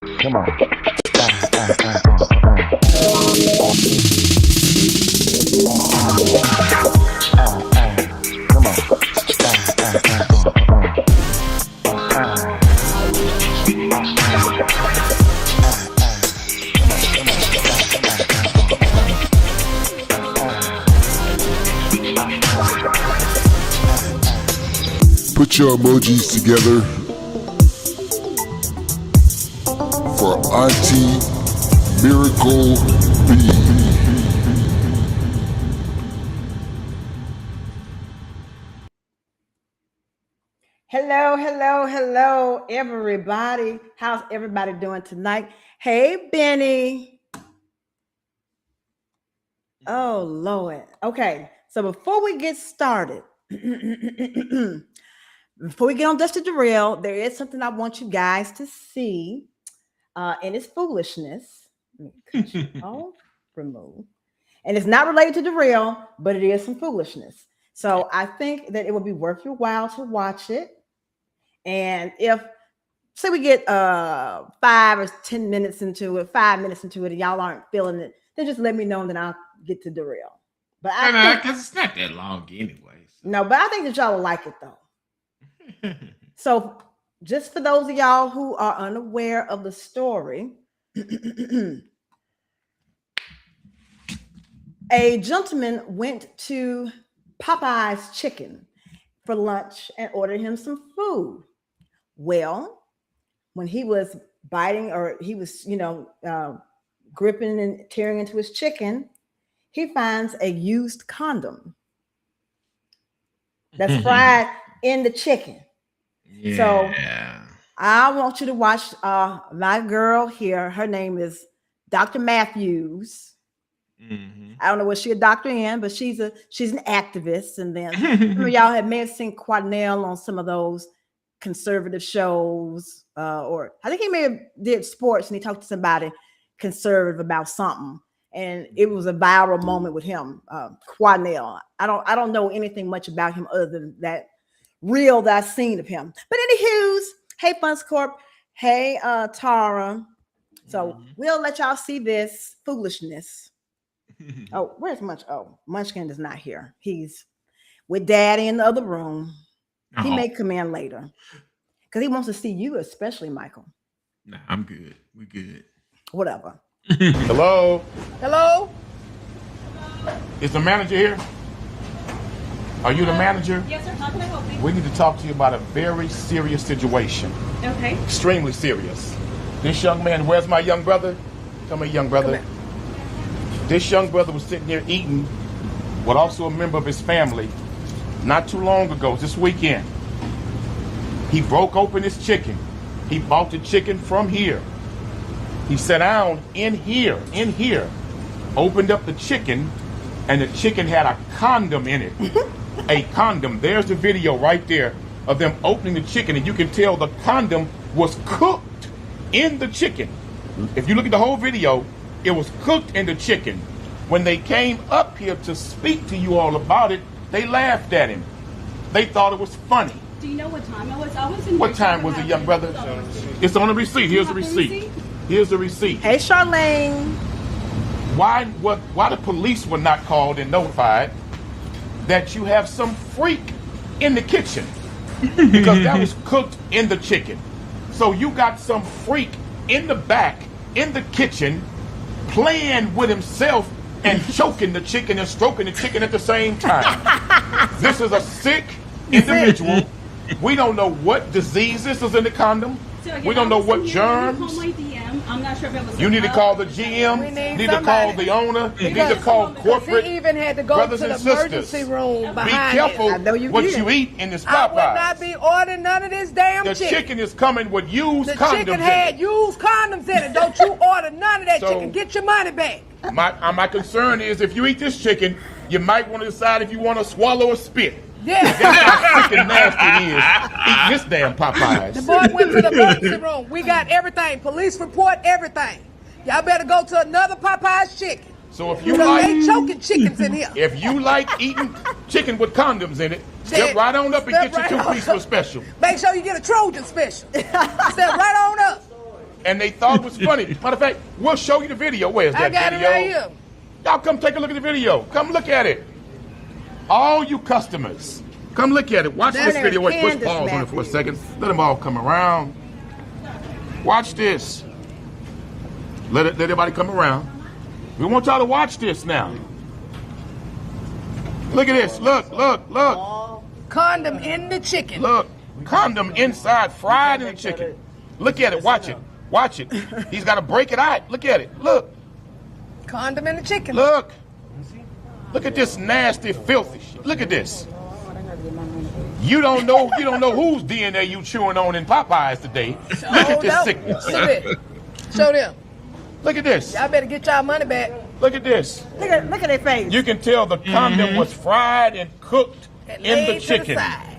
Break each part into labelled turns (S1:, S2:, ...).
S1: Come on. Come on.
S2: Put your emojis together for Auntie Miracle B.
S3: Hello, everybody. How's everybody doing tonight? Hey, Benny. Oh, Lord. Okay, so before we get started, before we get on Dusty Darrell, there is something I want you guys to see, and it's foolishness. Remove. And it's not related to Darrell, but it is some foolishness. So I think that it would be worth your while to watch it. And if, say we get 5 or 10 minutes into it, 5 minutes into it, and y'all aren't feeling it, then just let me know and then I'll get to Darrell. But
S4: because it's not that long anyway. So.
S3: No, but I think that y'all will like it though. So just for those of y'all who are unaware of the story, a gentleman went to Popeye's Chicken for lunch and ordered him some food. Well, when he was biting or he was, gripping and tearing into his chicken, he finds a used condom that's fried in the chicken. Yeah. So I want you to watch my girl here. Her name is Dr. Matthews. Mm-hmm. I don't know what she's a doctor in, but she's an activist. And then some of y'all may have seen Quadnell on some of those conservative shows, or I think he may have did sports and he talked to somebody conservative about something, and it was a viral moment with him. Quadnell. I don't know anything much about him other than that reel that I've seen of him. But anywho's, hey Funds Corp, hey Tara. So we'll let y'all see this foolishness. Oh, where's Munch? Oh, Munchkin is not here. He's with Daddy in the other room. He may come in later because he wants to see you, especially Michael.
S4: Nah, I'm good. We good.
S3: Whatever.
S5: Hello?
S3: Hello?
S5: Is the manager here? Are you the manager?
S6: Yes, sir. How can I help you?
S5: We need to talk to you about a very serious situation.
S6: Okay.
S5: Extremely serious. This young man, where's my young brother? Tell me, young brother. This young brother was sitting here eating with also a member of his family not too long ago, this weekend. He broke open his chicken. He bought the chicken from here. He sat down in here, opened up the chicken, and the chicken had a condom in it. A condom. There's the video right there of them opening the chicken, and you can tell the condom was cooked in the chicken. If you look at the whole video, it was cooked in the chicken. When they came up here to speak to you all about it, they laughed at him. They thought it was funny.
S6: Do you know what time it was? I was in.
S5: What time was it, young brother? It's on the receipt. Here's the receipt. Here's the receipt.
S3: Hey, Charlene.
S5: Why the police were not called and notified that you have some freak in the kitchen? Because that was cooked in the chicken. So you got some freak in the back, in the kitchen, playing with himself and choking the chicken and stroking the chicken at the same time. This is a sick individual. We don't know what diseases is in the condom. So again, we don't know what germs.
S6: I'm not sure if it was.
S5: You need to call the GM. Need to call the owner. Need to call corporate.
S7: He even had to go to the emergency room behind.
S5: Be careful what you eat in this Popeyes.
S7: I would not be ordering none of this damn chicken.
S5: The chicken is coming with used condoms.
S7: The chicken had used condoms in it. Don't you order none of that chicken. Get your money back.
S5: My concern is if you eat this chicken, you might want to decide if you want to swallow or spit.
S7: Yeah.
S5: That's how sick and nasty it is. Eating this damn Popeyes.
S7: The boy went to the emergency room. We got everything. Police report, everything. Y'all better go to another Popeyes chicken.
S5: So if you like,
S7: they choking chickens in here.
S5: If you like eating chicken with condoms in it, step right on up and get your 2-piece for special.
S7: Make sure you get a Trojan special. Step right on up.
S5: and they thought it was funny. Matter of fact, we'll show you the video. Where's that
S7: I got
S5: video?
S7: it right here.
S5: Y'all come take a look at the video. Come look at it. All you customers, come look at it. Watch
S3: Their
S5: this
S3: name
S5: video.
S3: is
S5: Wait, push
S3: Candace
S5: pause on it for a
S3: Matthews.
S5: second. Let them all come around. Watch this. Let everybody come around. We want y'all to watch this now. Look at this. Look.
S7: Condom in the chicken.
S5: Look. Condom inside, fried in the chicken. Look at it. Watch it. Watch it. He's got to break it out. Look at it. Look.
S7: Condom in the chicken.
S5: Look. Look at this nasty, filthy shit. Look at this. You don't know whose DNA you chewing on in Popeyes today. Look at this sickness.
S7: Show them.
S5: Look at this.
S7: Y'all better get y'all money back.
S5: Look at this.
S3: Look at their face.
S5: You can tell the condom was fried and cooked
S7: And
S5: in the
S7: laid to
S5: chicken.
S7: side.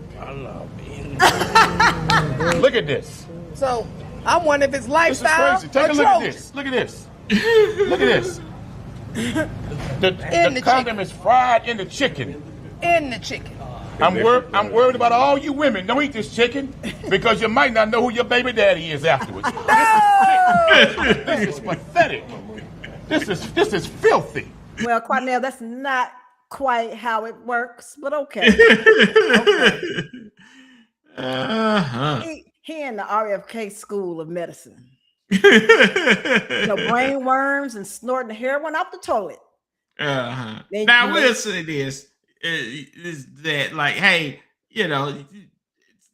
S5: Look at this.
S7: So I wonder if it's
S5: This is
S7: lifestyle
S5: crazy. Take
S7: or
S5: a look at
S7: Trojan.
S5: this. Look at this. Look at this. The
S7: the
S5: condom is fried in the chicken.
S7: In the chicken.
S5: I'm worried about all you women. Don't eat this chicken because you might not know who your baby daddy is afterwards. This is pathetic. This is filthy.
S3: Well, Quanell, that's not quite how it works, but okay. He in the RFK School of Medicine. Brain worms and snorting heroin out the toilet.
S4: Now,
S3: They-
S4: I will say this is that, like, hey,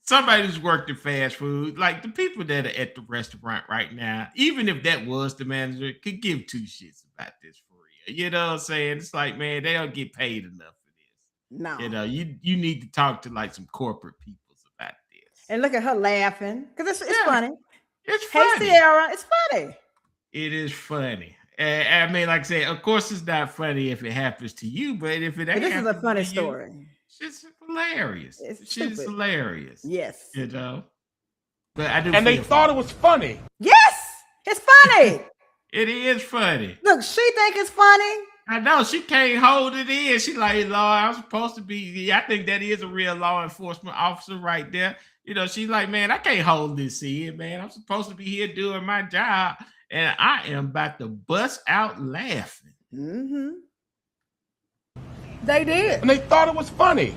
S4: somebody who's worked in fast food, like the people that are at the restaurant right now, even if that was the manager, could give two shits about this for real. You know what I'm saying? It's like, man, they don't get paid enough for this.
S3: No.
S4: You need to talk to like some corporate people about this.
S3: And look at her laughing because it's funny.
S4: It's
S3: Hey,
S4: funny.
S3: Sierra, it's funny.
S4: It is funny. I mean, like I said, of course, it's not funny if it happens to you, but if it ain't,
S3: But this is a
S4: happening
S3: funny
S4: to you,
S3: story.
S4: it's hilarious.
S3: It's
S4: She's
S3: stupid.
S4: hilarious.
S3: Yes.
S4: But I do.
S5: And they
S4: feel
S5: thought
S4: for
S5: it was funny.
S3: Yes, it's funny.
S4: it is funny.
S3: Look, she think it's funny.
S4: I know she can't hold it in. She like, Lord, I'm supposed to be. I think that is a real law enforcement officer right there. She's like, man, I can't hold this in, man. I'm supposed to be here doing my job, and I am about to bust out laughing.
S3: Mm-hmm.
S7: They did.
S5: And they thought it was funny.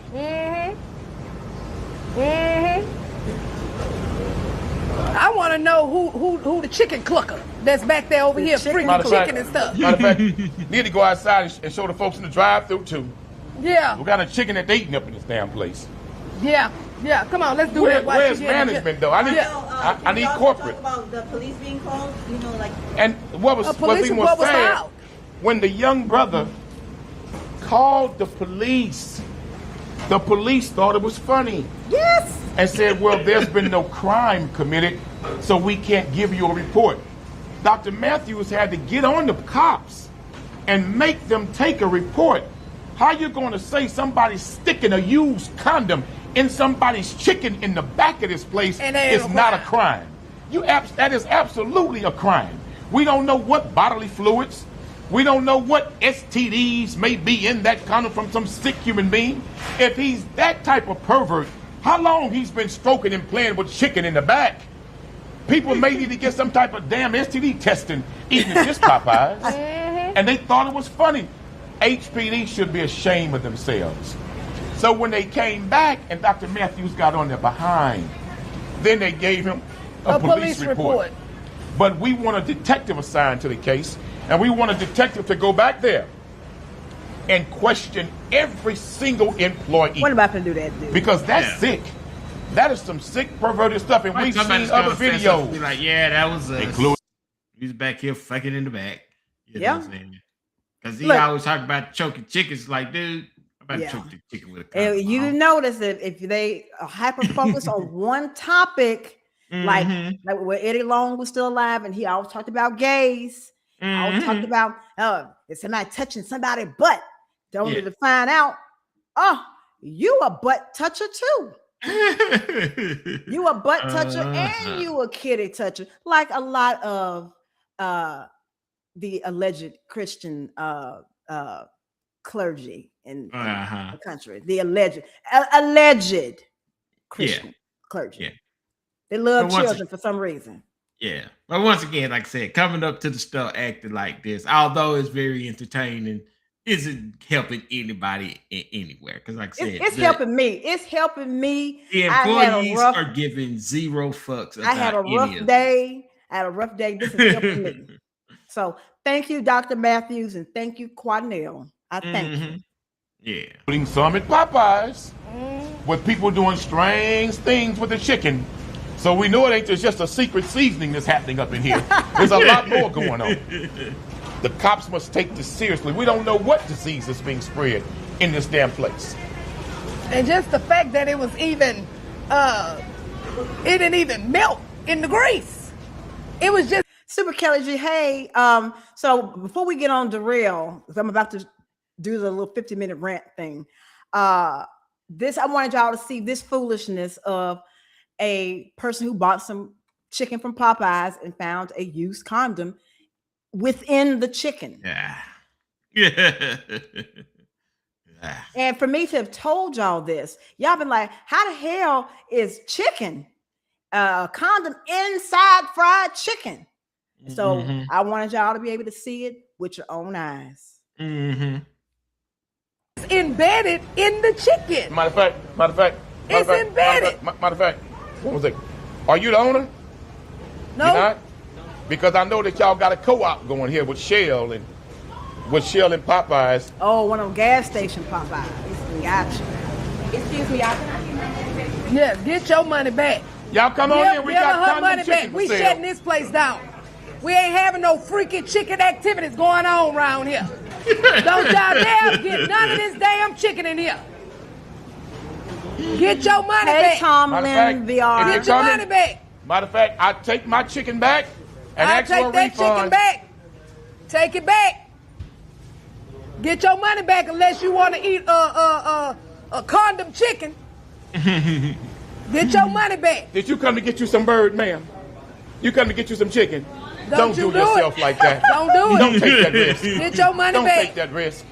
S7: I want to know who the chicken clucker that's back there over here
S3: chicken
S7: freaking
S5: clucker.
S7: chicken and stuff.
S5: Matter of fact, need to go outside and show the folks in the drive-thru too.
S7: Yeah,
S5: What kind of chicken that they eating up in this damn place?
S7: yeah. Come on, let's do that. while
S5: Where's
S7: she getting
S5: management though? I need I need corporate.
S1: Talk about the police being called, like
S5: And what
S7: A police
S5: even
S7: report was
S5: sad,
S7: filed.
S5: when the young brother called the police thought it was funny.
S3: Yes.
S5: And said, well, there's been no crime committed, so we can't give you a report. Dr. Matthews had to get on the cops and make them take a report. How you going to say somebody's sticking a used condom in somebody's chicken in the back of this place
S7: And that ain't
S5: is
S7: a
S5: not a
S7: crime.
S5: crime? That is absolutely a crime. We don't know what bodily fluids, we don't know what STDs may be in that condom from some sick human being. If he's that type of pervert, how long he's been stroking and playing with chicken in the back? People may need to get some type of damn STD testing eating at this Popeyes. And they thought it was funny. HPD should be ashamed of themselves. So when they came back and Dr. Matthews got on their behind, then they gave him a police report. But we want a detective assigned to the case, and we want a detective to go back there and question every single employee.
S3: What about to do that, dude?
S5: Because that's sick. That is some sick, perverted stuff, and we've seen other videos.
S4: Be like, yeah, that was us.
S5: Including-
S4: He's back here fucking in the back. You know
S3: Yeah.
S4: what I'm saying? Because he
S3: Look.
S4: always talk about choking chickens. Like, dude, I'm about
S3: Yeah.
S4: to choke the chicken with a
S3: And
S4: condom
S3: you
S4: on.
S3: notice that if they are hyper focused on one topic, like when Eddie Long was still alive, and he always talked about gays. Always talked about if somebody touching somebody's butt, only to find out, you a butt toucher too. You a butt toucher and you a kitty toucher, like a lot of the alleged Christian clergy in the country. The alleged Christian clergy.
S4: Yeah.
S3: They love
S4: But once
S3: children for some reason.
S4: Yeah. But once again, like I said, coming up to the store acting like this, although it's very entertaining, isn't helping anybody anywhere. Because like I said,
S3: it's helping me. It's helping me.
S4: The employees are giving zero fucks about
S3: I had a rough day. I had a rough day. This is helping me. So thank you, Dr. Matthews, and thank you, Quadnell. I thank you.
S4: Yeah.
S5: Putting some at Popeyes with people doing strange things with the chicken. So we know it ain't just a secret seasoning that's happening up in here. There's a lot more going on. The cops must take this seriously. We don't know what disease is being spread in this damn place.
S7: And just the fact that it was even, it didn't even melt in the grease. It was just.
S3: Super Kelly G. Hey, so before we get on Darrell, because I'm about to do the little 50-minute rant thing, I wanted y'all to see this foolishness of a person who bought some chicken from Popeyes and found a used condom within the chicken.
S4: Yeah.
S3: And for me to have told y'all this, y'all been like, how the hell is chicken condom inside fried chicken? So I wanted y'all to be able to see it with your own eyes.
S7: It's embedded in the chicken.
S5: Matter of fact.
S7: It's embedded.
S5: Matter of fact, one second. Are you the owner?
S7: No.
S5: You're not? Because I know that y'all got a co-op going here with Shell and Popeyes.
S3: Oh, one of them gas station Popeyes. Gotcha.
S1: Excuse me, y'all.
S7: Yeah, get your money back.
S5: Y'all come on in. We
S7: give
S5: got
S7: her her
S5: condom
S7: money
S5: chicken
S7: back.
S5: for
S7: We
S5: sale.
S7: shutting this place down. We ain't having no freaky chicken activities going on around here. Don't y'all dare get none of this damn chicken in here. Get your money
S3: Hey,
S7: back.
S3: Tomlin VR.
S7: Get your money back.
S5: Matter of fact, I take my chicken back and
S7: I'll
S5: ask for a
S7: take that
S5: refund.
S7: chicken back. Take it back. Get your money back unless you want to eat a condom chicken. Get your money back.
S5: Did you come to get you some bird, ma'am? You come to get you some chicken? Don't
S7: you
S5: do yourself
S7: it.
S5: like that.
S7: Don't do it.
S5: Don't take that risk.
S7: Get your money
S5: Don't
S7: back.
S5: take that risk.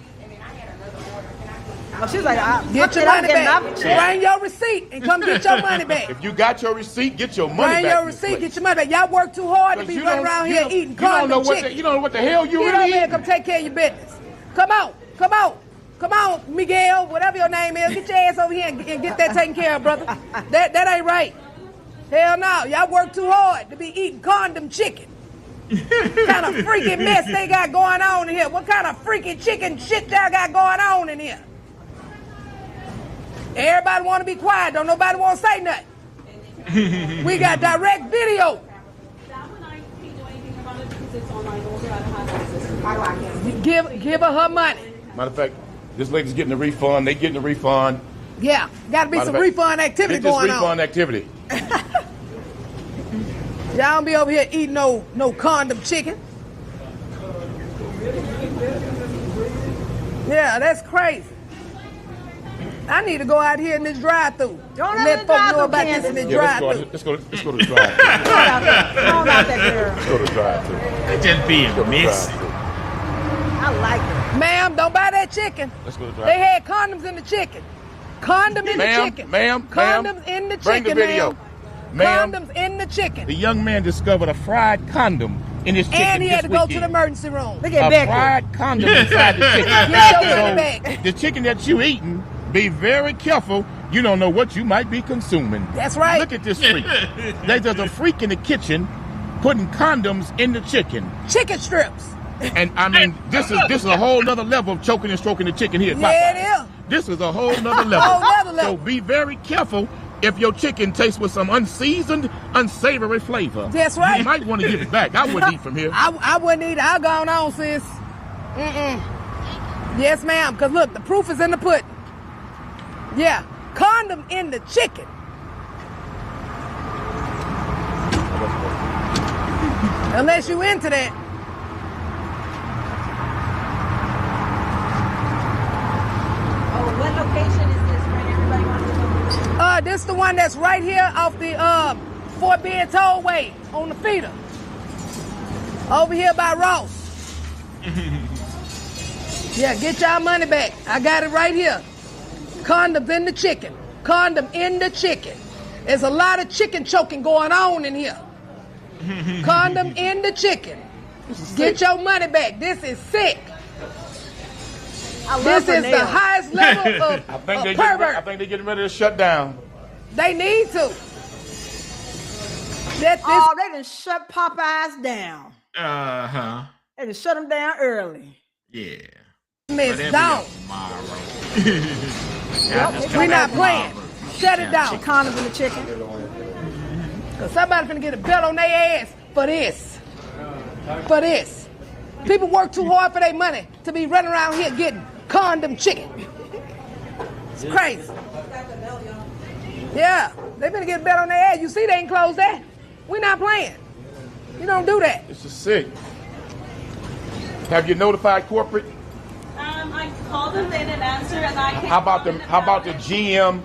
S3: Oh, she's like,
S7: get your money back. Bring your receipt and come get your money back.
S5: If you got your receipt, get your money
S7: Bring
S5: back.
S7: your receipt, get your money back. Y'all work too hard to be running around here eating condom chicken.
S5: You don't know what the hell you
S7: Get
S5: really
S7: over here
S5: eating.
S7: and come take care of your business. Come on, come on. Come on, Miguel, whatever your name is. Get your ass over here and get that taken care of, brother. That ain't right. Hell no. Y'all work too hard to be eating condom chicken. What kind of freaking mess they got going on in here? What kind of freaking chicken shit y'all got going on in here? Everybody want to be quiet. Don't nobody want to say nothing. We got direct video.
S6: That one I can't do anything about it because it's online order. I don't have access.
S7: Give her money.
S5: Matter of fact, this lady's getting a refund. They getting a refund.
S7: Yeah, got to be some refund activity
S5: Get this
S7: going
S5: refund
S7: on.
S5: activity.
S7: Y'all don't be over here eating no condom chicken. Yeah, that's crazy. I need to go out here in this drive-through.
S3: Don't
S7: let folks know about this in this drive-through.
S5: Let's go to the drive-through.
S3: How about that girl?
S5: Let's go to the drive-through.
S4: It's just being messy.
S3: I like it.
S7: Ma'am, don't buy that chicken.
S5: Let's go to the
S7: They
S5: drive-through.
S7: had condoms in the chicken. Condom in the chicken.
S5: Ma'am,
S7: Condoms in the
S5: bring
S7: chicken,
S5: the video.
S7: ma'am.
S5: Ma'am,
S7: Condoms in the chicken.
S5: the young man discovered a fried condom in his chicken
S7: And he had to
S5: this
S7: go to the
S5: weekend.
S7: emergency room.
S3: Look
S5: A
S3: at Becky.
S5: fried condom inside the chicken.
S7: Get your money back.
S5: So, the chicken that you eating, be very careful. You don't know what you might be consuming.
S7: That's right.
S5: Look at this freak. There's a freak in the kitchen putting condoms in the chicken.
S7: Chicken strips.
S5: And I mean, this is a whole nother level of choking and stroking the chicken here.
S7: Yeah, it is.
S5: This is a whole nother level.
S7: Whole nother level.
S5: So be very careful if your chicken tastes with some unseasoned, unsavory flavor.
S7: That's right.
S5: You might want to give it back. I wouldn't eat from here.
S7: I wouldn't eat it. I'll go on, sis. Yes, ma'am. Because look, the proof is in the pudding. Yeah. Condom in the chicken. Unless you into that.
S1: Oh, what location is this? Right, everybody wants to go.
S7: This the one that's right here off the Fort Bend Tollway on the feeder. Over here by Ross. Yeah, get y'all money back. I got it right here. Condoms in the chicken. Condom in the chicken. There's a lot of chicken choking going on in here. Condom in the chicken. Get your money back. This is sick. This is the highest level of pervert.
S5: I think they're getting ready to shut down.
S7: They need to.
S3: They done shut Popeyes down.
S4: Uh-huh.
S3: They done shut them down early.
S4: Yeah.
S7: Miss down. We're not playing. Shut it down.
S3: Condoms in the chicken.
S7: Cause somebody's gonna get a belt on their ass for this. For this. People work too hard for their money to be running around here getting condom chicken. It's crazy. Yeah, they better get a belt on their ass. You see they ain't closed that. We're not playing. You don't do that.
S5: This is sick. Have you notified corporate?
S6: I called them, they didn't answer, and I can't.
S5: How about the GM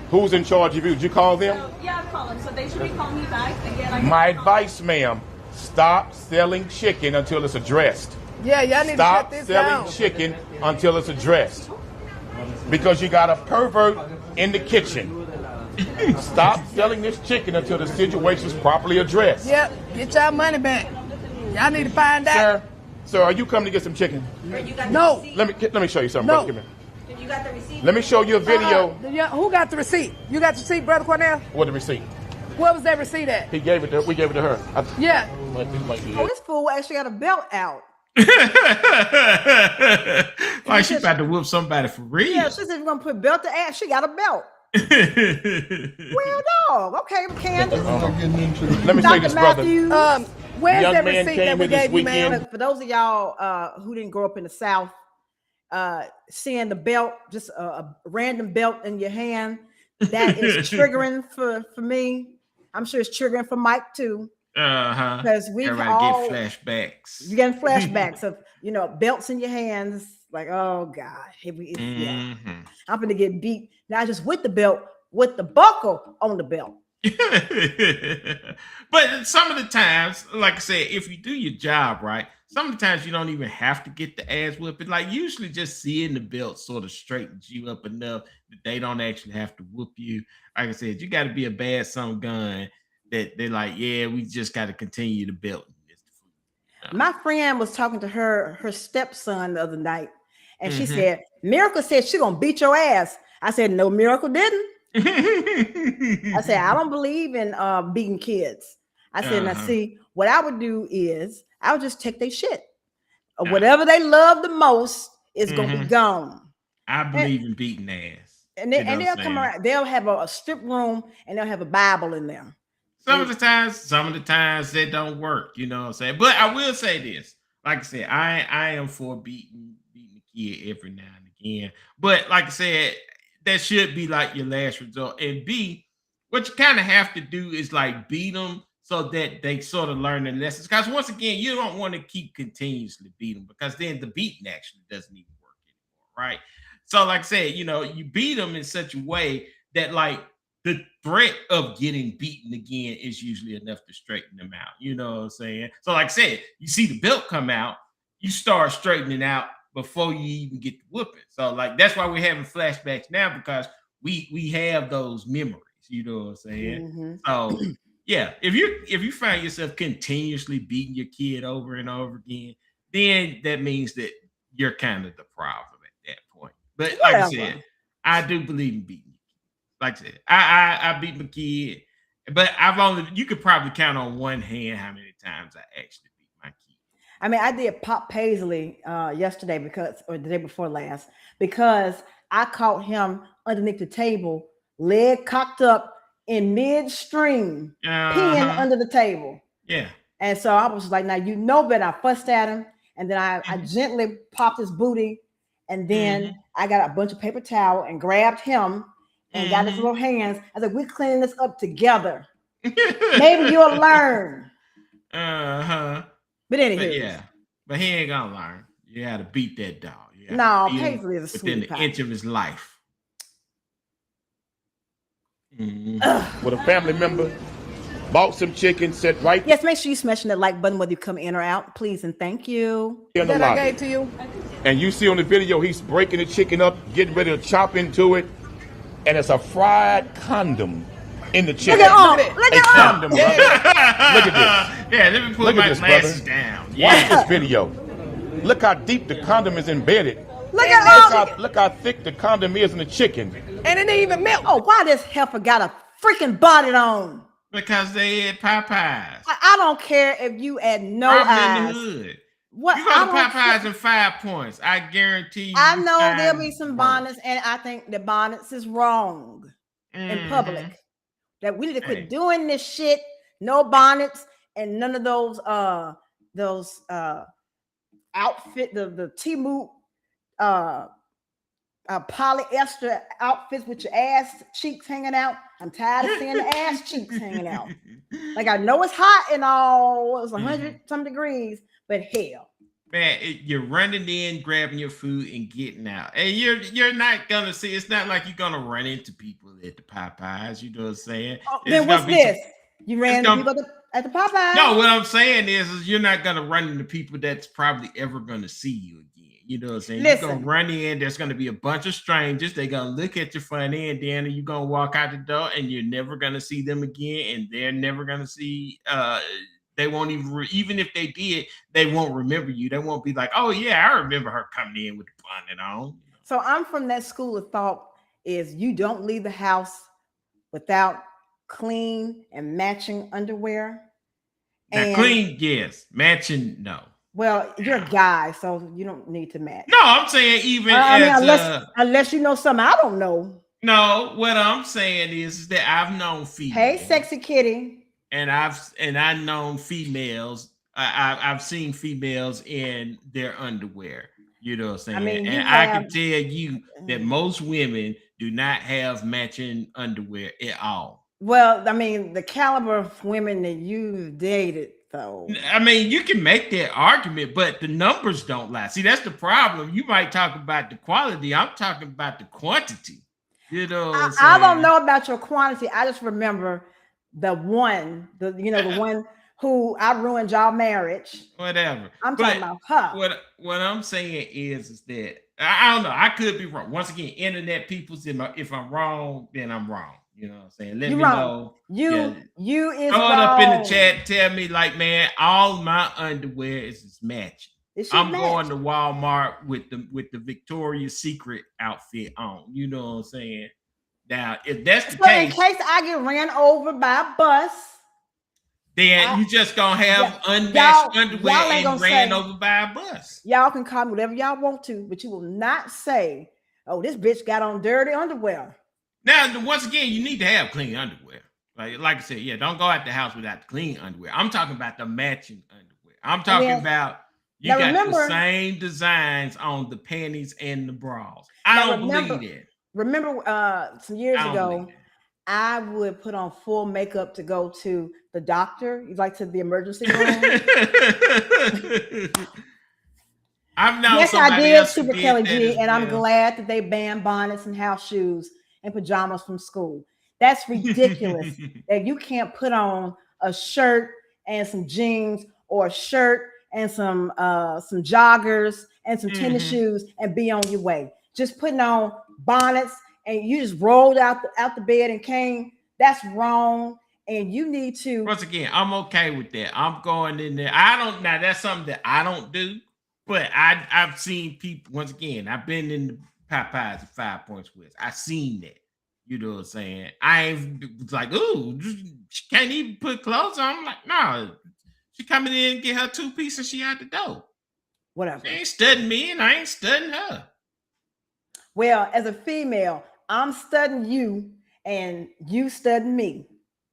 S5: who's in charge of you? Did you call them?
S6: So, yeah, I called them, so they should be calling me back again.
S5: My advice, ma'am, stop selling chicken until it's addressed.
S7: Yeah, y'all need
S5: Stop
S7: to shut this
S5: selling
S7: down.
S5: chicken until it's addressed. Because you got a pervert in the kitchen. Stop selling this chicken until the situation's properly addressed.
S7: Yep, get y'all money back. Y'all need to find out.
S5: Sir, are you coming to get some chicken?
S7: No.
S5: Let me show you something,
S7: No.
S5: brother. Come here.
S1: You got the receipt?
S5: Let me show you a video.
S7: Who got the receipt? You got the receipt, Brother Cornell?
S5: What the receipt?
S7: Where was that receipt at?
S5: We gave it to her.
S7: Yeah.
S3: This fool actually got a belt out.
S4: Like she about to whoop somebody for real.
S3: Yeah, she said we're gonna put belt to ass. She got a belt. Well, dog. Okay, Candace.
S5: Let me say this, brother.
S7: Where's
S5: Young
S7: that
S5: man
S7: receipt
S5: came
S7: that we
S5: in this
S7: gave you,
S5: weekend.
S7: ma'am?
S3: For those of y'all who didn't grow up in the South, seeing the belt, just a random belt in your hand, that is triggering for me. I'm sure it's triggering for Mike too.
S4: Uh-huh.
S3: Because we
S4: Everybody
S3: all
S4: get flashbacks.
S3: You getting flashbacks of belts in your hands. Like, oh God, yeah. I'm gonna get beat not just with the belt, with the buckle on the belt.
S4: But some of the times, like I said, if you do your job right, some of the times you don't even have to get the ass whipping. Like usually just seeing the belt sort of straightens you up enough that they don't actually have to whoop you. Like I said, you got to be a bad son gun that they're like, yeah, we just got to continue to belt.
S3: My friend was talking to her stepson the other night, and she said, Miracle said she gonna beat your ass. I said, no, Miracle didn't. I said, I don't believe in beating kids. I said, now see, what I would do is I would just take their shit. Whatever they love the most is gonna be gone.
S4: I believe in beating ass.
S3: And they'll come around, they'll have a strip room and they'll have a Bible in there.
S4: Some of the times that don't work, you know what I'm saying? But I will say this. Like I said, I am for beating the kid every now and again. But like I said, that should be like your last resort. And B, what you kind of have to do is like beat them so that they sort of learn their lessons. Because once again, you don't want to keep continuously beating them because then the beating actually doesn't even work anymore, right? So like I said, you beat them in such a way that like the threat of getting beaten again is usually enough to straighten them out. You know what I'm saying? So like I said, you see the belt come out, you start straightening out before you even get the whooping. So like that's why we're having flashbacks now because we have those memories. You know what I'm saying? So yeah, if you find yourself continuously beating your kid over and over again, then that means that you're kind of the problem at that point. But like I said, I do believe in beating. Like I said, I beat my kid, but you could probably count on one hand how many times I actually beat my kid.
S3: I mean, I did Pop Paisley yesterday or the day before last, because I caught him underneath the table, leg cocked up in midstream, peeing under the table.
S4: Yeah.
S3: And so I was like, now you know better. I fussed at him, and then I gently popped his booty, and then I got a bunch of paper towel and grabbed him and got his little hands. I was like, we're cleaning this up together. Maybe you'll learn. But anyway.
S4: But he ain't gonna learn. You gotta beat that dog.
S3: No, Paisley is a
S4: within
S3: sweet
S4: the inch of his life.
S5: With a family member, bought some chicken, sat right.
S3: Yes, make sure you smashing that like button whether you come in or out, please, and thank you.
S5: In the
S7: That
S5: lobby.
S7: I gave to you.
S5: And you see on the video, he's breaking the chicken up, getting ready to chop into it. And it's a fried condom in the chicken.
S3: Look at
S5: A
S3: Unc.
S5: condom, brother. Look at this.
S4: Yeah, let me put
S5: Look
S4: my
S5: at this,
S4: glasses
S5: brother.
S4: down.
S5: Watch
S4: Yeah.
S5: this video. Look how deep the condom is embedded. Look how thick the condom is in the chicken.
S7: And it ain't even milk.
S3: Oh, why this heifer got a freaking bonnet on?
S4: Because they had Popeyes.
S3: I don't care if you add no
S4: Probably
S3: eyes.
S4: in the hood.
S3: What?
S4: You go to Popeyes in 5 points. I guarantee you.
S3: I know there'll be some bonnets, and I think the bonnets is wrong in public. That we need to quit doing this shit. No bonnets and none of those outfit, the Timu polyester outfits with your ass cheeks hanging out. I'm tired of seeing the ass cheeks hanging out. Like, I know it's hot and all, it's 100 some degrees, but hell.
S4: Man, you're running in, grabbing your food, and getting out. And you're not gonna see. It's not like you're gonna run into people at the Popeyes. You know what I'm saying?
S3: Oh, then what's this? You ran into people at the Popeyes?
S4: No, what I'm saying is you're not gonna run into people that's probably ever gonna see you again. You know what I'm saying?
S3: Listen.
S4: You're gonna run in. There's gonna be a bunch of strangers. They're gonna look at your funny, and then you're gonna walk out the door, and you're never gonna see them again, and they're never gonna see. They won't even if they did, they won't remember you. They won't be like, oh yeah, I remember her coming in with the bonnet on.
S3: So I'm from that school of thought is you don't leave the house without clean and matching underwear.
S4: Now, clean, yes. Matching, no.
S3: Well, you're a guy, so you don't need to match.
S4: No, I'm saying even
S3: unless you know something I don't know.
S4: No, what I'm saying is that I've known females.
S3: Hey, sexy kitty.
S4: And I've known females. I've seen females in their underwear. You know what I'm saying?
S3: I mean,
S4: I can tell you that most women do not have matching underwear at all.
S3: Well, I mean, the caliber of women that you've dated, though.
S4: I mean, you can make that argument, but the numbers don't lie. See, that's the problem. You might talk about the quality. I'm talking about the quantity. You know what I'm saying?
S3: I don't know about your quantity. I just remember the one who I ruined y'all marriage.
S4: Whatever.
S3: I'm talking about her.
S4: What I'm saying is that I don't know. I could be wrong. Once again, internet people, if I'm wrong, then I'm wrong. You know what I'm saying? Let me know.
S3: You is
S4: throw it
S3: wrong.
S4: up in the chat. Tell me, like, man, all my underwear is matching. I'm going to Walmart with the Victoria's Secret outfit on. You know what I'm saying? Now, if that's the case,
S3: in case I get ran over by a bus,
S4: then you just gonna have unmatched underwear and ran over by a bus.
S3: Y'all can call me whatever y'all want to, but you will not say, "Oh, this bitch got on dirty underwear."
S4: Now, once again, you need to have clean underwear. Like I said, yeah, don't go out the house without the clean underwear. I'm talking about the matching underwear. I'm talking about you got the same designs on the panties and the bras. I don't believe that.
S3: Remember, some years ago, I would put on full makeup to go to the doctor, like to the emergency room.
S4: I've known
S3: yes,
S4: somebody
S3: I did,
S4: else
S3: Super
S4: did
S3: Kelly
S4: that
S3: G, and
S4: well.
S3: I'm glad that they banned bonnets and house shoes and pajamas from school. That's ridiculous that you can't put on a shirt and some jeans or a shirt and some joggers and some tennis shoes and be on your way. Just putting on bonnets and you just rolled out the bed and came. That's wrong. And you need to.
S4: Once again, I'm okay with that. I'm going in there. Now that's something that I don't do, but I've seen people. Once again, I've been in the Popeyes at 5 Points with. I seen that. You know what I'm saying? I ain't like, ooh, she can't even put clothes on. I'm like, no, she coming in and get her 2-piece and she out the door.
S3: Whatever.
S4: She ain't studying me and I ain't studying her.
S3: Well, as a female, I'm studying you and you studying me.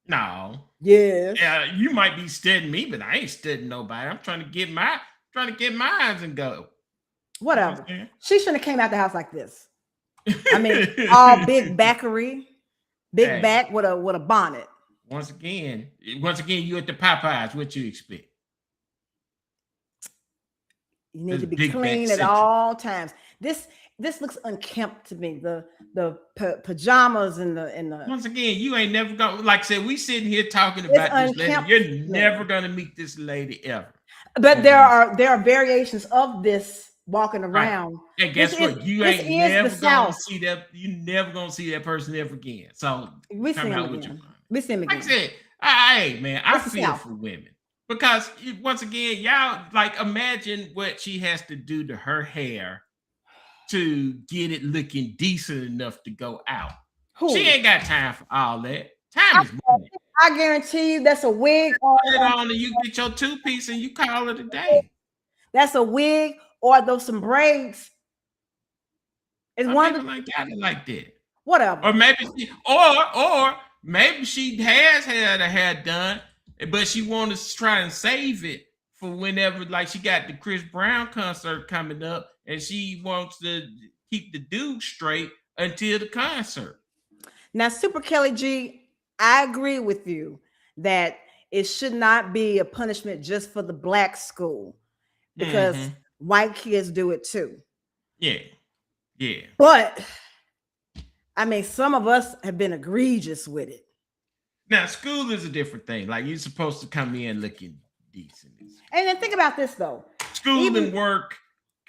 S4: No.
S3: Yes.
S4: You might be studying me, but I ain't studying nobody. I'm trying to get mine and go.
S3: Whatever. Okay. She shouldn't have came out the house like this. I mean, all big backery, back with a bonnet.
S4: Once again, you at the Popeyes. What you expect?
S3: You need to be clean at all times. This looks unkempt to me. The pajamas and the.
S4: Once again, you ain't never gonna, like I said, we sitting here talking about this lady. You're never gonna meet this lady ever.
S3: But there are variations of this walking around.
S4: Right. And guess what? You ain't never gonna see that. You never gonna see that person ever again. So
S3: we see him again. Listen again.
S4: Like I said, hey man, I
S3: Listen
S4: feel
S3: out.
S4: for women because once again, y'all like imagine what she has to do to her hair to get it looking decent enough to go out.
S3: Who?
S4: She ain't got time for all that. Time is money.
S3: I guarantee you that's a wig.
S4: Put it on and you get your 2-piece and you call it a day.
S3: That's a wig or those some braids. It's
S4: Some
S3: one
S4: people ain't got it like that.
S3: whatever.
S4: Or maybe she has had her hair done, but she wants to try and save it for whenever, like she got the Chris Brown concert coming up, and she wants to keep the dude straight until the concert.
S3: Now, Super Kelly G, I agree with you that it should not be a punishment just for the black school because white kids do it too.
S4: Yeah. Yeah.
S3: But I mean, some of us have been egregious with it.
S4: Now, school is a different thing. Like you're supposed to come in looking decent.
S3: And then think about this though.
S4: School and work,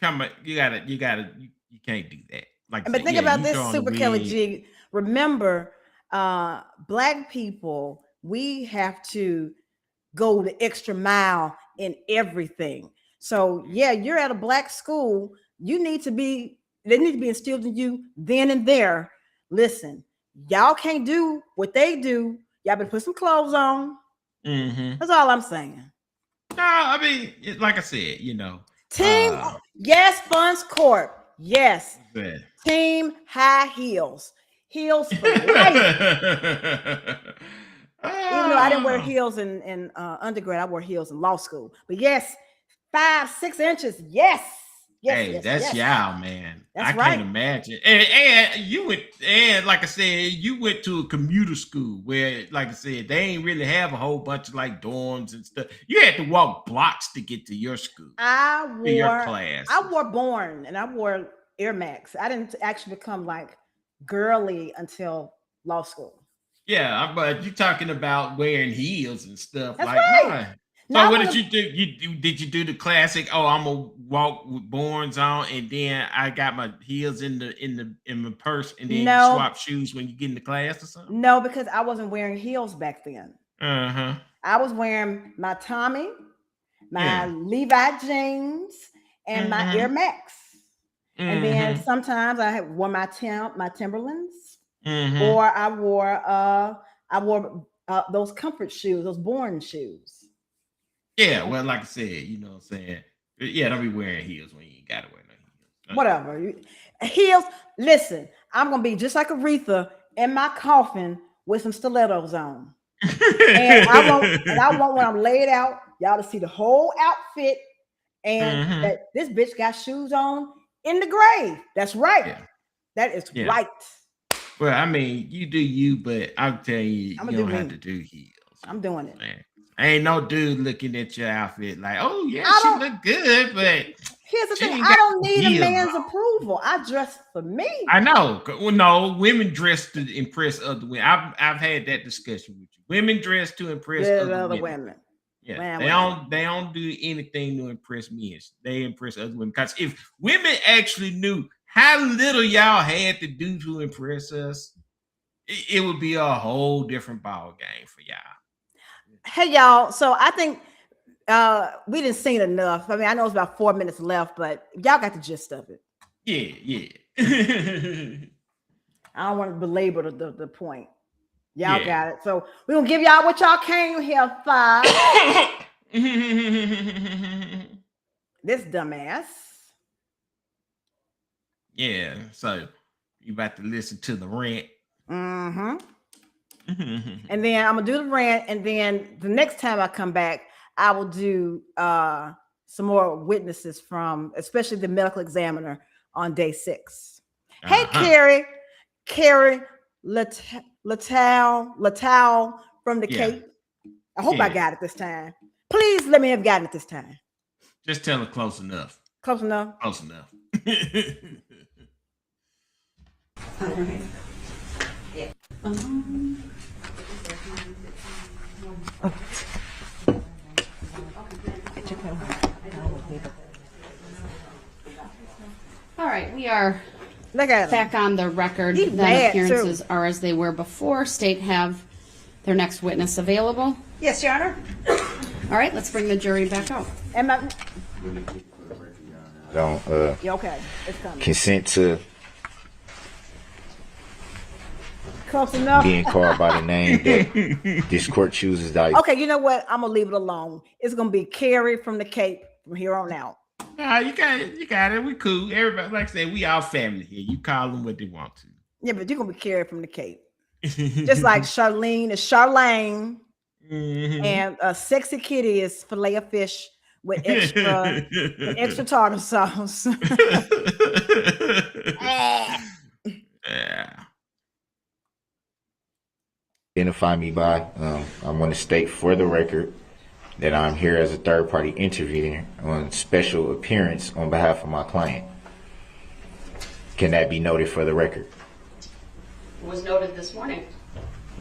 S4: you can't do that. Like,
S3: but think about this, Super Kelly G. Remember, black people, we have to go the extra mile in everything. So yeah, you're at a black school. They need to be instilled in you then and there. Listen, y'all can't do what they do. Y'all better put some clothes on. That's all I'm saying.
S4: No, I mean, like I said,
S3: Team, yes, Funds Corp. Yes.
S4: Yeah.
S3: Team high heels. Heels for life. Even though I didn't wear heels in undergrad, I wore heels in law school. But yes, 5-6 inches. Yes.
S4: Hey, that's y'all, man.
S3: That's
S4: I can't imagine. And you went, and like I said, you went to a commuter school where, like I said, they ain't really have a whole bunch of like dorms and stuff. You had to walk blocks to get to your school. Your class.
S3: I wore Born and I wore Air Max. I didn't actually become like girly until law school.
S4: Yeah, but you're talking about wearing heels and stuff.
S3: That's
S4: like,
S3: right.
S4: So what did you do? Did you do the classic? Oh, I'm gonna walk with Borns on, and then I got my heels in my purse, and then you swap shoes when you get into class or something?
S3: No, because I wasn't wearing heels back then.
S4: I
S3: was wearing my Tommy, my Levi jeans, and my Air Max. And then sometimes I wore my Timberlands, or I wore those comfort shoes, those Born shoes.
S4: Yeah, well, like I said, you know what I'm saying? Yeah, don't be wearing heels when you ain't gotta wear no heels.
S3: Whatever. Heels, listen, I'm gonna be just like Aretha in my coffin with some stilettos on. and I want when I'm laid out, y'all to see the whole outfit and that this bitch got shoes on in the grave. That's right. Yeah. That is right.
S4: Well, I mean, you do you, but I'm telling you, you don't have to do heels.
S3: I'm doing it.
S4: Man. Ain't no dude looking at your outfit like, oh yeah, she look good, but
S3: here's the thing: I don't need a man's approval. I dress for me.
S4: I know. Well, no, women dress to impress other women. I've had that discussion with you. Women dress to impress other women. Yeah, they don't do anything to impress men. They impress other women. Because if women actually knew how little y'all had to do to impress us, it would be a whole different ball game for y'all.
S3: Hey y'all, so I think we didn't sing enough. I mean, I know it's about 4 minutes left, but y'all got the gist of it.
S4: Yeah.
S3: I don't want to belabor the point. Y'all got it. So we're gonna give y'all what y'all came here for. This dumbass.
S4: Yeah, so you about to listen to the rant.
S3: And then I'm gonna do the rant, and then the next time I come back, I will do some more witnesses from, especially the medical examiner on day 6. Hey, Carrie Latau from the Cape. I hope I got it this time. Please let me have gotten it this time.
S4: Just tell her close enough.
S3: Close enough.
S4: Close enough.
S3: All right.
S8: All right, we are back on the record. The appearances are as they were before. State have their next witness available?
S3: Yes, Your Honor.
S8: All right, let's bring the jury back out.
S3: Am I?
S9: Don't
S3: Yeah, okay. It's coming.
S9: consent to
S3: Close enough.
S9: being called by the name that this court chooses.
S3: Okay, you know what? I'm gonna leave it alone. It's gonna be Carrie from the Cape from here on out.
S4: Nah, you got it. We cool. Everybody, like I said, we all family here. You call them what they want to.
S3: Yeah, but you're gonna be Carrie from the Cape. Just like Charlene is Charlene, and Sexy Kitty is filet of fish with extra tartar sauce.
S4: Yeah.
S9: Identify me by. I want to state for the record that I'm here as a third-party intervener on special appearance on behalf of my client. Can that be noted for the record?
S8: It was noted this morning.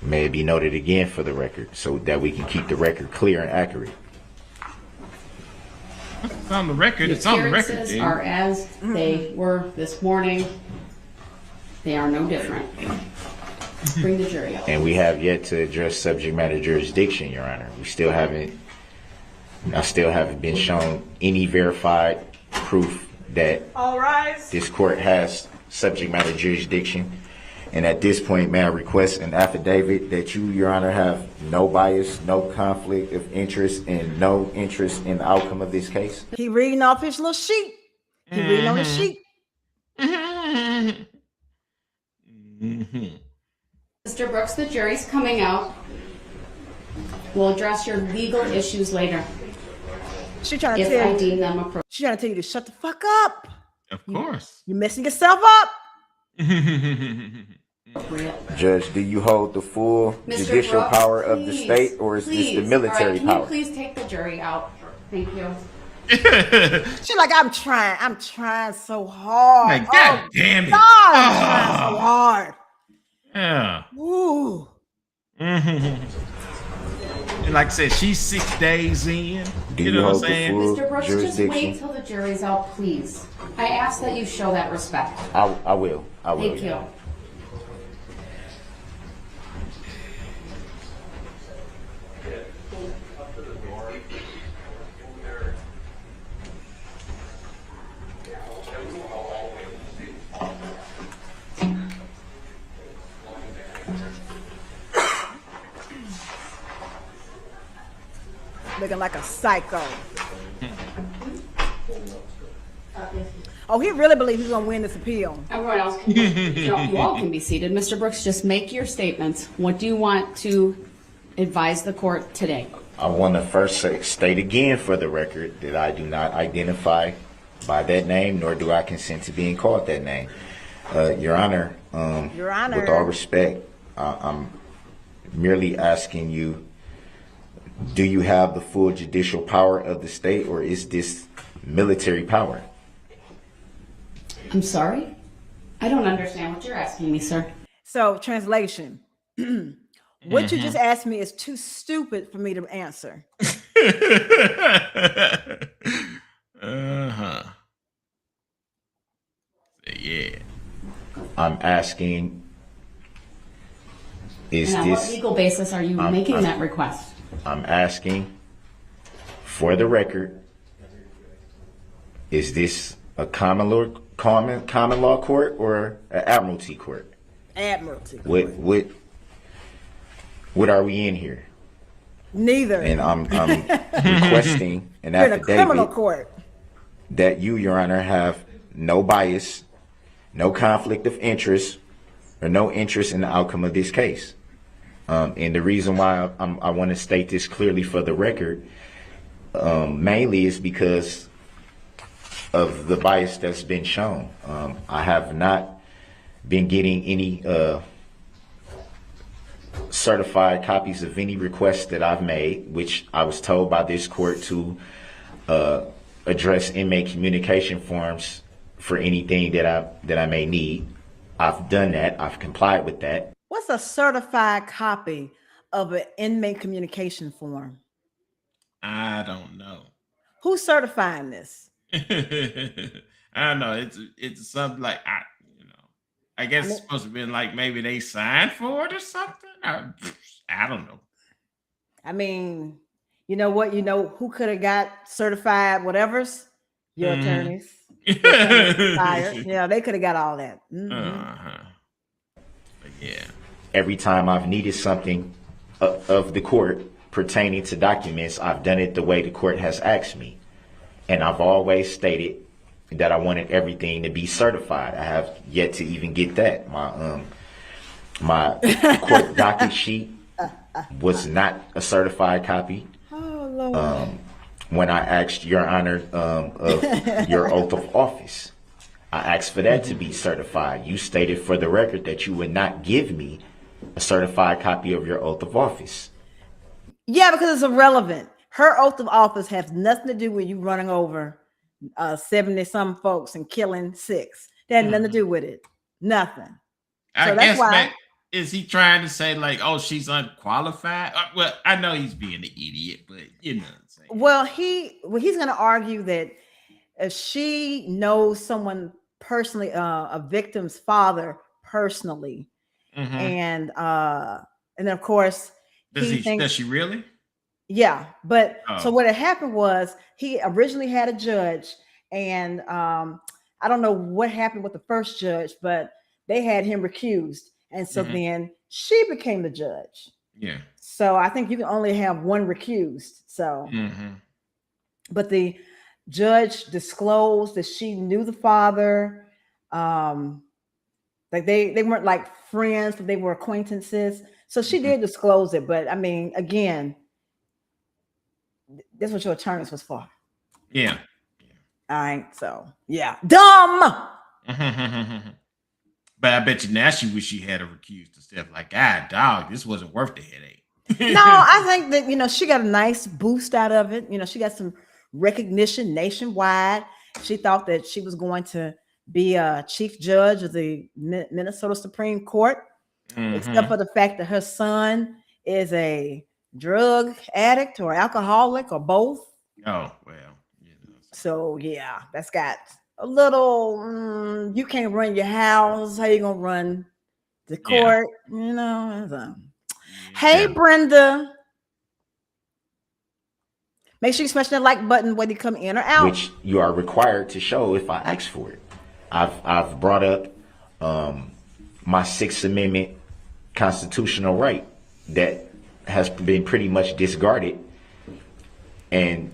S9: May it be noted again for the record so that we can keep the record clear and accurate.
S4: It's on the record.
S8: The
S4: It's on the record.
S8: appearances
S4: Dude.
S8: are as they were this morning. They are no different. Bring the jury out.
S9: And we have yet to address subject matter jurisdiction, Your Honor. I still haven't been shown any verified proof that
S3: All rise.
S9: this court has subject matter jurisdiction. And at this point, may I request an affidavit that you, Your Honor, have no bias, no conflict of interest, and no interest in the outcome of this case?
S3: He reading off his little sheet. He reading on his sheet.
S8: Mr. Brooks, the jury's coming out. We'll address your legal issues later
S3: She trying to
S8: if
S3: tell
S8: I
S3: you.
S8: deem them appropriate.
S3: She trying to tell you to shut the fuck up.
S4: Of course.
S3: You're messing yourself up.
S9: Judge, do you hold the full
S8: Mr.
S9: judicial
S8: Brooks,
S9: power of the
S8: please,
S9: state, or is this the
S8: please.
S9: military
S8: All right, can
S9: power?
S8: you please take the jury out? Thank you.
S3: She like, I'm trying so hard.
S4: Like, God damn it.
S3: God, I'm trying so hard.
S4: Yeah.
S3: Ooh.
S4: And like I said, she's 6 days in.
S9: Do
S4: You
S9: you
S4: know what I'm
S9: hold the
S4: saying?
S9: full
S8: Mr. Brooks, just
S9: jurisdiction?
S8: wait till the jury's out, please. I ask that you show that respect.
S9: I will.
S8: Thank you.
S3: Looking like a psycho. Oh, he really believes he's gonna win this appeal.
S8: Everyone else can you all can be seated. Mr. Brooks, just make your statements. What do you want to advise the court today?
S9: I want to first state again for the record that I do not identify by that name, nor do I consent to being called that name. Your Honor,
S3: Your Honor.
S9: with all respect, I'm merely asking you, do you have the full judicial power of the state, or is this military power?
S8: I'm sorry? I don't understand what you're asking me, sir.
S3: So, translation. What you just asked me is too stupid for me to answer.
S4: Yeah.
S9: I'm asking, is
S8: And on what
S9: this,
S8: legal basis are you making that request?
S9: I'm asking for the record, is this a common law court or an admiralty court?
S3: Admiralty.
S9: What are we in here?
S3: Neither.
S9: And I'm requesting an
S3: You're in a criminal
S9: affidavit
S3: court.
S9: that you, Your Honor, have no bias, no conflict of interest, or no interest in the outcome of this case. And the reason why I want to state this clearly for the record, mainly is because of the bias that's been shown. I have not been getting any certified copies of any requests that I've made, which I was told by this court to address inmate communication forms for anything that I may need. I've done that. I've complied with that.
S3: What's a certified copy of an inmate communication form?
S4: I don't know.
S3: Who's certifying this?
S4: I don't know. It's something like I guess it's supposed to be like maybe they signed for it or something. I don't know.
S3: I mean, you know what? You know who could have got certified whatever's? Your attorneys. Your attorneys fired. Yeah, they could have got all that.
S4: But yeah.
S9: Every time I've needed something of the court pertaining to documents, I've done it the way the court has asked me. And I've always stated that I wanted everything to be certified. I have yet to even get that. My court docket sheet was not a certified copy.
S3: Oh, Lord.
S9: When I asked Your Honor of your oath of office, I asked for that to be certified. You stated for the record that you would not give me a certified copy of your oath of office.
S3: Yeah, because it's irrelevant. Her oath of office has nothing to do with you running over 70-some folks and killing 6. That had nothing to do with it. Nothing.
S4: I guess, man, is he trying to say like, oh, she's unqualified? Well, I know he's being an idiot, but you know what I'm saying.
S3: Well, he's going to argue that if she knows someone personally, a victim's father personally, and then of course
S4: does she really?
S3: Yeah, but so what had happened was he originally had a judge, and I don't know what happened with the first judge, but they had him recused, and so then she became the judge.
S4: Yeah.
S3: So I think you can only have one recused. So, but the judge disclosed that she knew the father. Like they weren't like friends, but they were acquaintances. So she did disclose it. But I mean, again, that's what your attorneys was for.
S4: Yeah.
S3: All right. So yeah, dumb.
S4: But I bet you now she wish she had a recused herself. Like, God, dog, this wasn't worth the headache.
S3: No, I think that she got a nice boost out of it. She got some recognition nationwide. She thought that she was going to be a chief judge of the Minnesota Supreme Court, except for the fact that her son is a drug addict or alcoholic or both.
S4: Oh, well.
S3: So yeah, that's got a little, you can't run your house. How you gonna run the court? Yeah. Hey, Brenda. Make sure you smash that like button whether you come in or out.
S9: Which you are required to show if I ask for it. I've brought up my 6th Amendment constitutional right that has been pretty much discarded, and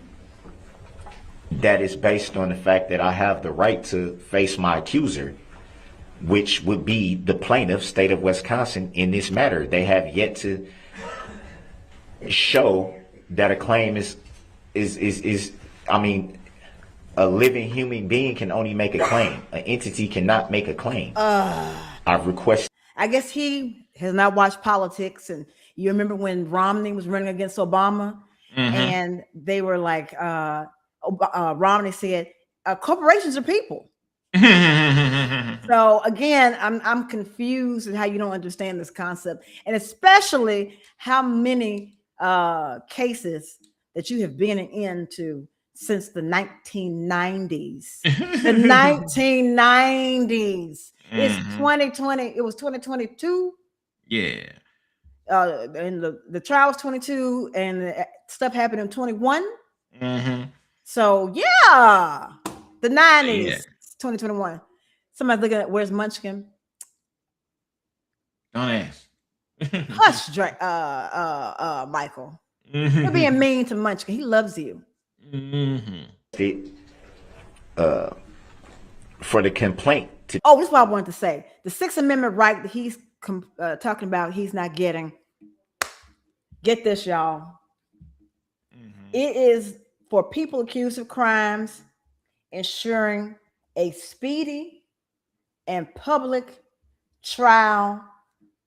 S9: that is based on the fact that I have the right to face my accuser, which would be the plaintiff, state of Wisconsin, in this matter. They have yet to show that a claim is I mean, a living human being can only make a claim. An entity cannot make a claim. I've requested.
S3: I guess he has not watched politics, and you remember when Romney was running against Obama, and they were like, Romney said, corporations are people. So again, I'm confused at how you don't understand this concept, and especially how many cases that you have been into since the 1990s. The 1990s. It's 2020. It was 2022.
S4: Yeah.
S3: And the trial was 22, and the stuff happened in 21. So yeah, the 90s, 2021. Somebody's looking at where's Munchkin.
S4: Don't ask.
S3: Hush, Michael. You're being mean to Munchkin. He loves you.
S9: For the complaint.
S3: This is what I wanted to say. The 6th Amendment right that he's talking about, he's not getting. Get this, y'all. It is for people accused of crimes, ensuring a speedy and public trial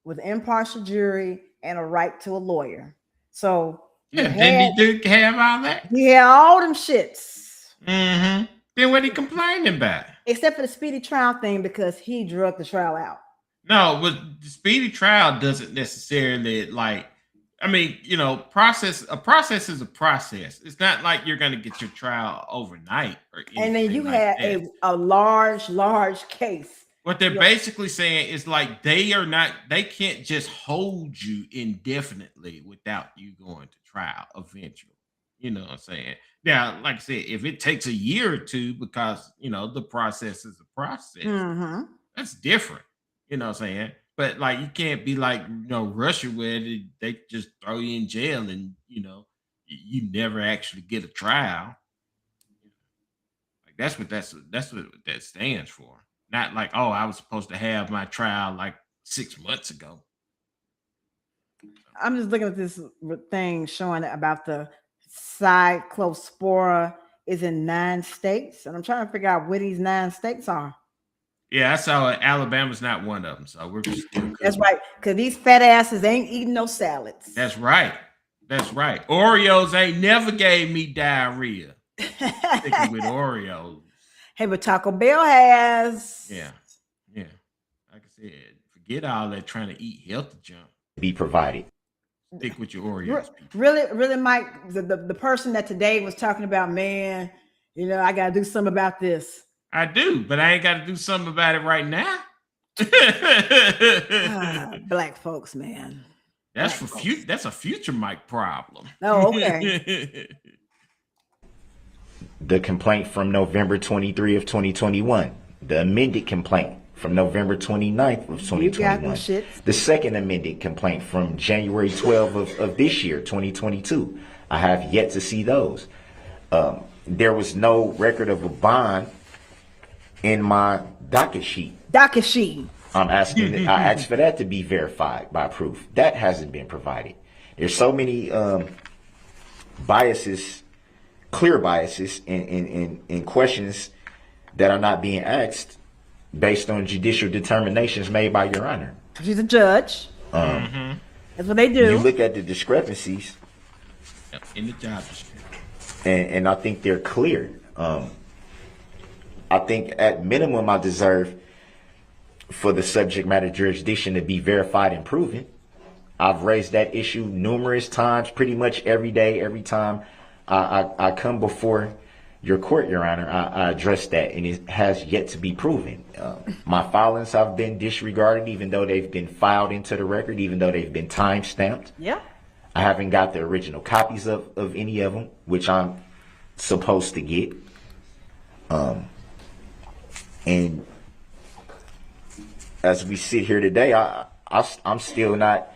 S3: with impartial jury and a right to a lawyer. So
S4: didn't he have all that?
S3: He had all them shits.
S4: Then what he complaining about?
S3: Except for the speedy trial thing, because he drug the trial out.
S4: No, but the speedy trial doesn't necessarily a process is a process. It's not like you're going to get your trial overnight or anything.
S3: And then you
S4: like
S3: had
S4: that.
S3: a large case
S4: What they're basically saying is like they can't just hold you indefinitely without you going to trial eventually. You know what I'm saying? Now, like I said, if it takes a year or two because the process is a process, that's different. You know what I'm saying? But like you can't be like Russia where they just throw you in jail and you never actually get a trial. Like that's what that stands for. Not like, oh, I was supposed to have my trial like 6 months ago.
S3: I'm just looking at this thing showing about the cyclospora is in 9 states, and I'm trying to figure out where these 9 states are.
S4: Yeah, I saw it. Alabama's not one of them, so we're just
S3: That's right, because these fat asses ain't eating no salads.
S4: That's right. That's right. Oreos ain't never gave me diarrhea. Sticking with Oreos.
S3: Hey, but Taco Bell has.
S4: Yeah. Like I said, forget all that trying to eat healthy junk.
S9: Be provided.
S4: Stick with your Oreos.
S3: Really, Mike, the person that today was talking about, man, I got to do something about this.
S4: I do, but I ain't got to do something about it right now.
S3: Black folks, man.
S4: That's That's a future Mike problem.
S3: Oh, okay.
S9: The complaint from November 23 of 2021, the amended complaint from November 29th of 2021, the second amended complaint from January 12 of this year, 2022. I have yet to see those. There was no record of a bond in my docket sheet. I asked for that to be verified by proof. That hasn't been provided. There's so many biases, clear biases in questions that are not being asked based on judicial determinations made by Your Honor.
S3: She's a judge. That's what they do.
S9: You look at the discrepancies
S4: in the job description,
S9: and I think they're clear. I think at minimum I deserve for the subject matter jurisdiction to be verified and proven. I've raised that issue numerous times, pretty much every day, every time I come before your court, Your Honor. I address that, and it has yet to be proven. My filings have been disregarded, even though they've been filed into the record, even though they've been time stamped.
S3: Yeah.
S9: I haven't got the original copies of any of them, which I'm supposed to get. And as we sit here today, I'm still not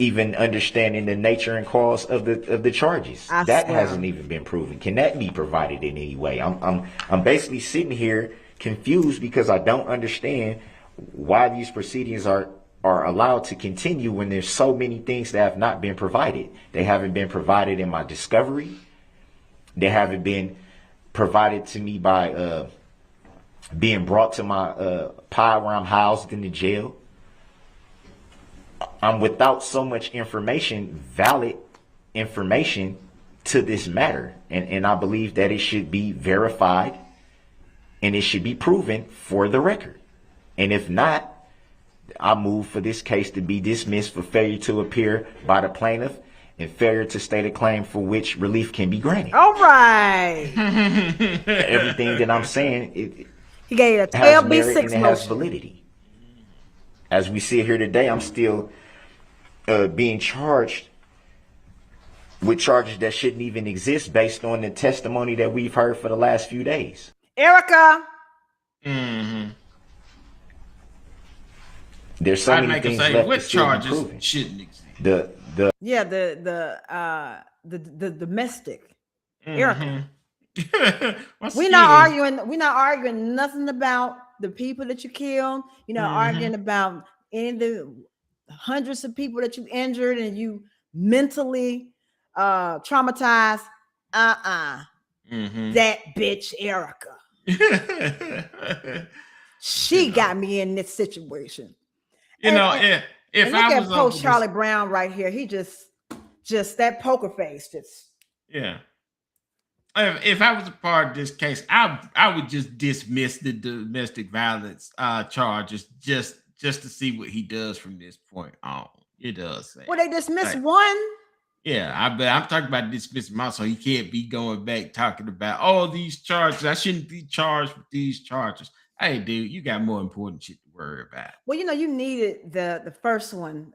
S9: even understanding the nature and cause of the charges. That hasn't even been proven. Can that be provided in any way? I'm basically sitting here confused because I don't understand why these proceedings are allowed to continue when there's so many things that have not been provided. They haven't been provided in my discovery. They haven't been provided to me by being brought to my pod where I'm housed in the jail. I'm without so much information, valid information to this matter. And I believe that it should be verified and it should be proven for the record. And if not, I move for this case to be dismissed for failure to appear by the plaintiff and failure to state a claim for which relief can be granted.
S3: All right.
S9: Everything that I'm saying,
S3: he gave a 12B6 motion.
S9: It has validity. As we sit here today, I'm still being charged with charges that shouldn't even exist based on the testimony that we've heard for the last few days.
S3: Erica.
S9: There's so many things left
S4: what
S9: to still be
S4: charges
S9: proven.
S4: shouldn't exist.
S9: The
S3: domestic. Erica. We're not arguing nothing about the people that you killed. You're not arguing about any of the hundreds of people that you injured and you mentally traumatized. That bitch Erica. She got me in this situation.
S4: If I was
S3: post Charlie Brown right here, he just that poker face.
S4: If I was a part of this case, I would just dismiss the domestic violence charges just to see what he does from this point on. It does say.
S3: Well, they dismissed one.
S4: Yeah, I'm talking about dismissing him, so he can't be going back talking about these charges. I shouldn't be charged with these charges. Hey, dude, you got more important shit to worry about.
S3: Well, you needed the first one,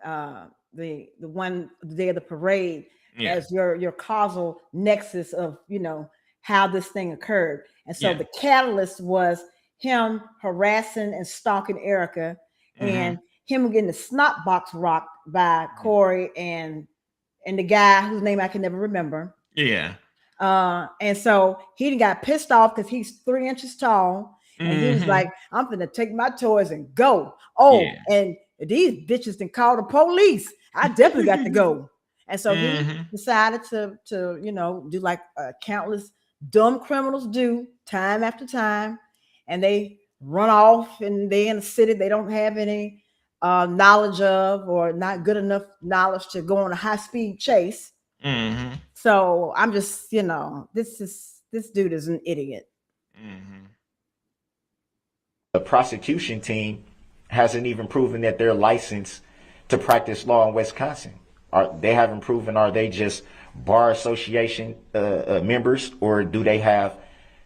S3: the one the day of the parade, as your causal nexus of how this thing occurred. And so the catalyst was him harassing and stalking Erica, and him getting the snot box rocked by Corey and the guy whose name I can never remember.
S4: Yeah.
S3: And so he got pissed off because he's 3 inches tall, and he was like, "I'm gonna take my toys and go." Oh, and these bitches can call the police. I definitely got to go. And so he decided to do like countless dumb criminals do time after time, and they run off, and they in a city they don't have any knowledge of, or not good enough knowledge to go on a high-speed chase. So I'm just, this dude is an idiot.
S9: The prosecution team hasn't even proven that they're licensed to practice law in Wisconsin. They haven't proven, are they just bar association members, or do they have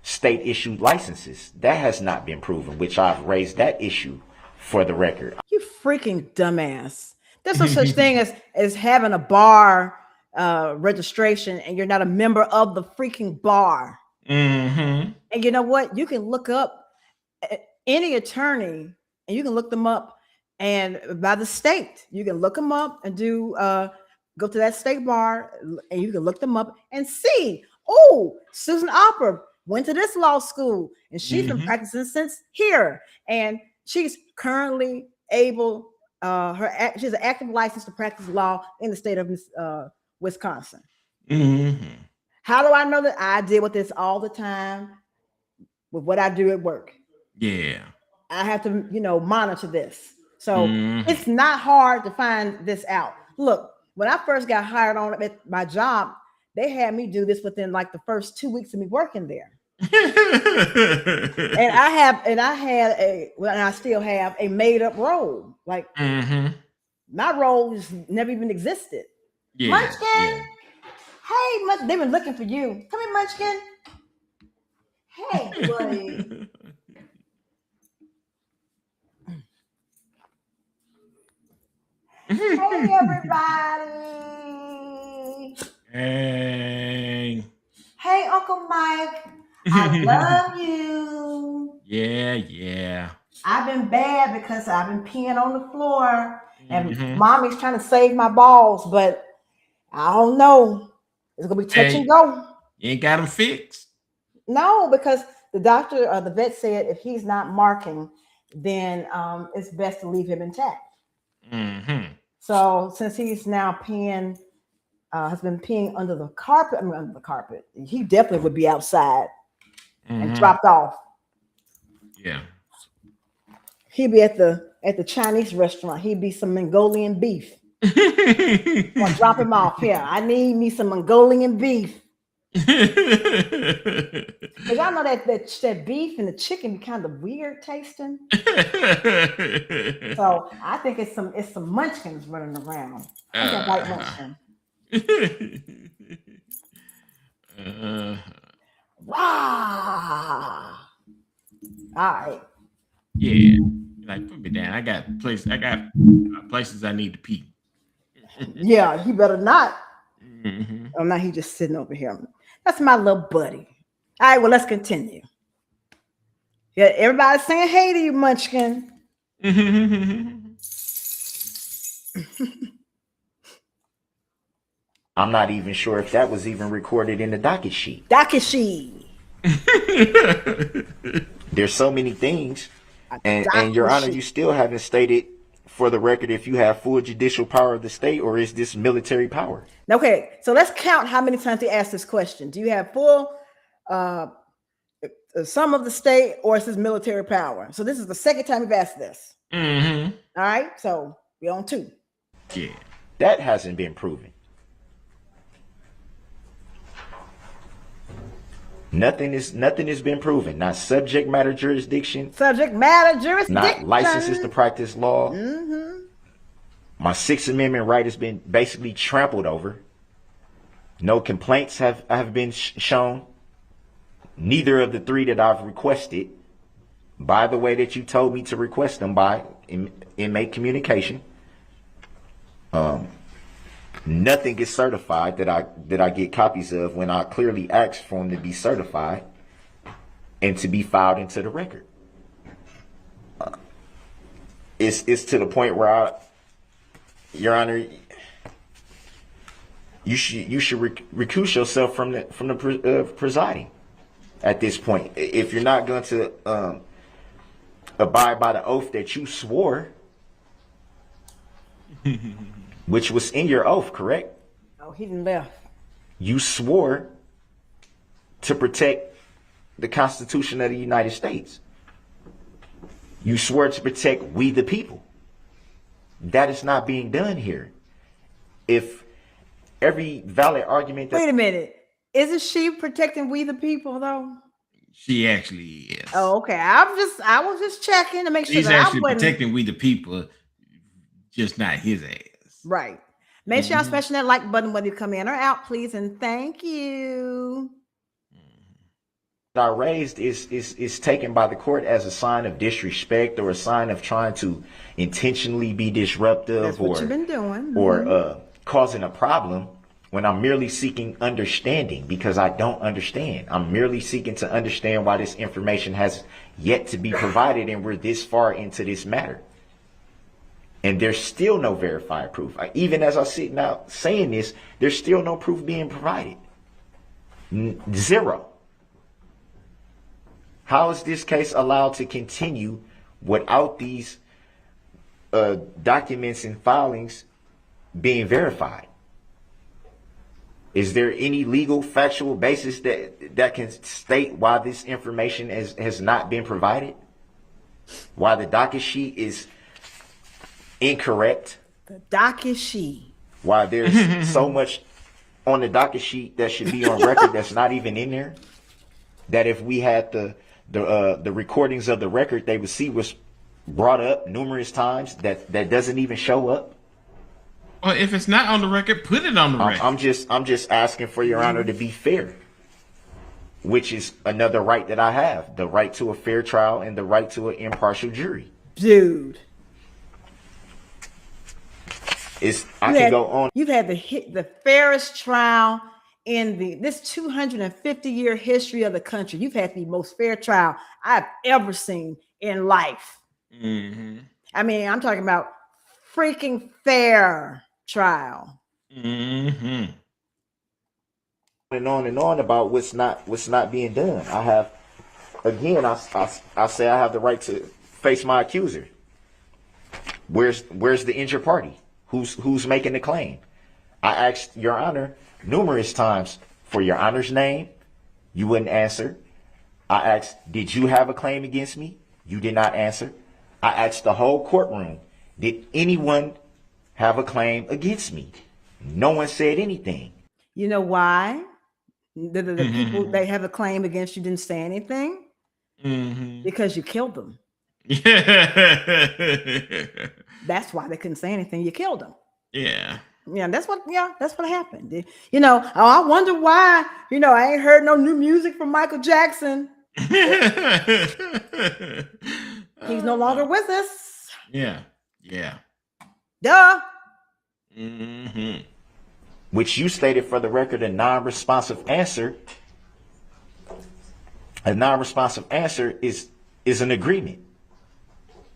S9: state issued licenses? That has not been proven, which I've raised that issue for the record.
S3: You freaking dumbass. There's no such thing as having a bar registration and you're not a member of the freaking bar. And you know what? You can look up any attorney, and you can look them up, and by the state, you can look them up and do go to that state bar, and you can look them up and see. Oh, Susan Opera went to this law school, and she's been practicing since here, and she's currently able. She has an active license to practice law in the state of Wisconsin. How do I know that? I deal with this all the time with what I do at work.
S4: Yeah.
S3: I have to, monitor this. So it's not hard to find this out. Look, when I first got hired on at my job, they had me do this within like the first 2 weeks of me working there. and I still have a made up role. Like my role has never even existed. Munchkin. Hey, they've been looking for you. Come here, Munchkin. Hey, buddy. Hey, everybody.
S4: Hey.
S3: Hey, Uncle Mike. I love you.
S4: Yeah.
S3: I've been bad because I've been peeing on the floor, and Mommy's trying to save my balls, but I don't know. It's gonna be touch and go.
S4: You ain't got them fixed?
S3: No, because the doctor or the vet said if he's not marking, then it's best to leave him intact. So since he's now peeing, has been peeing under the carpet. He definitely would be outside and dropped off.
S4: Yeah.
S3: He'd be at the Chinese restaurant. He'd be some Mongolian beef. I'll drop him off here. I need me some Mongolian beef. Because y'all know that beef and the chicken be kind of weird tasting. So I think it's some munchkins running around. I think I like munchkin. Wow. All right.
S4: Yeah. Like, put me down. I got places I need to pee.
S3: Yeah, he better not. Oh, now he just sitting over here. That's my little buddy. All right, well, let's continue. Yeah, everybody's saying hey to you, Munchkin.
S9: I'm not even sure if that was even recorded in the docket sheet.
S3: Docket sheet.
S9: There's so many things. And Your Honor, you still haven't stated for the record if you have full judicial power of the state, or is this military power?
S3: Okay, so let's count how many times they asked this question. Do you have full some of the state, or is this military power? So this is the second time we've asked this. All right, so we're on 2.
S4: Yeah.
S9: That hasn't been proven. Nothing has been proven. Not subject matter jurisdiction. Not licenses to practice law. My Sixth Amendment right has been basically trampled over. No complaints have been shown. Neither of the 3 that I've requested. by the way that you told me to request them by inmate communication. Nothing is certified that I get copies of when I clearly asked for them to be certified and to be filed into the record. It's to the point where Your Honor, you should recuse yourself from the presiding at this point. If you're not going to abide by the oath that you swore, which was in your oath, correct?
S3: Oh, he didn't left.
S9: You swore to protect the Constitution of the United States. You swore to protect we the people. That is not being done here. If every valid argument
S3: Wait a minute. Isn't she protecting we the people though?
S4: She actually is.
S3: Oh, okay. I was just checking to make sure
S4: She's
S3: that
S4: actually
S3: I wasn't
S4: protecting we the people, just not his ass.
S3: right. Make sure y'all smashing that like button whether you come in or out, please, and thank you.
S9: I raised is taken by the court as a sign of disrespect or a sign of trying to intentionally be disruptive.
S3: That's what you've been doing.
S9: Or causing a problem, when I'm merely seeking understanding, because I don't understand. I'm merely seeking to understand why this information has yet to be provided and we're this far into this matter. And there's still no verified proof. Even as I sit now saying this, there's still no proof being provided. Zero. How is this case allowed to continue without these documents and filings being verified? Is there any legal factual basis that can state why this information has not been provided? Why the docket sheet is incorrect?
S3: The docket sheet.
S9: Why there's so much on the docket sheet that should be on record that's not even in there? That if we had the recordings of the record, they would see was brought up numerous times that doesn't even show up.
S4: Well, if it's not on the record, put it on the record.
S9: I'm just asking for Your Honor to be fair, which is another right that I have: the right to a fair trial and the right to an impartial jury.
S3: Dude,
S9: I can go on.
S3: You've had the fairest trial in this 250-year history of the country. You've had the most fair trial I've ever seen in life.
S4: Mm-hmm.
S3: I mean, I'm talking about freaking fair trial.
S4: Mm-hmm.
S9: And on about what's not being done. I have, again, I say I have the right to face my accuser. Where's the injured party? Who's making the claim? I asked Your Honor numerous times for Your Honor's name. You wouldn't answer. I asked, did you have a claim against me? You did not answer. I asked the whole courtroom, did anyone have a claim against me? No one said anything.
S3: You know why? The people that have a claim against you didn't say anything?
S4: Mm-hmm.
S3: Because you killed them. That's why they couldn't say anything. You killed them.
S4: Yeah.
S3: Yeah, that's what happened. You know, I wonder why, I ain't heard no new music from Michael Jackson. He's no longer with us.
S4: Yeah. Yeah.
S3: Duh.
S4: Mm-hmm.
S9: Which you stated for the record, a non-responsive answer. A non-responsive answer is an agreement,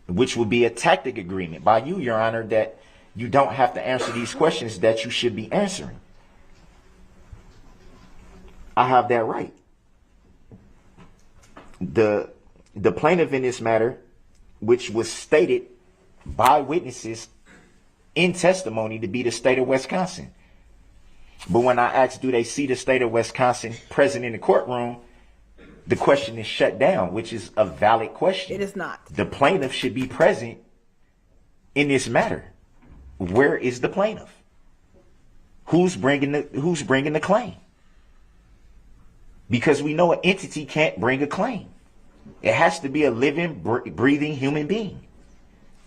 S9: which will be a tactic agreement by you, Your Honor, that you don't have to answer these questions that you should be answering. I have that right. The plaintiff in this matter, which was stated by witnesses in testimony to be the state of Wisconsin. But when I asked, do they see the state of Wisconsin present in the courtroom, the question is shut down, which is a valid question.
S3: It is not.
S9: The plaintiff should be present in this matter. Where is the plaintiff? Who's bringing the claim? Because we know an entity can't bring a claim. It has to be a living, breathing human being.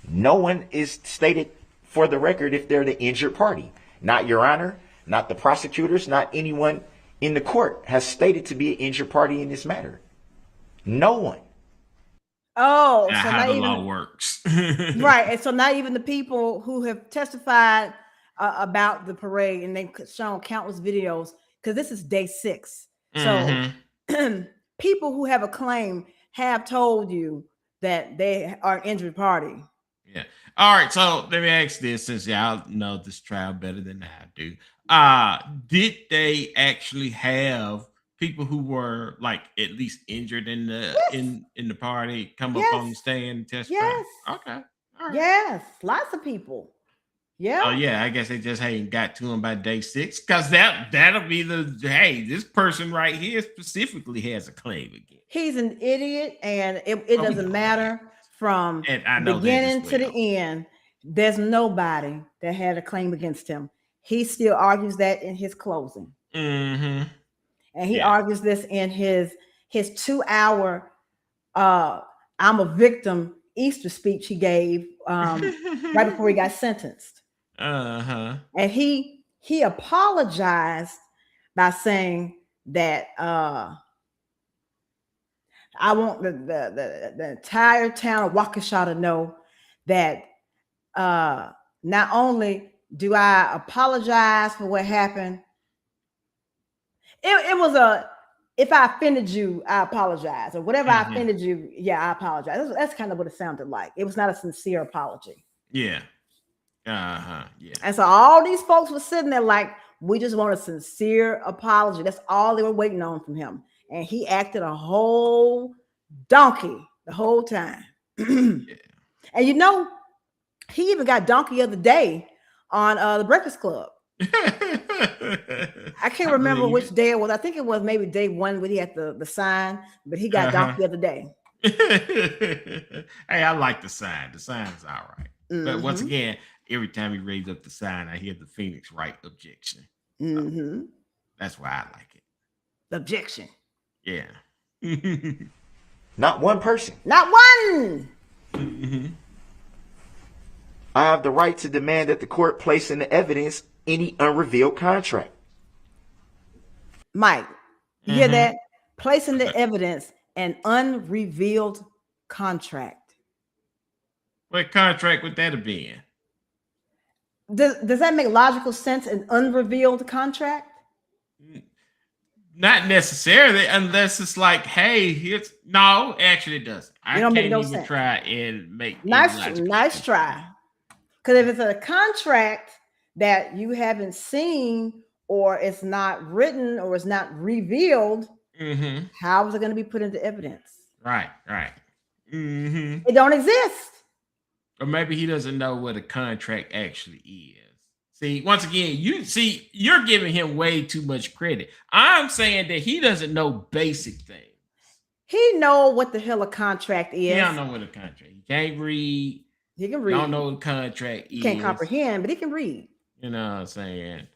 S9: No one is stated for the record if they're the injured party. Not Your Honor, not the prosecutors, not anyone in the court has stated to be an injured party in this matter. No one.
S3: Oh, so
S4: how
S3: not
S4: the
S3: even
S4: law works.
S3: right, and so not even the people who have testified about the parade, and they've shown countless videos because this is day 6. So people who have a claim have told you that they are an injured party.
S4: Yeah. All right. So let me ask this, since y'all know this trial better than I do. Did they actually have people who were like at least injured in the
S3: Yes.
S4: in the party come up on the
S3: Yes.
S4: stand and testify?
S3: Yes.
S4: Okay. All right.
S3: Yes. Lots of people. Yeah.
S4: Oh yeah, I guess they just ain't got to him by day 6, because that'll be the hey, this person right here specifically has a claim again.
S3: He's an idiot, and it doesn't matter from
S4: And I
S3: the
S4: know that as
S3: beginning to the end. There's nobody that had a claim against him. He still argues that in his closing.
S4: Mm-hmm.
S3: And he argues this in his 2-hour I'm a victim Easter speech he gave right before he got sentenced.
S4: Uh-huh.
S3: And he apologized by saying that I want the entire town of Waukesha to know that not only do I apologize for what happened, it was if I offended you, I apologize, or whatever I offended you, I apologize. That's kind of what it sounded like. It was not a sincere apology.
S4: Yeah. Uh-huh. Yeah.
S3: And so all these folks were sitting there like, we just want a sincere apology. That's all they were waiting on from him. And he acted a whole donkey the whole time. And he even got donkey of the day on the Breakfast Club. I can't remember which day it was. I think it was maybe day 1 when he had the sign, but he got donkey of the day.
S4: Hey, I like the sign. The sign's all right. But once again, every time he raised up the sign, I hear the Phoenix Wright objection. So that's why I like it.
S3: Objection.
S4: Yeah.
S9: Not one person.
S3: Not one.
S9: I have the right to demand that the court place in the evidence any unrevealed contract.
S3: Mike, you hear that? Place in the evidence an unrevealed contract.
S4: What contract would that have been?
S3: Does that make logical sense? An unrevealed contract?
S4: Not necessarily, unless it's like, hey, no, actually it doesn't. I can't even try and make
S3: nice try. Because if it's a contract that you haven't seen, or it's not written, or it's not revealed, how is it going to be put into evidence?
S4: Right.
S3: It don't exist.
S4: Or maybe he doesn't know what a contract actually is. See, once again, you're giving him way too much credit. I'm saying that he doesn't know basic things.
S3: He know what the hell a contract is.
S4: He don't know what a contract. He can't read.
S3: He can read.
S4: Don't know what a contract is.
S3: Can't comprehend, but he can read.
S4: You know what I'm saying?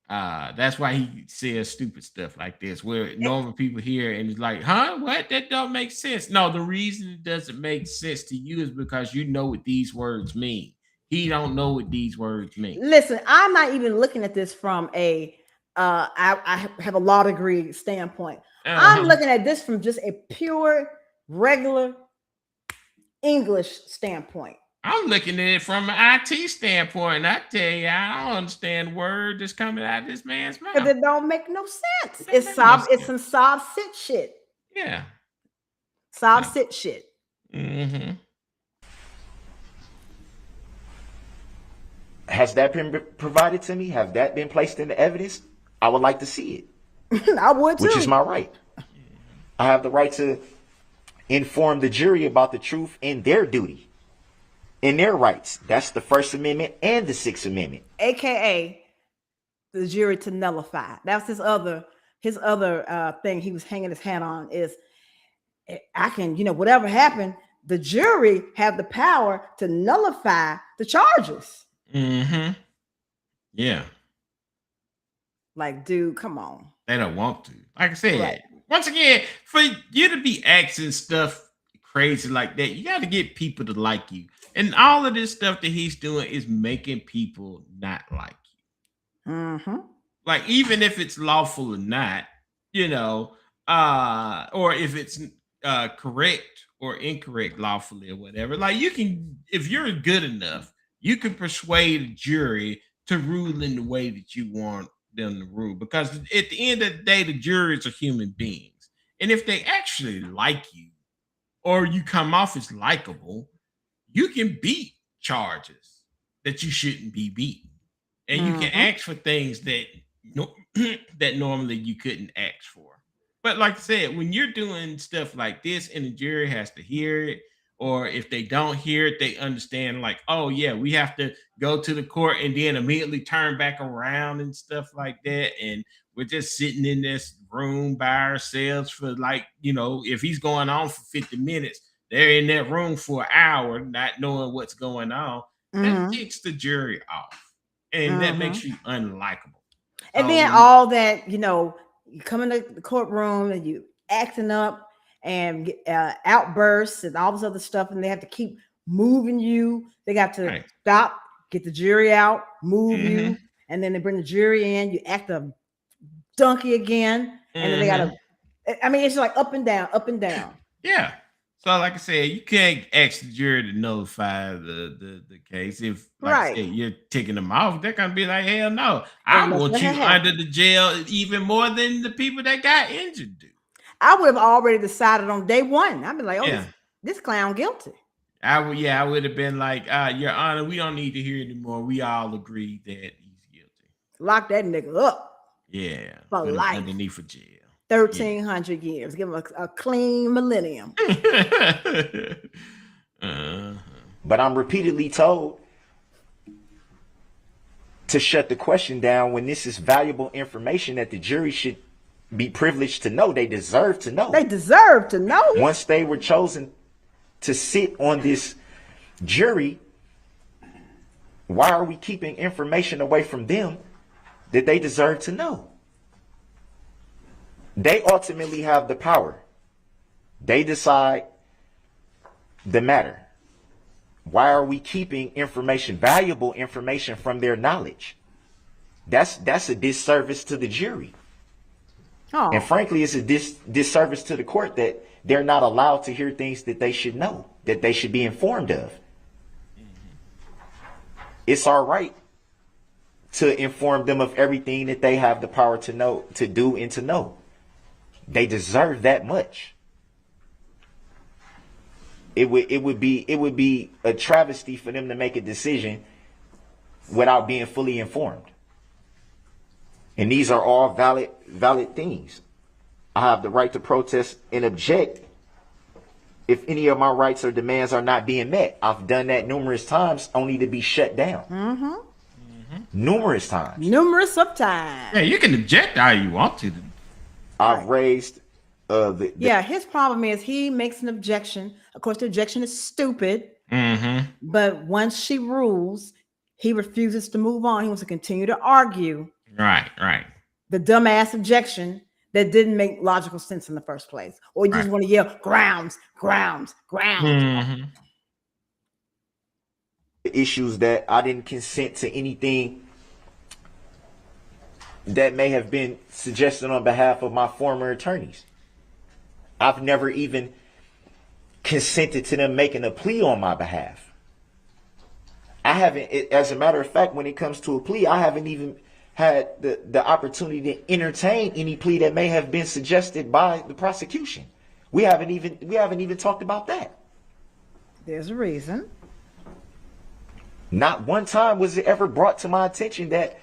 S4: That's why he says stupid stuff like this, where normal people hear and it's like, huh? What? That don't make sense. No, the reason it doesn't make sense to you is because you know what these words mean. He don't know what these words mean.
S3: Listen, I'm not even looking at this from I have a law degree standpoint. I'm looking at this from just a pure, regular English standpoint.
S4: I'm looking at it from an IT standpoint, and I tell you, I don't understand word that's coming out of this man's mouth.
S3: Because it don't make no sense. It's some soft sit shit.
S4: Yeah.
S3: Soft sit shit.
S9: Has that been provided to me? Have that been placed in the evidence? I would like to see it.
S3: I would too.
S9: Which is my right. I have the right to inform the jury about the truth in their duty, in their rights. That's the First Amendment and the Sixth Amendment.
S3: AKA the jury to nullify. That's his other thing he was hanging his hat on is I can, whatever happened, the jury have the power to nullify the charges.
S4: Yeah.
S3: Like, dude, come on.
S4: They don't want to. Like I said, once again, for you to be asking stuff crazy like that, you got to get people to like you. And all of this stuff that he's doing is making people not like you. Like, even if it's lawful or not, or if it's correct or incorrect lawfully or whatever. Like you can, if you're good enough, you can persuade a jury to rule in the way that you want them to rule. Because at the end of the day, the jurors are human beings. And if they actually like you or you come off as likable, you can beat charges that you shouldn't be beaten. And you can ask for things that that normally you couldn't ask for. But like I said, when you're doing stuff like this and the jury has to hear it, or if they don't hear it, they understand like, oh yeah, we have to go to the court and then immediately turn back around and stuff like that. And we're just sitting in this room by ourselves for like, if he's going on for 50 minutes, they're in that room for an hour, not knowing what's going on. That takes the jury off. And that makes you unlikable.
S3: And then all that, you come in the courtroom and you acting up and outbursts and all this other stuff, and they have to keep moving you. They got to stop, get the jury out, move you, and then they bring the jury in. You act a donkey again, and then they got to. I mean, it's like up and down, up and down.
S4: Yeah. So, like I said, you can't ask the jury to notify the case. If, like I said, you're ticking them off, they're going to be like, hell no. I want you under the jail even more than the people that got injured do.
S3: I would have already decided on day one. I'd be like, oh, this clown guilty.
S4: I would have been like, Your Honor, we don't need to hear anymore. We all agree that he's guilty.
S3: Lock that nigga up.
S4: Yeah.
S3: For life.
S4: Underneath for jail.
S3: 1,300 years. Give him a clean millennium.
S9: But I'm repeatedly told to shut the question down when this is valuable information that the jury should be privileged to know. They deserve to know.
S3: They deserve to know.
S9: Once they were chosen to sit on this jury, why are we keeping information away from them that they deserve to know? They ultimately have the power. They decide the matter. Why are we keeping information, valuable information, from their knowledge? That's a disservice to the jury.
S3: Oh.
S9: And frankly, it's a disservice to the court that they're not allowed to hear things that they should know, that they should be informed of. It's our right to inform them of everything that they have the power to know, to do, and to know. They deserve that much. It would be a travesty for them to make a decision without being fully informed. And these are all valid things. I have the right to protest and object if any of my rights or demands are not being met. I've done that numerous times, only to be shut down. Numerous times.
S3: Numerous of times.
S4: Yeah, you can object all you want to.
S9: I've raised
S3: his problem is he makes an objection. Of course, the objection is stupid. But once she rules, he refuses to move on. He wants to continue to argue.
S4: Right.
S3: The dumbass objection that didn't make logical sense in the first place. Or you just want to yell, grounds.
S9: Issues that I didn't consent to anything that may have been suggested on behalf of my former attorneys. I've never even consented to them making a plea on my behalf. I haven't, as a matter of fact, when it comes to a plea, I haven't even had the opportunity to entertain any plea that may have been suggested by the prosecution. We haven't even talked about that.
S3: There's a reason.
S9: Not one time was it ever brought to my attention that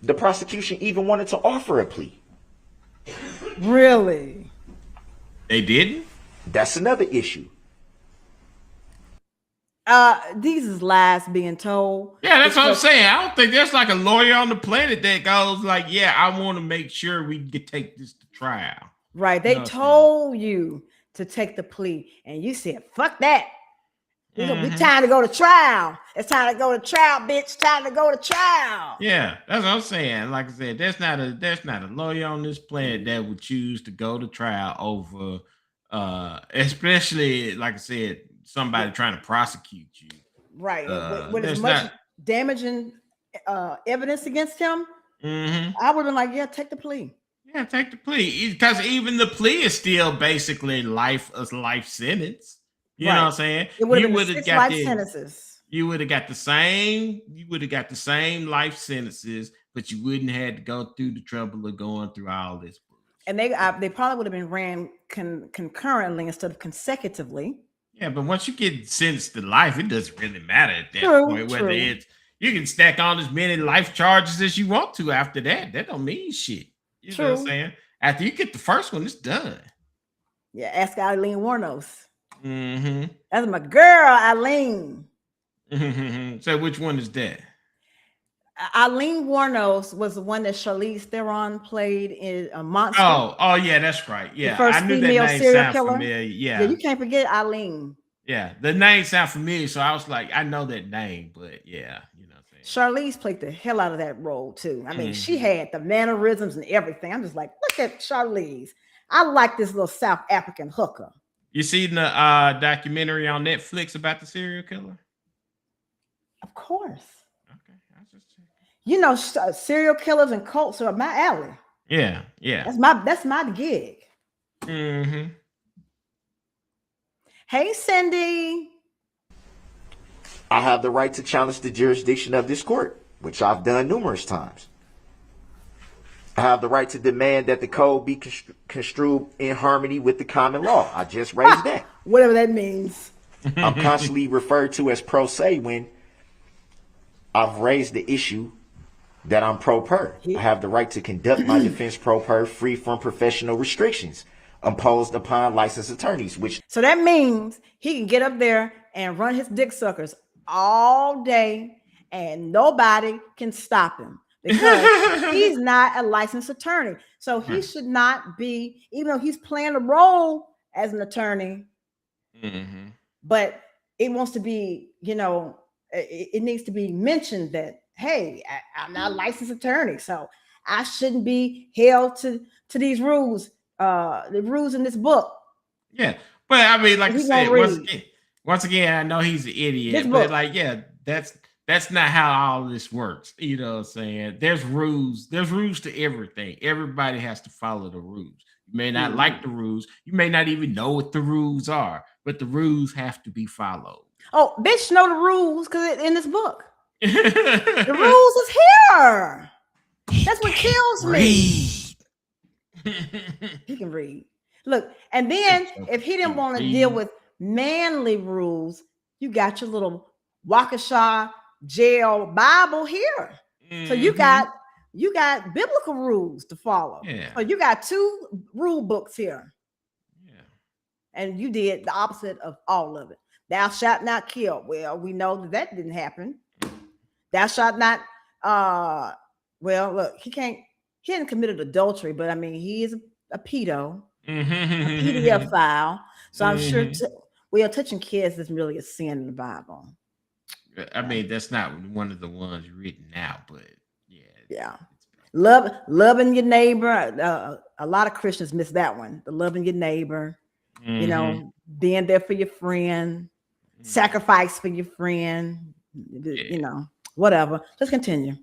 S9: the prosecution even wanted to offer a plea.
S3: Really?
S4: They didn't?
S9: That's another issue.
S3: These is lies being told.
S4: Yeah, that's what I'm saying. I don't think there's like a lawyer on the planet that goes like, yeah, I want to make sure we can take this to trial.
S3: Right. They told you to take the plea and you said, fuck that. We time to go to trial. It's time to go to trial, bitch. Time to go to trial.
S4: Yeah, that's what I'm saying. Like I said, there's not a lawyer on this planet that would choose to go to trial over especially, like I said, somebody trying to prosecute you.
S3: Right. With as much damaging evidence against him, I would have been like, yeah, take the plea.
S4: Yeah, take the plea. Because even the plea is still basically a life sentence. You know what I'm saying?
S3: It would
S4: You
S3: have been
S4: would
S3: 6
S4: have got
S3: life
S4: the
S3: sentences.
S4: you would have got the same. You would have got the same life sentences, but you wouldn't have to go through the trouble of going through all this.
S3: And they probably would have been ran concurrently instead of consecutively.
S4: Yeah, but once you get sentenced to life, it doesn't really matter at that point whether
S3: True.
S4: it's you can stack on as many life charges as you want to after that. That don't mean shit. You know what I'm saying? After you get the first one, it's done.
S3: Yeah, ask Eileen Warnos.
S4: Mm-hmm.
S3: That's my girl, Eileen.
S4: So which one is that?
S3: Eileen Warnos was the one that Charlize Theron played in a Monster.
S4: Oh, yeah, that's right. Yeah,
S3: the first
S4: I knew
S3: female
S4: that name
S3: serial
S4: sound
S3: killer.
S4: familiar. Yeah,
S3: you can't forget Eileen.
S4: Yeah, the name sound familiar, so I was like, I know that name, but yeah, you know what I'm saying.
S3: Charlize played the hell out of that role too. I mean, she had the mannerisms and everything. I'm just like, look at Charlize. I like this little South African hooker.
S4: You seen the documentary on Netflix about the serial killer?
S3: Of course.
S4: Okay, I was just checking.
S3: You know, serial killers and cults are my alley.
S4: Yeah.
S3: That's my gig.
S4: Mm-hmm.
S3: Hey, Cindy.
S9: I have the right to challenge the jurisdiction of this court, which I've done numerous times. I have the right to demand that the code be construed in harmony with the common law. I just raised that.
S3: Whatever that means.
S9: I'm constantly referred to as pro se when I've raised the issue that I'm pro per. I have the right to conduct my defense pro per, free from professional restrictions imposed upon licensed attorneys,
S3: so that means he can get up there and run his dick suckers all day and nobody can stop him because he's not a licensed attorney. So he should not be, even though he's playing a role as an attorney, but it wants to be, it needs to be mentioned that, hey, I'm not a licensed attorney, so I shouldn't be held to these rules. The rules in this book.
S4: Yeah, but I mean, like I said, once again, I know he's an idiot, but like, yeah, that's not how all this works. You know what I'm saying? There's rules to everything. Everybody has to follow the rules. You may not like the rules. You may not even know what the rules are, but the rules have to be followed.
S3: Oh, bitch, know the rules because it's in this book. The rules is here. That's what kills me. He can read. Look, and then if he didn't want to deal with manly rules, you got your little Waukesha jail Bible here. So you got biblical rules to follow.
S4: Yeah.
S3: So you got 2 rule books here.
S4: Yeah.
S3: And you did the opposite of all of it. Thou shalt not kill. Well, we know that didn't happen. Thou shalt not well, look, he hadn't committed adultery, but I mean, he is a pedo, a pedophile. So I'm sure, touching kids isn't really a sin in the Bible.
S4: I mean, that's not one of the ones written out, but
S3: yeah. Loving your neighbor. A lot of Christians miss that one. The loving your neighbor, being there for your friend, sacrifice for your friend, whatever. Let's continue.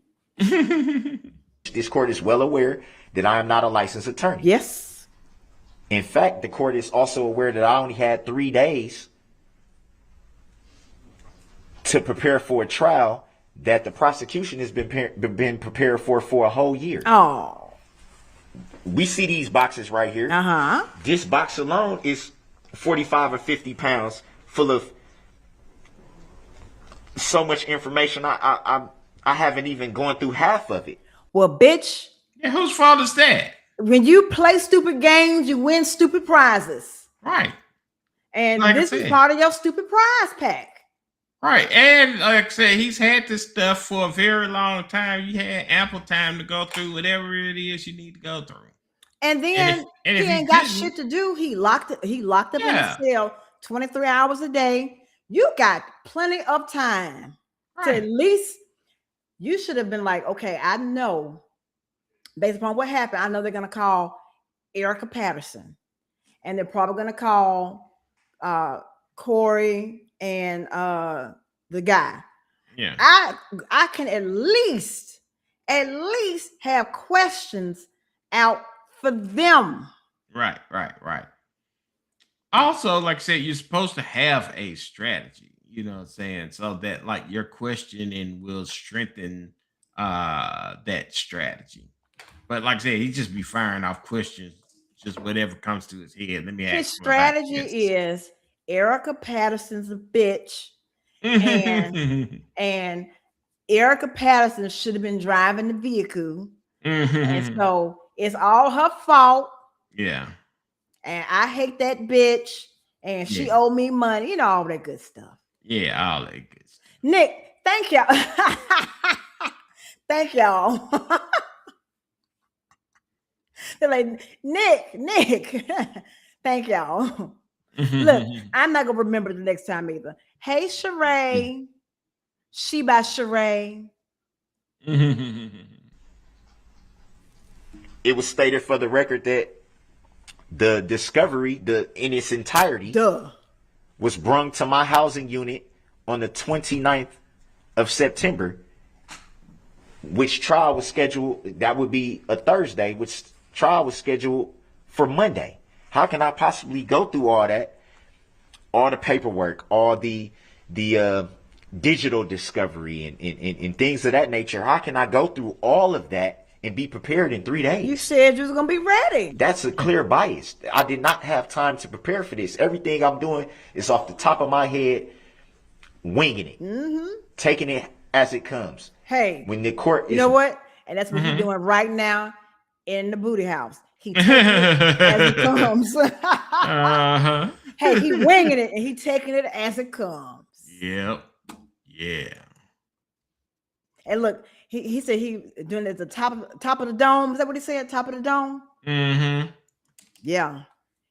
S9: This court is well aware that I am not a licensed attorney.
S3: Yes.
S9: In fact, the court is also aware that I only had 3 days to prepare for a trial that the prosecution has been prepared for a whole year.
S3: Oh.
S9: We see these boxes right here. This box alone is 45 or 50 pounds full of so much information. I haven't even gone through half of it.
S3: Well, bitch.
S4: Yeah, whose fault is that?
S3: When you play stupid games, you win stupid prizes.
S4: Right.
S3: And like this is part of your stupid prize pack.
S4: Right. And like I said, he's had this stuff for a very long time. You had ample time to go through whatever it is you need to go through.
S3: And then he ain't got shit to do. He locked up in the cell 23 hours a day. You got plenty of time to at least. You should have been like, okay, I know, based upon what happened, I know they're going to call Erica Patterson. And they're probably going to call Corey and the guy.
S4: Yeah.
S3: I can at least have questions out for them.
S4: Right. Also, like I said, you're supposed to have a strategy, you know what I'm saying? So that like your questioning will strengthen that strategy. But like I said, he just be firing off questions, just whatever comes to his head. Let me
S3: His
S4: ask him about this.
S3: strategy is Erica Patterson's a bitch, and Erica Patterson should have been driving the vehicle, and so it's all her fault.
S4: Yeah.
S3: And I hate that bitch, and she owed me money, all that good stuff.
S4: Yeah, all that good stuff.
S3: Nick, thank y'all. Thank y'all. They're like, Nick, thank y'all. Look, I'm not gonna remember the next time either. Hey, Sheree. She by Sheree.
S9: It was stated for the record that the discovery, in its entirety, was brung to my housing unit on the 29th of September, which trial was scheduled, that would be a Thursday, which trial was scheduled for Monday. How can I possibly go through all that, all the paperwork, all the digital discovery and things of that nature? How can I go through all of that and be prepared in 3 days?
S3: You said you was going to be ready.
S9: That's a clear bias. I did not have time to prepare for this. Everything I'm doing is off the top of my head, winging it, taking it as it comes.
S3: Hey,
S9: when the court is,
S3: you know what? And that's what he's doing right now in the booty house. He taking it as it comes. Hey, he winging it and he taking it as it comes.
S4: Yep. Yeah.
S3: And look, he said he doing it at the top of the dome. Is that what he said? Top of the dome? Yeah.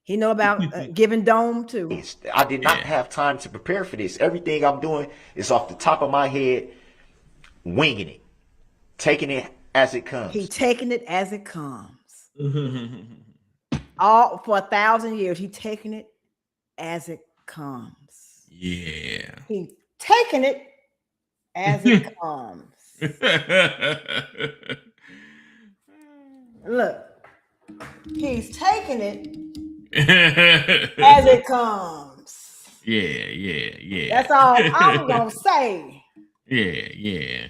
S3: He know about giving dome too.
S9: I did not have time to prepare for this. Everything I'm doing is off the top of my head, winging it, taking it as it comes.
S3: He taking it as it comes. All for 1,000 years, he taking it as it comes.
S4: Yeah.
S3: He taking it as it comes. Look, he's taking it as it comes.
S4: Yeah.
S3: That's all I'm gonna say.
S9: Yeah.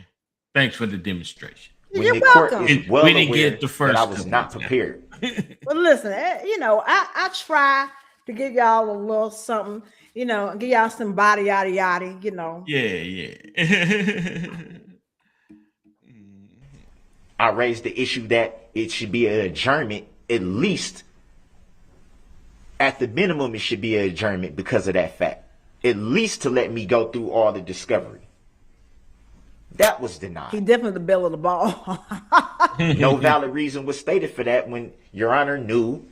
S4: Thanks for the demonstration.
S3: You're welcome.
S4: We didn't get the first.
S9: I was not prepared.
S3: But listen, I try to give y'all a little something, give y'all some body yada yada,
S4: Yeah.
S9: I raised the issue that it should be an adjournment, at least at the minimum, it should be an adjournment because of that fact. At least to let me go through all the discovery. That was denied.
S3: He definitely the bell of the ball.
S9: No valid reason was stated for that when Your Honor knew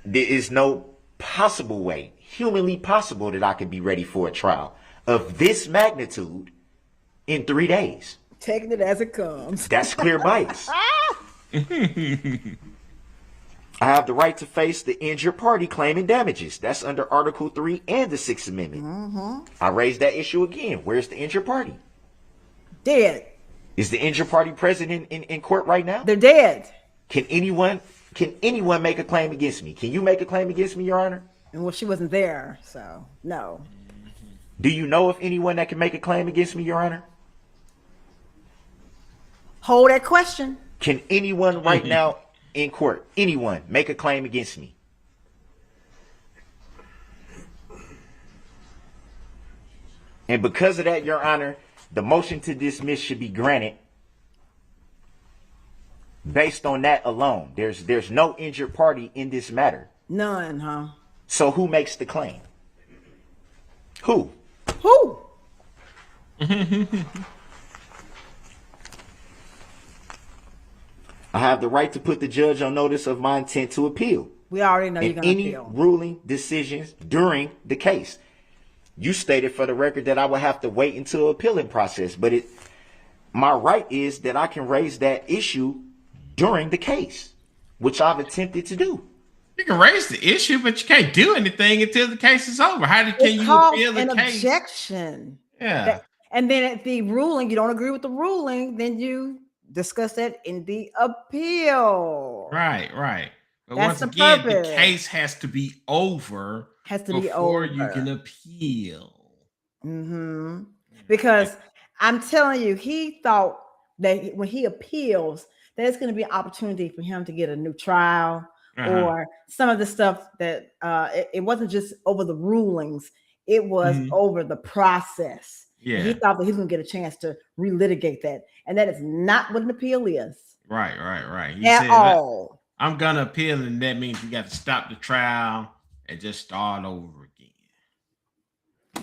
S9: there is no possible way, humanly possible, that I could be ready for a trial of this magnitude in 3 days.
S3: Taking it as it comes.
S9: That's clear bias. I have the right to face the injured party claiming damages. That's under Article 3 and the 6th Amendment. I raised that issue again. Where's the injured party?
S3: Dead.
S9: Is the injured party present in court right now?
S3: They're dead.
S9: Can anyone make a claim against me? Can you make a claim against me, Your Honor?
S3: Well, she wasn't there, so no.
S9: Do you know of anyone that can make a claim against me, Your Honor?
S3: Hold that question.
S9: Can anyone right now in court, anyone, make a claim against me? And because of that, Your Honor, the motion to dismiss should be granted based on that alone. There's no injured party in this matter.
S3: None, huh?
S9: So who makes the claim? Who? I have the right to put the judge on notice of my intent to appeal.
S3: We already know you're going to appeal.
S9: Any ruling decisions during the case. You stated for the record that I would have to wait until appealing process, but my right is that I can raise that issue during the case, which I've attempted to do.
S4: You can raise the issue, but you can't do anything until the case is over. Can you appeal the case?
S3: Objection.
S4: Yeah.
S3: And then at the ruling, you don't agree with the ruling, then you discuss that in the appeal.
S4: Right. But
S3: That's
S4: once
S3: the
S4: again, the
S3: purpose.
S4: case has to be over before you can appeal.
S3: Because I'm telling you, he thought that when he appeals, there's going to be an opportunity for him to get a new trial or some of the stuff that it wasn't just over the rulings, it was over the process.
S4: Yeah.
S3: And he thought that he was going to get a chance to relitigate that. And that is not what an appeal is.
S4: Right. He
S3: At
S4: said,
S3: all.
S4: I'm going to appeal, and that means you got to stop the trial and just start over again.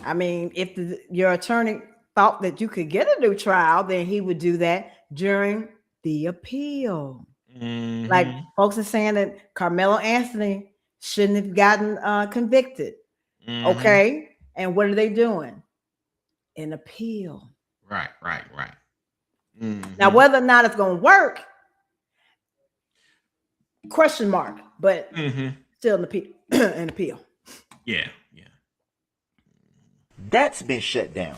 S3: I mean, if your attorney thought that you could get a new trial, then he would do that during the appeal. Like folks are saying that Carmelo Anthony shouldn't have gotten convicted. Okay. And what are they doing? An appeal.
S4: Right.
S3: Now, whether or not it's going to work, question mark, but still an appeal.
S4: Yeah.
S9: That's been shut down.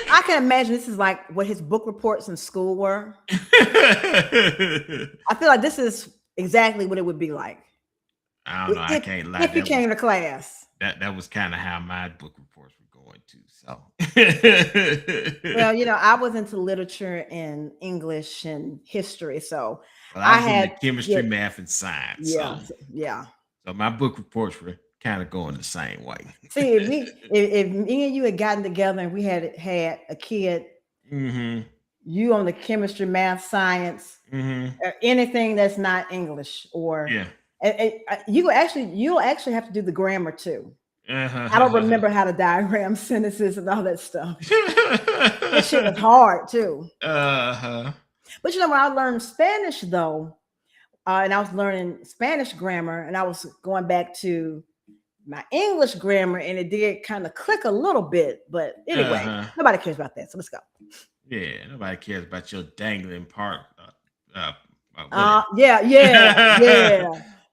S3: I can imagine this is like what his book reports in school were. I feel like this is exactly what it would be like.
S4: I don't know. I can't lie.
S3: If you came to class.
S4: That was kind of how my book reports were going too. So,
S3: well, I was into literature and English and history, so
S4: I had into chemistry, math, and science.
S3: Yeah.
S4: So my book reports were kind of going the same way.
S3: See, if me and you had gotten together and we had a kid, you on the chemistry, math, science, or anything that's not English, or you'll actually have to do the grammar too. I don't remember how to diagram sentences and all that stuff. That shit was hard too. But when I learned Spanish though, and I was learning Spanish grammar, and I was going back to my English grammar, and it did kind of click a little bit. But anyway, nobody cares about that. So let's go.
S4: Yeah, nobody cares about your dangling part.
S3: Yeah.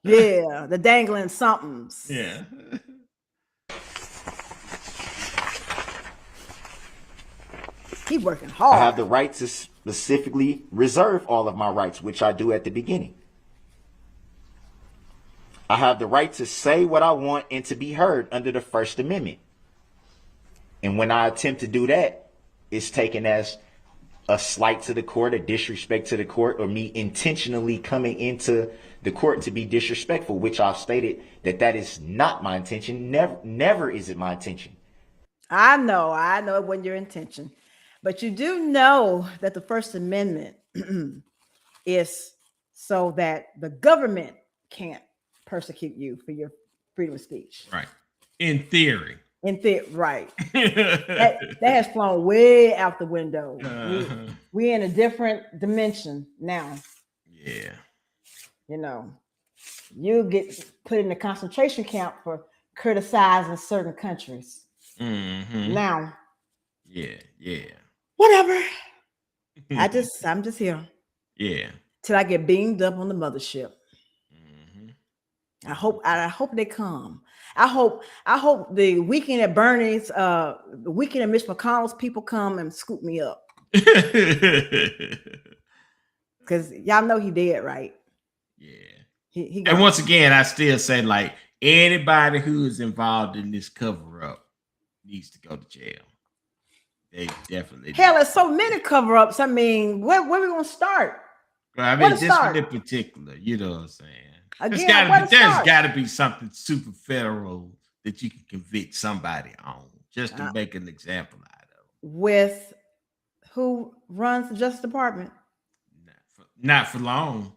S3: The dangling somethings.
S4: Yeah.
S3: He's working hard.
S9: I have the right to specifically reserve all of my rights, which I do at the beginning. I have the right to say what I want and to be heard under the First Amendment. And when I attempt to do that, it's taken as a slight to the court, a disrespect to the court, or me intentionally coming into the court to be disrespectful, which I've stated that is not my intention. Never is it my intention.
S3: I know it wasn't your intention. But you do know that the First Amendment is so that the government can't persecute you for your freedom of speech.
S4: Right. In theory.
S3: Right. that has flown way out the window. We're in a different dimension now.
S4: Yeah.
S3: You get put in a concentration camp for criticizing certain countries. Now.
S4: Yeah.
S3: Whatever. I'm just here.
S4: Yeah.
S3: Till I get beamed up on the mothership. I hope they come. I hope the weekend at Bernie's, the weekend at Mitch McConnell's people come and scoop me up. Because y'all know he did, right?
S4: Yeah. And once again, I still say, like, anybody who is involved in this cover-up needs to go to jail. They definitely
S3: hell, there's so many cover-ups. I mean, where are we gonna start?
S4: Well, I mean, this one in particular, you know what I'm saying? There's got to be something super federal that you can convict somebody on, just to make an example out of.
S3: With who runs the Justice Department?
S4: Not for long.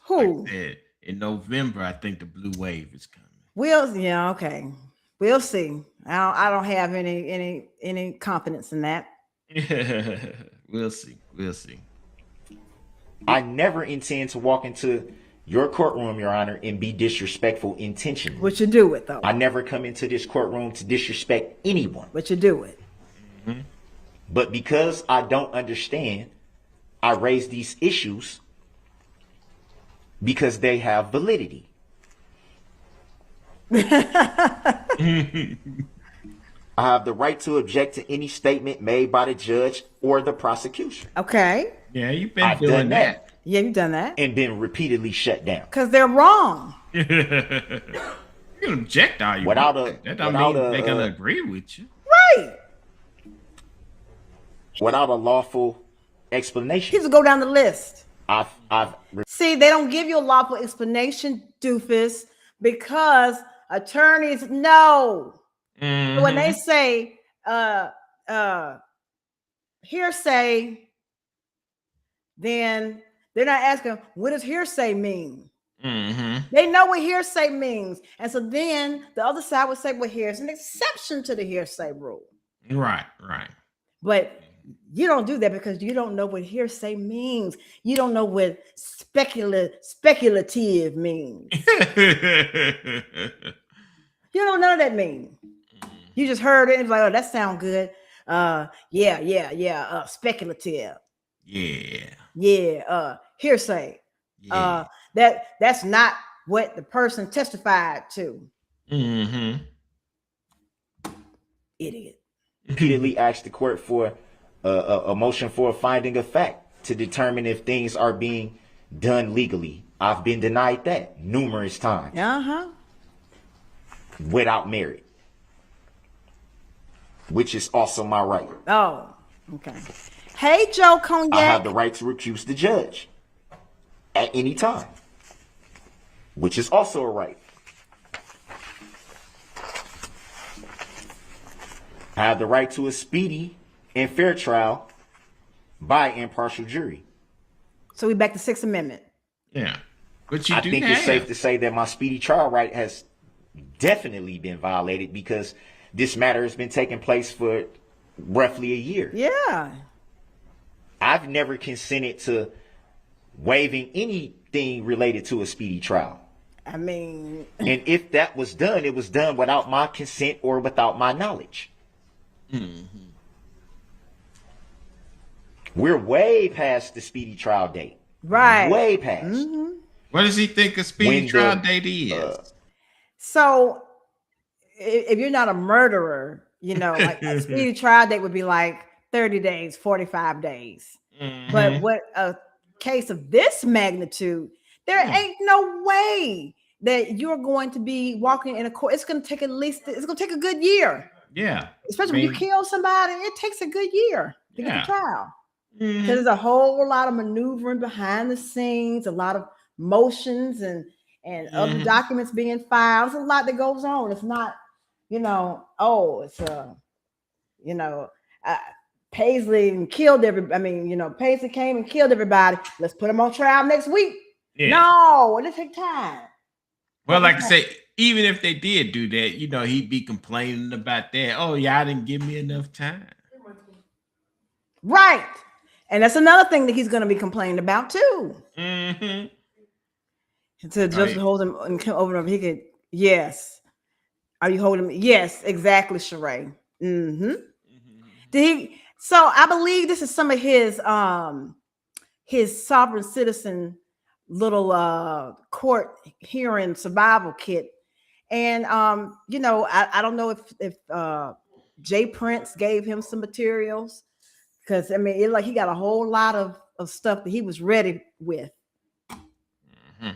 S3: Who?
S4: Like I said, in November, I think the blue wave is coming.
S3: Okay. We'll see. I don't have any confidence in that.
S4: We'll see.
S9: I never intend to walk into your courtroom, Your Honor, and be disrespectful intentionally.
S3: But you do it, though.
S9: I never come into this courtroom to disrespect anyone.
S3: But you do it.
S9: But because I don't understand, I raise these issues because they have validity. I have the right to object to any statement made by the judge or the prosecution.
S3: Okay.
S4: Yeah, you've been
S9: I've
S4: doing
S9: done that.
S3: Yeah, you've done that.
S9: And been repeatedly shut down.
S3: Because they're wrong.
S4: You can object all you
S9: Without
S4: want.
S9: a-
S4: That don't
S9: without
S4: mean
S9: a,
S4: they're gonna agree with you.
S3: Right.
S9: Without a lawful explanation.
S3: He just go down the list.
S9: I've
S3: See, they don't give you a lawful explanation, doofus, because attorneys know.
S4: Mm-hmm.
S3: When they say hearsay, then they're not asking, what does hearsay mean?
S4: Mm-hmm.
S3: They know what hearsay means. And so then the other side would say, well, here's an exception to the hearsay rule.
S4: Right.
S3: But you don't do that because you don't know what hearsay means. You don't know what speculative means. You don't know what that means. You just heard it and like, oh, that sounds good. Speculative.
S4: Yeah.
S3: Hearsay.
S4: Yeah.
S3: That's not what the person testified to.
S4: Mm-hmm.
S3: Idiot.
S9: repeatedly asked the court for a motion for a finding of fact to determine if things are being done legally. I've been denied that numerous times. Without merit, which is also my right.
S3: Oh, okay. Hey, Joe Cognac.
S9: I have the right to recuse the judge at any time, which is also a right. I have the right to a speedy and fair trial by impartial jury.
S3: So we back to Sixth Amendment.
S4: Yeah. But you
S9: I
S4: do
S9: think
S4: have.
S9: it's safe to say that my speedy trial right has definitely been violated because this matter has been taking place for roughly a year.
S3: Yeah.
S9: I've never consented to waiving anything related to a speedy trial.
S3: I mean,
S9: and if that was done, it was done without my consent or without my knowledge.
S4: Mm-hmm.
S9: We're way past the speedy trial date.
S3: Right.
S9: Way past.
S3: Mm-hmm.
S4: What does he think a speedy trial date is?
S3: So if you're not a murderer, you know, like a speedy trial date would be like 30 days, 45 days.
S4: Mm-hmm.
S3: But what a case of this magnitude, there ain't no way that you're going to be walking in a court. It's going to take it's going to take a good year.
S4: Yeah.
S3: Especially when you kill somebody, it takes a good year to get the trial.
S4: Mm-hmm.
S3: There's a whole lot of maneuvering behind the scenes, a lot of motions and other documents being filed. There's a lot that goes on. It's not, Paisley killed Paisley came and killed everybody. Let's put him on trial next week. Yeah. No, it take time.
S4: Well, like I say, even if they did do that, he'd be complaining about that. Oh, y'all didn't give me enough time.
S3: Right. And that's another thing that he's going to be complaining about too.
S4: Mm-hmm.
S3: To just hold him and come over he could, yes. Are you holding me? Yes, exactly, Sheree. Mm-hmm. So I believe this is some of his sovereign citizen little court hearing survival kit. And I don't know if Jay Prince gave him some materials. Because he got a whole lot of stuff that he was ready with.
S4: Mm-hmm.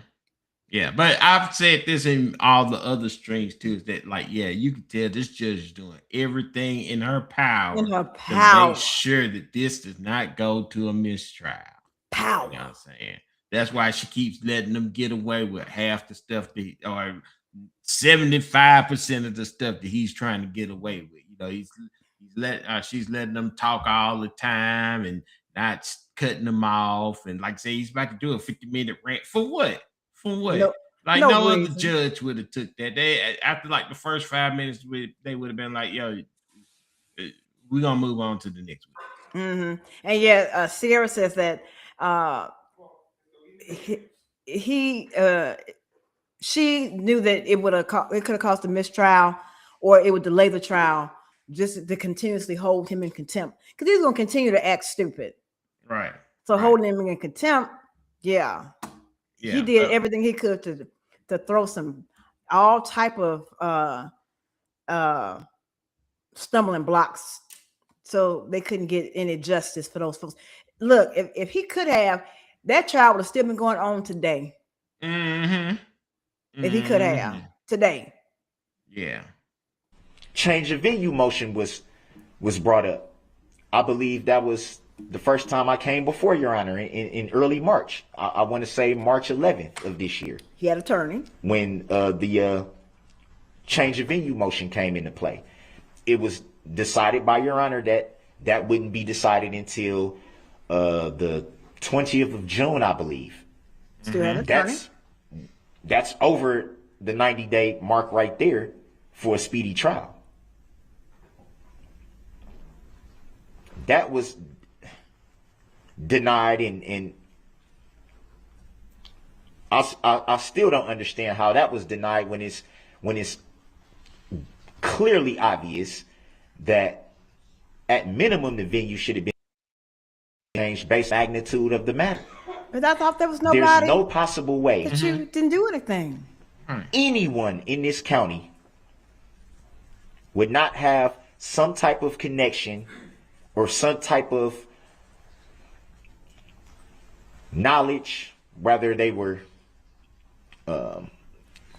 S4: Yeah, but I've said this in all the other streams too, is that you can tell this judge is doing everything in her power to make sure that this does not go to a mistrial.
S3: Power.
S4: You know what I'm saying? That's why she keeps letting them get away with half the stuff or 75% of the stuff that he's trying to get away with. She's letting them talk all the time and not cutting them off. And like I say, he's about to do a 50-minute rant. For what? No other judge would have took that. They after the first 5 minutes, they would have been like, yo, we're going to move on to the next one.
S3: Mm-hmm. And Sierra says that she knew that it could have caused a mistrial or it would delay the trial just to continuously hold him in contempt because he's going to continue to act stupid.
S4: Right.
S3: So holding him in contempt, he did everything he could to throw some all type of stumbling blocks, so they couldn't get any justice for those folks. Look, if he could have, that trial would have still been going on today.
S4: Mm-hmm.
S3: If he could have today.
S4: Yeah.
S9: Change of venue motion was brought up. I believe that was the first time I came before Your Honor in early March. I want to say March 11th of this year.
S3: He had an attorney.
S9: When the change of venue motion came into play. It was decided by Your Honor that wouldn't be decided until the 20th of June, I believe.
S3: Still had an attorney.
S9: That's over the 90-day mark right there for a speedy trial. That was denied, and I still don't understand how that was denied when it's clearly obvious that at minimum the venue should have been changed based on the magnitude of the matter.
S3: But I thought there was nobody.
S9: There's no possible way
S3: that you didn't do anything.
S9: Anyone in this county would not have some type of connection or some type of knowledge, whether they were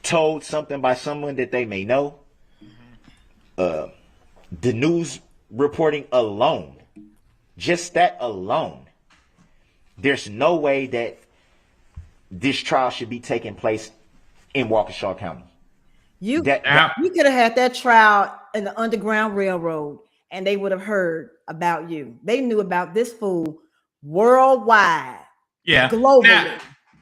S9: told something by someone that they may know. The news reporting alone, just that alone, there's no way that this trial should be taking place in Waukesha County.
S3: You could have had that trial in the Underground Railroad, and they would have heard about you. They knew about this fool worldwide.
S4: Yeah.
S3: Globally.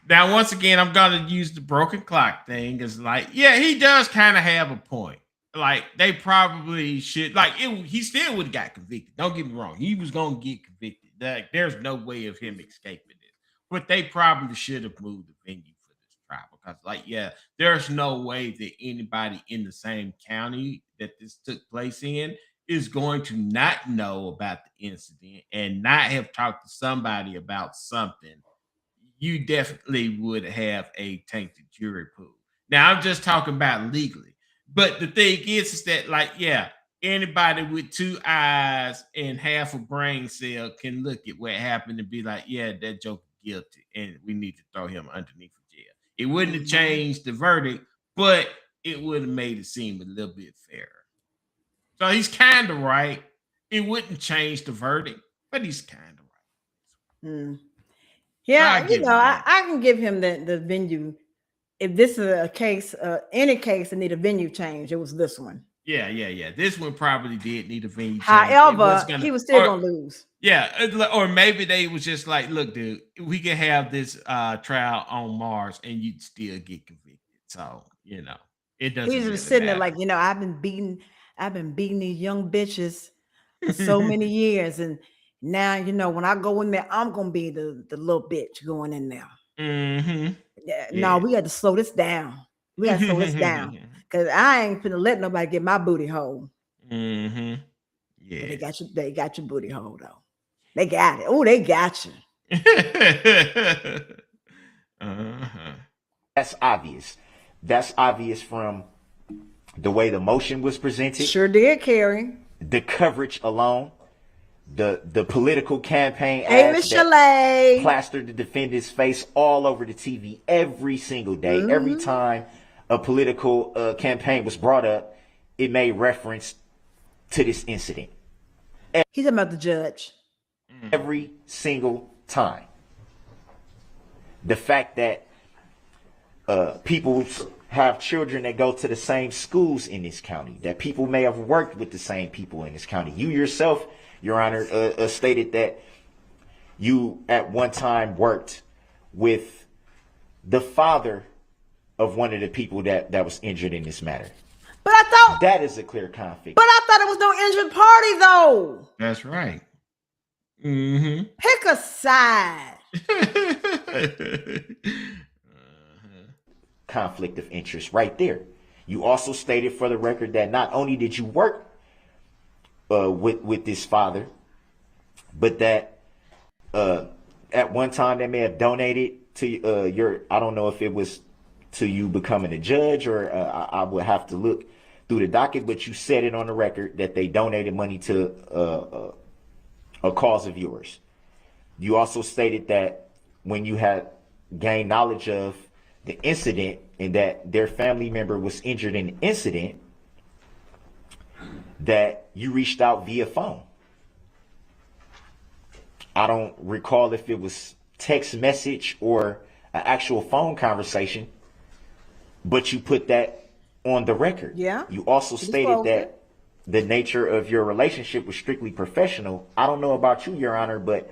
S4: Now, once again, I'm going to use the broken clock thing. It's like, yeah, he does kind of have a point. Like, they probably should, like, he still would have got convicted. Don't get me wrong. He was going to get convicted. Like, there's no way of him escaping this. But they probably should have moved the venue for this trial. Because, like, yeah, there's no way that anybody in the same county that this took place in is going to not know about the incident and not have talked to somebody about something. You definitely would have a tainted jury pool. Now, I'm just talking about legally. But the thing is that, like, yeah, anybody with two eyes and half a brain cell can look at what happened and be like, yeah, that joker guilty, and we need to throw him underneath the jail. It wouldn't have changed the verdict, but it would have made it seem a little bit fairer. So he's kind of right. It wouldn't change the verdict, but he's kind of right.
S3: Yeah, so I can give him the venue. If this is a case, any case that need a venue change, it was this one.
S4: Yeah. This one probably did need a venue change.
S3: However, he was still going to lose.
S4: Yeah, or maybe they was just like, look, dude, we can have this trial on Mars and you'd still get convicted. So, it doesn't.
S3: He's just sitting there like, I've been beating these young bitches for so many years, and now when I go in there, I'm gonna be the little bitch going in there.
S4: Mm-hmm.
S3: Yeah. No, we got to slow this down. We got to slow this down because I ain't finna let nobody get my booty hole.
S4: Mm-hmm.
S3: Yeah, but they got your booty hole though. They got it. Oh, they got you.
S9: That's obvious. That's obvious from the way the motion was presented.
S3: Sure did, Carrie.
S9: The coverage alone. The political campaign
S3: ads that
S9: plastered the defendant's face all over the TV every single day. Mm-hmm. Every time a political campaign was brought up, it made reference to this incident.
S3: He's talking about the judge.
S9: Every single time. The fact that people have children that go to the same schools in this county, that people may have worked with the same people in this county. You yourself, Your Honor, stated that you at one time worked with the father of one of the people that was injured in this matter.
S3: But I thought
S9: that is a clear conflict.
S3: But I thought it was no injured party though.
S4: That's right. Mm-hmm.
S3: Pick a side.
S9: Conflict of interest right there. You also stated for the record that not only did you work with this father, but that at one time they may have donated to your, I don't know if it was to you becoming a judge or I would have to look through the docket, but you said it on the record that they donated money to a cause of yours. You also stated that when you had gained knowledge of the incident and that their family member was injured in the incident, that you reached out via phone. I don't recall if it was text message or an actual phone conversation, but you put that on the record.
S3: Yeah.
S9: You also stated that the nature of your relationship was strictly professional. I don't know about you, Your Honor, but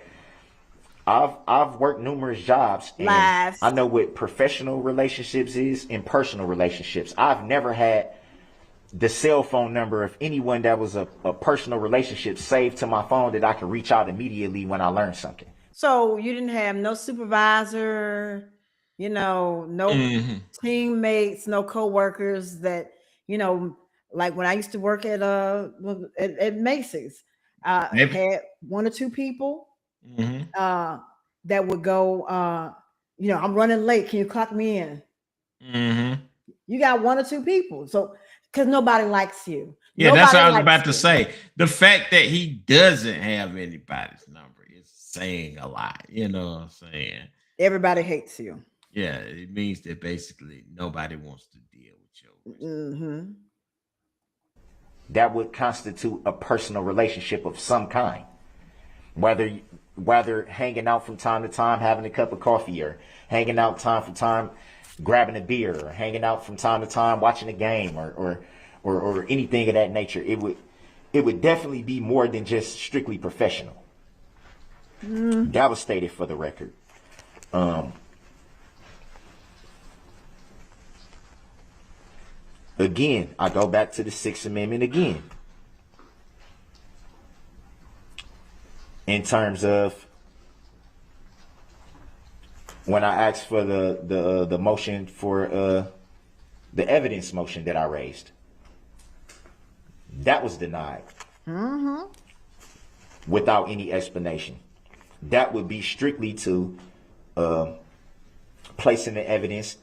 S9: I've worked numerous jobs, and I know what professional relationships is and personal relationships. I've never had the cell phone number of anyone that was a personal relationship saved to my phone that I could reach out immediately when I learned something.
S3: So you didn't have no supervisor, no teammates, no coworkers that, like when I used to work at Macy's, had one or two people that would go, I'm running late. Can you clock me in? You got one or two people. So, because nobody likes you.
S4: Yeah, that's what I was about to say. The fact that he doesn't have anybody's number is saying a lot. You know what I'm saying?
S3: Everybody hates you.
S4: Yeah, it means that basically nobody wants to deal with you.
S9: That would constitute a personal relationship of some kind. Whether hanging out from time to time, having a cup of coffee, or hanging out time from time, grabbing a beer, or hanging out from time to time, watching a game, or anything of that nature. It would definitely be more than just strictly professional. That was stated for the record. Again, I go back to the Sixth Amendment again. In terms of when I asked for the motion for the evidence motion that I raised, that was denied without any explanation. That would be strictly to place in the evidence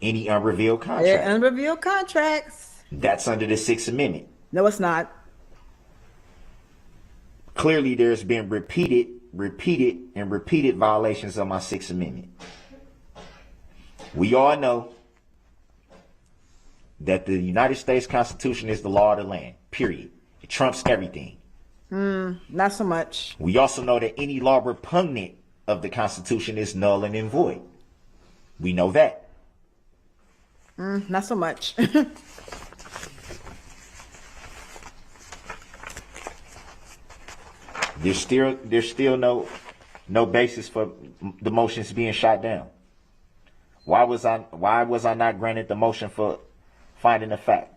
S9: any unrevealed contract.
S3: Yeah, unrevealed contracts.
S9: That's under the Sixth Amendment.
S3: No, it's not.
S9: Clearly, there's been repeated violations of my Sixth Amendment. We all know that the United States Constitution is the law of the land, period. It trumps everything.
S3: Not so much.
S9: We also know that any law repugnant of the Constitution is null and void. We know that.
S3: Not so much.
S9: There's still no basis for the motions being shot down. Why was I not granted the motion for finding a fact?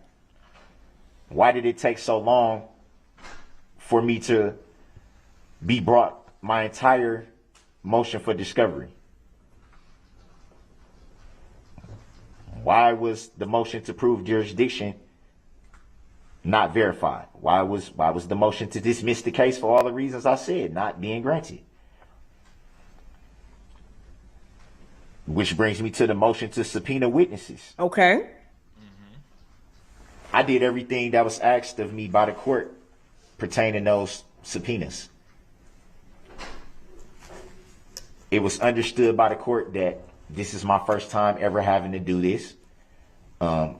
S9: Why did it take so long for me to be brought my entire motion for discovery? Why was the motion to prove jurisdiction not verified? Why was the motion to dismiss the case for all the reasons I said not being granted? Which brings me to the motion to subpoena witnesses.
S3: Okay.
S9: I did everything that was asked of me by the court pertaining to those subpoenas. It was understood by the court that this is my first time ever having to do this. I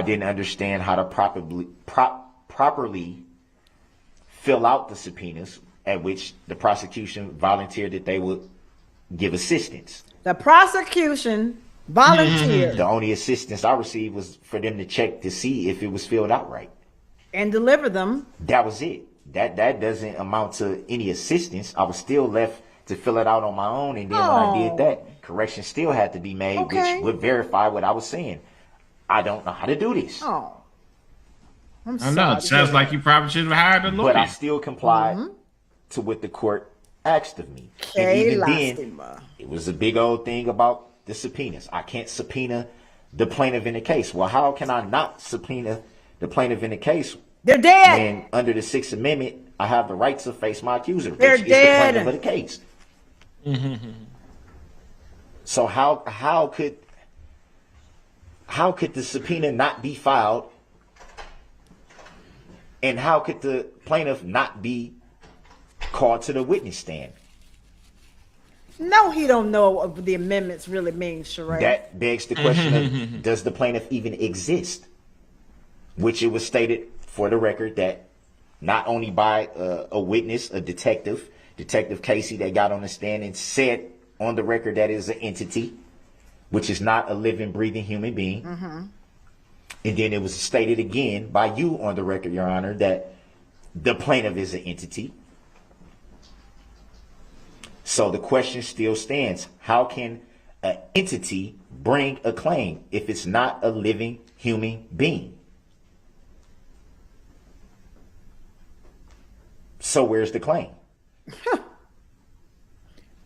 S9: didn't understand how to properly fill out the subpoenas, at which the prosecution volunteered that they would give assistance.
S3: The prosecution volunteered.
S9: The only assistance I received was for them to check to see if it was filled out right.
S3: And deliver them.
S9: That was it. That doesn't amount to any assistance. I was still left to fill it out on my own, and then when I did that, correction still had to be made, which would verify what I was saying. I don't know how to do this.
S3: Oh,
S4: I know. It sounds like you probably should have hired a lawyer.
S9: But I still complied to what the court asked of me. And even then, it was a big old thing about the subpoenas. I can't subpoena the plaintiff in the case. Well, how can I not subpoena the plaintiff in the case?
S3: They're dead.
S9: And under the Sixth Amendment, I have the right to face my accuser,
S3: They're
S9: which
S3: dead.
S9: is the plaintiff of the case. So how could the subpoena not be filed And how could the plaintiff not be called to the witness stand?
S3: No, he don't know what the amendments really mean, Sheree.
S9: That begs the question of, does the plaintiff even exist? Which it was stated for the record that not only by a witness, a Detective Casey, that got on the stand and said on the record that is an entity, which is not a living, breathing human being. And then it was stated again by you on the record, Your Honor, that the plaintiff is an entity. So the question still stands. How can an entity bring a claim if it's not a living human being? So where's the claim?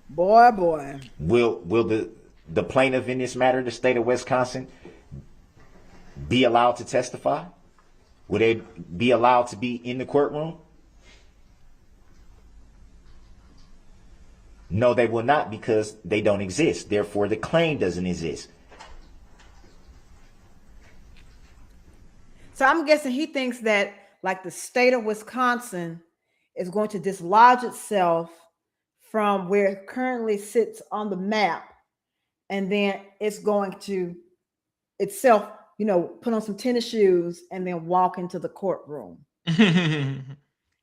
S3: Boy.
S9: Will the plaintiff in this matter, the state of Wisconsin, be allowed to testify? Will they be allowed to be in the courtroom? No, they will not, because they don't exist. Therefore, the claim doesn't exist.
S3: So I'm guessing he thinks that like the state of Wisconsin is going to dislodge itself from where it currently sits on the map. And then it's going to itself, put on some tennis shoes and then walk into the courtroom.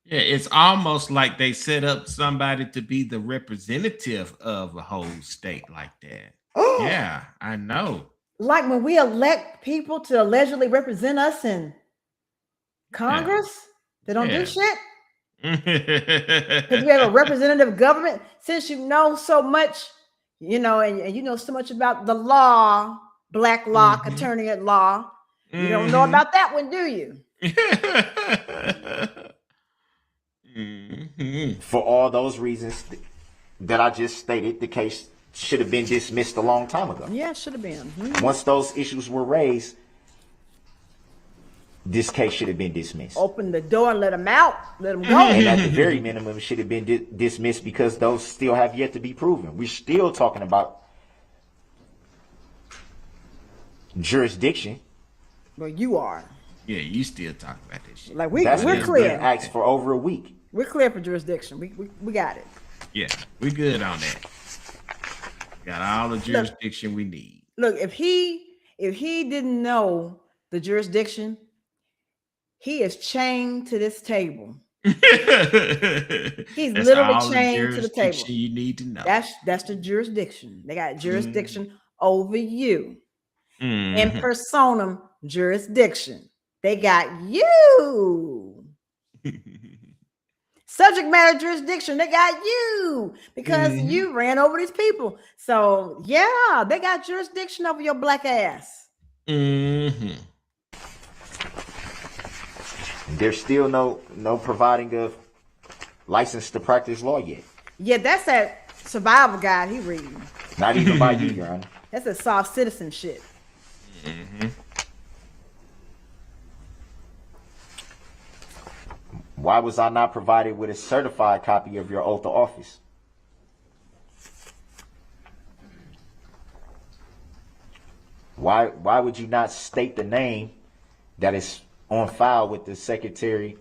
S4: Yeah, it's almost like they set up somebody to be the representative of a whole state like that. Yeah, I know.
S3: Like when we elect people to allegedly represent us in Congress, they don't do shit. Because we have a representative government. Since you know so much, and you know so much about the law, Black law, attorney at law, you don't know about that one, do you?
S9: For all those reasons that I just stated, the case should have been dismissed a long time ago.
S3: Yeah, it should have been.
S9: Once those issues were raised, this case should have been dismissed.
S3: Open the door and let them out. Let them go.
S9: And at the very minimum, it should have been dismissed because those still have yet to be proven. We're still talking about jurisdiction.
S3: Well, you are.
S4: Yeah, you still talking about this shit.
S3: Like we're
S9: Been
S3: clear.
S9: asked for over a week.
S3: We're clear for jurisdiction. We got it.
S4: Yeah, we good on that. Got all the jurisdiction we need.
S3: Look, if he didn't know the jurisdiction, he is chained to this table. He's literally chained to the table.
S4: You need to know.
S3: That's the jurisdiction. They got jurisdiction over you. In personam jurisdiction. They got you. Subject matter jurisdiction. They got you because you ran over these people. So yeah, they got jurisdiction over your black ass.
S9: There's still no providing of license to practice law yet.
S3: Yeah, that's that survival guide he reading.
S9: Not even by you, Your Honor.
S3: That's a soft citizen shit.
S9: Why was I not provided with a certified copy of your oath of office? Why would you not state the name that is on file with the Secretary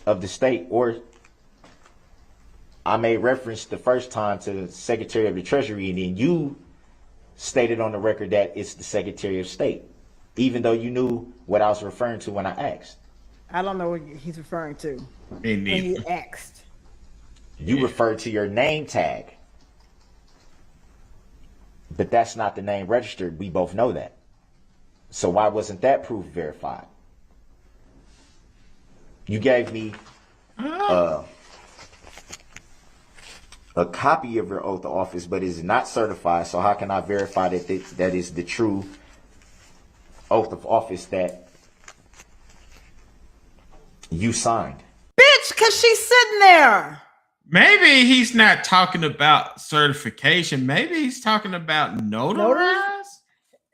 S9: of the State? Or I made reference the first time to the Secretary of the Treasury, and then you stated on the record that it's the Secretary of State, even though you knew what I was referring to when I asked.
S3: I don't know what he's referring to.
S4: Me neither.
S3: When he asked.
S9: You referred to your name tag, but that's not the name registered. We both know that. So why wasn't that proof verified? You gave me a copy of your oath of office, but it is not certified. So how can I verify that that is the true oath of office that you signed?
S3: Bitch, because she's sitting there.
S4: Maybe he's not talking about certification. Maybe he's talking about notarized.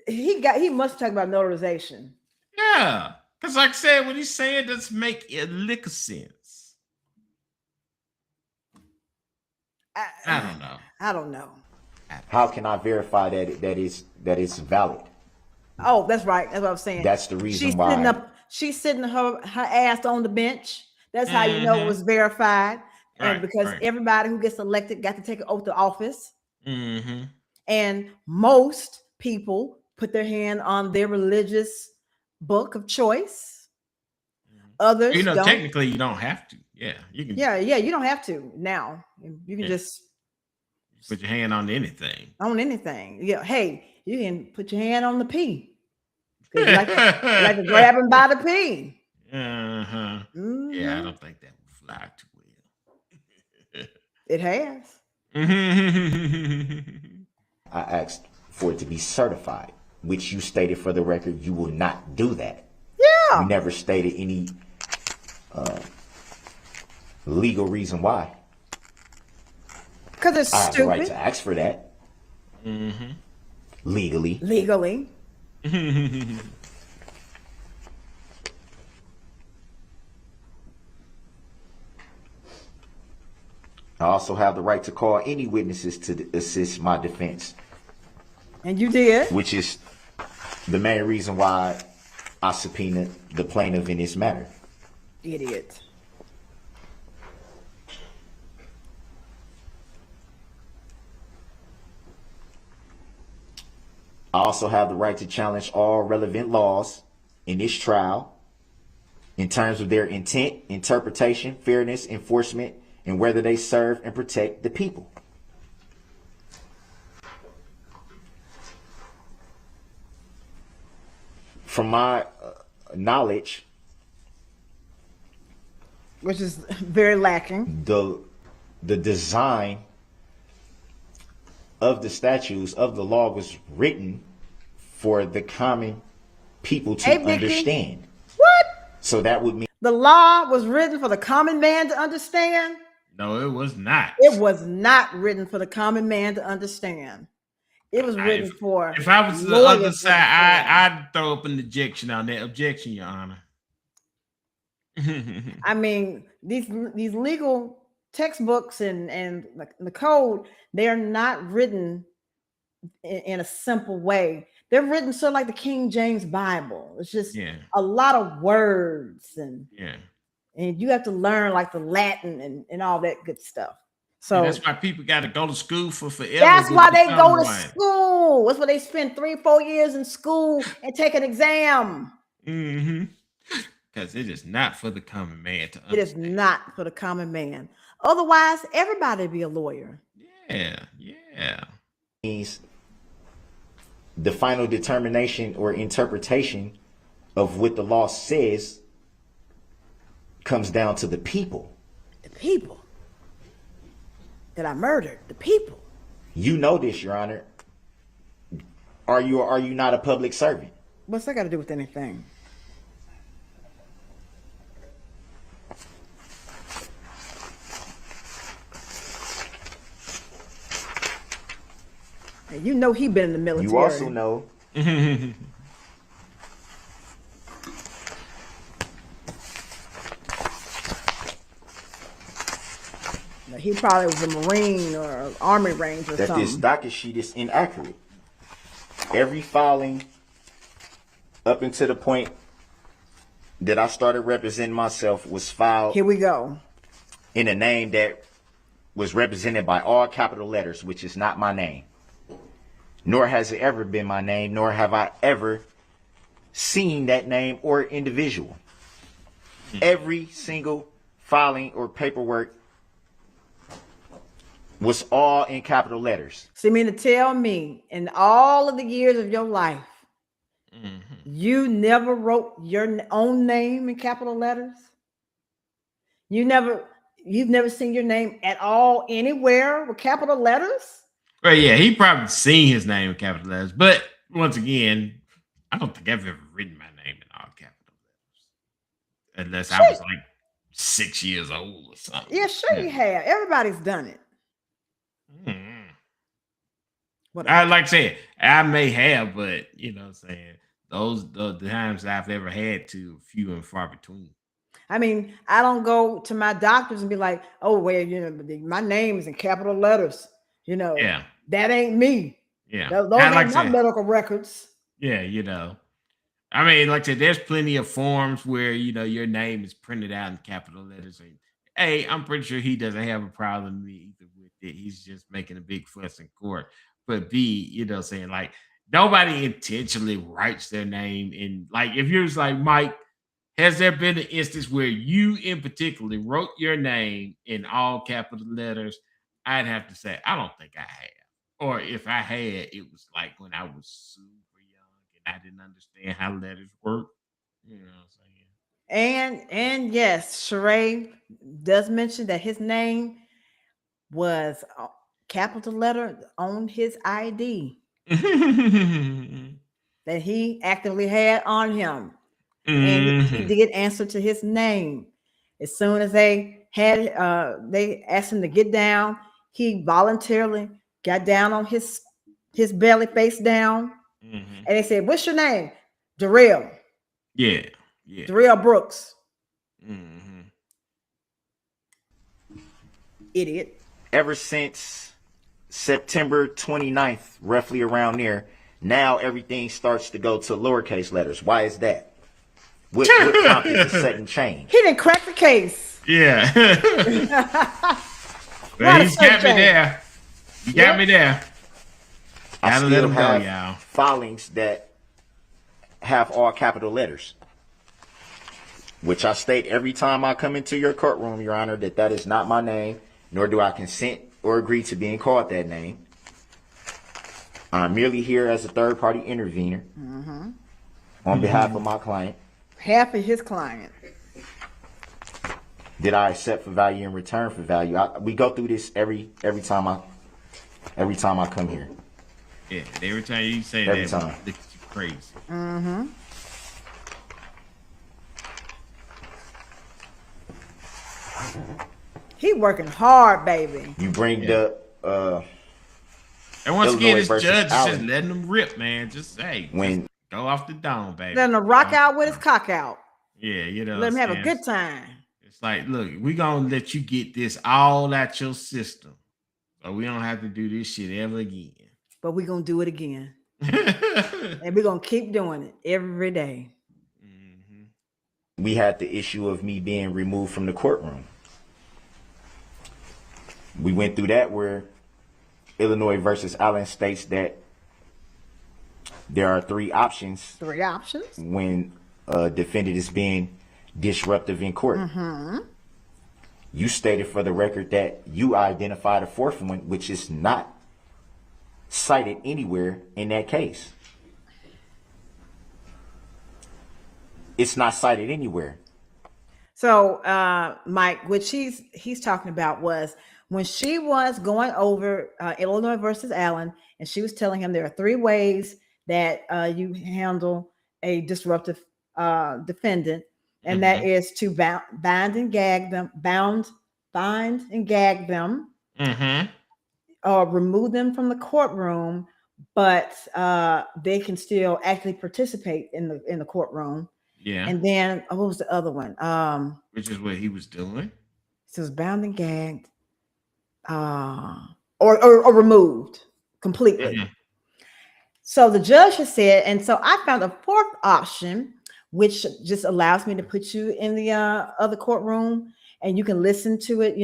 S3: He must talk about notarization.
S4: Yeah, because like I said, what he's saying doesn't make a lick of sense. I don't know.
S3: I don't know.
S9: How can I verify that it's valid?
S3: Oh, that's right. That's what I'm saying.
S9: That's the reason
S3: she's
S9: why.
S3: she's sitting her ass on the bench. That's how you know it was verified. And because everybody who gets elected got to take an oath of office. And most people put their hand on their religious book of choice. Others don't.
S4: Technically you don't have to. Yeah, you can.
S3: Yeah, you don't have to now. You can just
S4: put your hand on anything.
S3: On anything. Yeah. Hey, you can put your hand on the P. You like to grab him by the P.
S4: Yeah, I don't think that would fly too well.
S3: It has.
S9: I asked for it to be certified, which you stated for the record you will not do that.
S3: Yeah.
S9: You never stated any legal reason why.
S3: Because it's stupid.
S9: I have the right to ask for that. Legally. I also have the right to call any witnesses to assist my defense.
S3: And you did.
S9: Which is the main reason why I subpoenaed the plaintiff in this matter.
S3: Idiot.
S9: I also have the right to challenge all relevant laws in this trial in terms of their intent, interpretation, fairness, enforcement, and whether they serve and protect the people. From my knowledge,
S3: which is very lacking,
S9: the design of the statutes of the law was written for the common people to understand.
S3: What?
S9: So that would mean
S3: the law was written for the common man to understand?
S4: No, it was not.
S3: It was not written for the common man to understand. It was written for.
S4: If I was the other side, I'd throw up an objection on that. Objection, Your Honor.
S3: I mean, these legal textbooks and the code, they are not written in a simple way. They're written sort of like the King James Bible. It's just a lot of words and you have to learn like the Latin and all that good stuff. So
S4: that's why people got to go to school for forever.
S3: That's why they go to school. That's why they spend 3-4 years in school and take an exam.
S4: Because it is not for the common man to understand.
S3: It is not for the common man. Otherwise, everybody be a lawyer.
S4: Yeah.
S9: Means the final determination or interpretation of what the law says comes down to the people.
S3: The people that I murdered. The people.
S9: You know this, Your Honor. Are you not a public servant?
S3: What's that got to do with anything? You know he been in the military.
S9: You also know
S3: he probably was a Marine or Army Ranger or
S9: that
S3: something.
S9: This docket sheet is inaccurate. Every filing up until the point that I started representing myself was filed.
S3: Here we go.
S9: In a name that was represented by all capital letters, which is not my name. Nor has it ever been my name, nor have I ever seen that name or individual. Every single filing or paperwork was all in capital letters.
S3: So you mean to tell me, in all of the years of your life, you never wrote your own name in capital letters? You've never seen your name at all anywhere with capital letters?
S4: Well, yeah, he probably seen his name in capital letters, but once again, I don't think I've ever written my name in all capital letters, unless I was like 6 years old or something.
S3: Yeah, sure you have. Everybody's done it.
S4: I like I said, I may have, but you know what I'm saying, the times I've ever had to, few and far between.
S3: I mean, I don't go to my doctors and be like, oh, well, you know, my name is in capital letters. You know, that ain't me.
S4: Yeah.
S3: Those ain't my medical records.
S4: Yeah, you know. I mean, like I said, there's plenty of forms where your name is printed out in capital letters. And A, I'm pretty sure he doesn't have a problem either with it. He's just making a big fuss in court. But B, saying like nobody intentionally writes their name in, like, if you're just like, Mike, has there been an instance where you in particular wrote your name in all capital letters? I'd have to say I don't think I have. Or if I had, it was like when I was super young and I didn't understand how letters work. You know what I'm saying?
S3: And yes, Sheree does mention that his name was capital letter on his ID that he actively had on him. And he did answer to his name. As soon as they asked him to get down, he voluntarily got down on his belly, face down. And they said, "What's your name?" Darrell.
S4: Yeah.
S3: Darrell Brooks. Idiot.
S9: Ever since September 29th, roughly around there, now everything starts to go to lowercase letters. Why is that? What prompted the sudden change?
S3: He didn't crack the case.
S4: Yeah. Well, he's got me there. He got me there.
S9: I
S4: Gotta let him go,
S9: have
S4: y'all.
S9: filings that have all capital letters, which I state every time I come into your courtroom, Your Honor, that is not my name, nor do I consent or agree to being called that name. I'm merely here as a third-party intervener on behalf of my client.
S3: Half of his client.
S9: Did I accept for value in return for value? We go through this every time I come here.
S4: Yeah, every time you say
S9: Every
S4: that,
S9: time.
S4: it's crazy.
S3: He working hard, baby.
S9: You bring up
S4: And once again,
S9: Illinois
S4: this
S9: versus
S4: judge is just
S9: Allen.
S4: letting them rip, man. Just
S9: When
S4: go off the dome, baby.
S3: Letting him rock out with his cock out.
S4: Yeah,
S3: Let him have a
S4: saying?
S3: good time.
S4: It's like, look, we're gonna let you get this all out your system. So we don't have to do this shit ever again.
S3: But we're going to do it again. And we're going to keep doing it every day.
S9: we had the issue of me being removed from the courtroom. We went through that where Illinois versus Allen states that there are three options.
S3: Three options.
S9: When a defendant is being disruptive in court. You stated for the record that you identified a fourth one, which is not cited anywhere in that case. It's not cited anywhere.
S3: So, Mike, what he's talking about was when she was going over Illinois versus Allen, and she was telling him there are three ways that you handle a disruptive defendant, and that is to bind and gag them, or remove them from the courtroom, but they can still actually participate in the courtroom.
S4: Yeah.
S3: And then what was the other one?
S4: Which is what he was doing.
S3: So it was bound and gagged, or removed completely.
S4: Mhm.
S3: So the judge has said, and so I found a fourth option, which just allows me to put you in the other courtroom, and you can listen to it,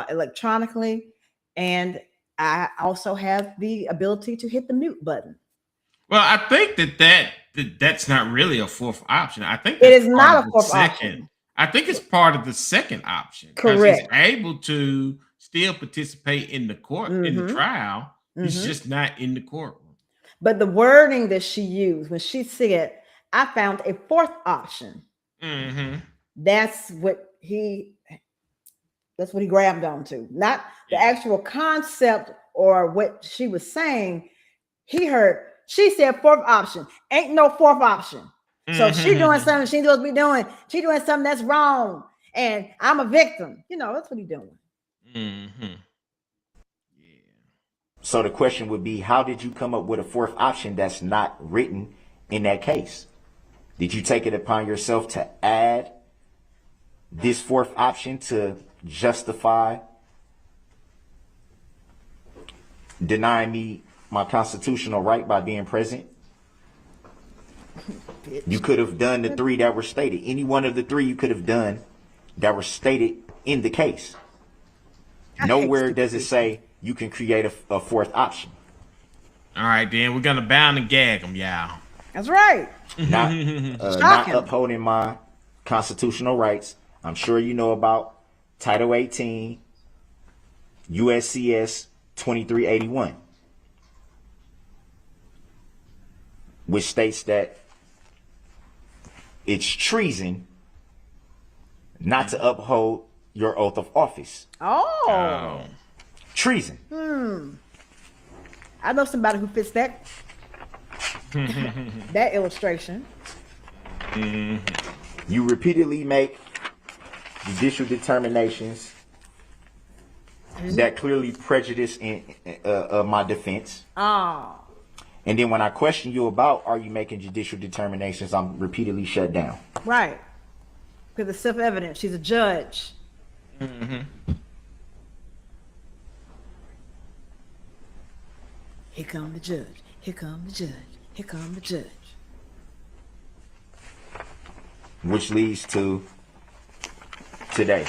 S3: electronically. And I also have the ability to hit the mute button.
S4: Well, I think that's not really a fourth option. I think
S3: it is not a fourth option.
S4: I think it's part of the second option.
S3: Correct.
S4: He's able to still participate in the court in the trial. He's just not in the courtroom.
S3: But the wording that she used when she said, "I found a fourth option," that's what he grabbed onto, not the actual concept or what she was saying. He heard she said fourth option. Ain't no fourth option. So she doing something she supposed to be doing. She doing something that's wrong, and I'm a victim. That's what he's doing.
S9: So the question would be, how did you come up with a fourth option that's not written in that case? Did you take it upon yourself to add this fourth option to justify denying me my constitutional right by being present?
S3: bitch.
S9: You could have done the 3 that were stated. Any one of the 3 you could have done that were stated in the case. Nowhere does it say you can create a 4th option.
S4: All right, then we're gonna bound and gag them, y'all.
S3: That's right.
S9: Not upholding my constitutional rights. I'm sure you know about Title 18, USCS 2381, which states that it's treason not to uphold your oath of office.
S3: Oh.
S9: Treason.
S3: I know somebody who fits that that illustration.
S9: You repeatedly make judicial determinations that clearly prejudice my defense.
S3: Oh.
S9: And then when I question you about are you making judicial determinations, I'm repeatedly shut down.
S3: Right. Because it's self-evident. She's a judge. Here come the judge. Here come the judge. Here come the judge.
S9: Which leads to today.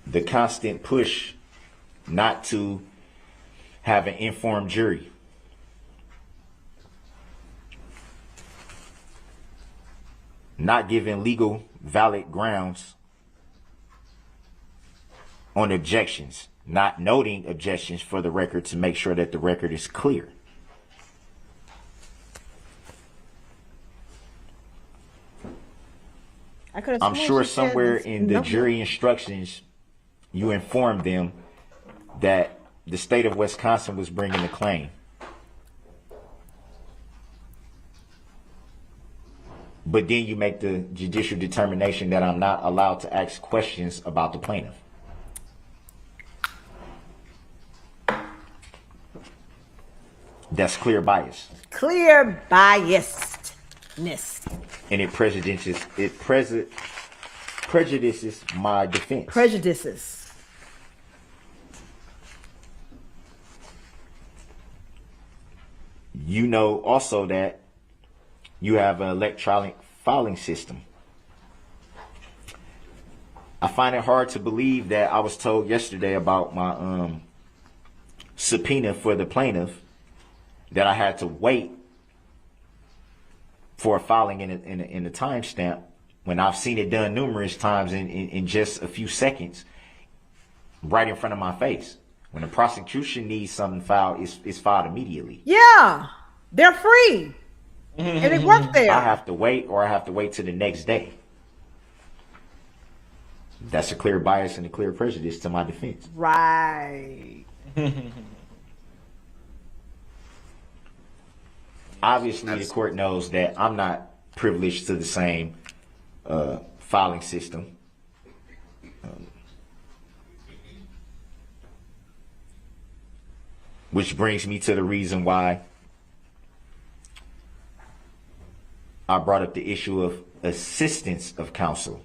S9: The constant push not to have an informed jury. Not giving legal valid grounds on objections. Not noting objections for the record to make sure that the record is clear. I'm sure somewhere in the jury instructions, you informed them that the state of Wisconsin was bringing the claim. But then you make the judicial determination that I'm not allowed to ask questions about the plaintiff. That's clear bias.
S3: Clear biasness.
S9: And it prejudices my defense.
S3: Prejudices.
S9: You know also that you have an electronic filing system. I find it hard to believe that I was told yesterday about my subpoena for the plaintiff that I had to wait for a filing in a timestamp when I've seen it done numerous times in just a few seconds right in front of my face. When the prosecution needs something filed, it's filed immediately.
S3: Yeah, they're free. And it worked there.
S9: I have to wait, or I have to wait till the next day. That's a clear bias and a clear prejudice to my defense.
S3: Right.
S9: Obviously, the court knows that I'm not privileged to the same filing system. Which brings me to the reason why I brought up the issue of assistance of counsel.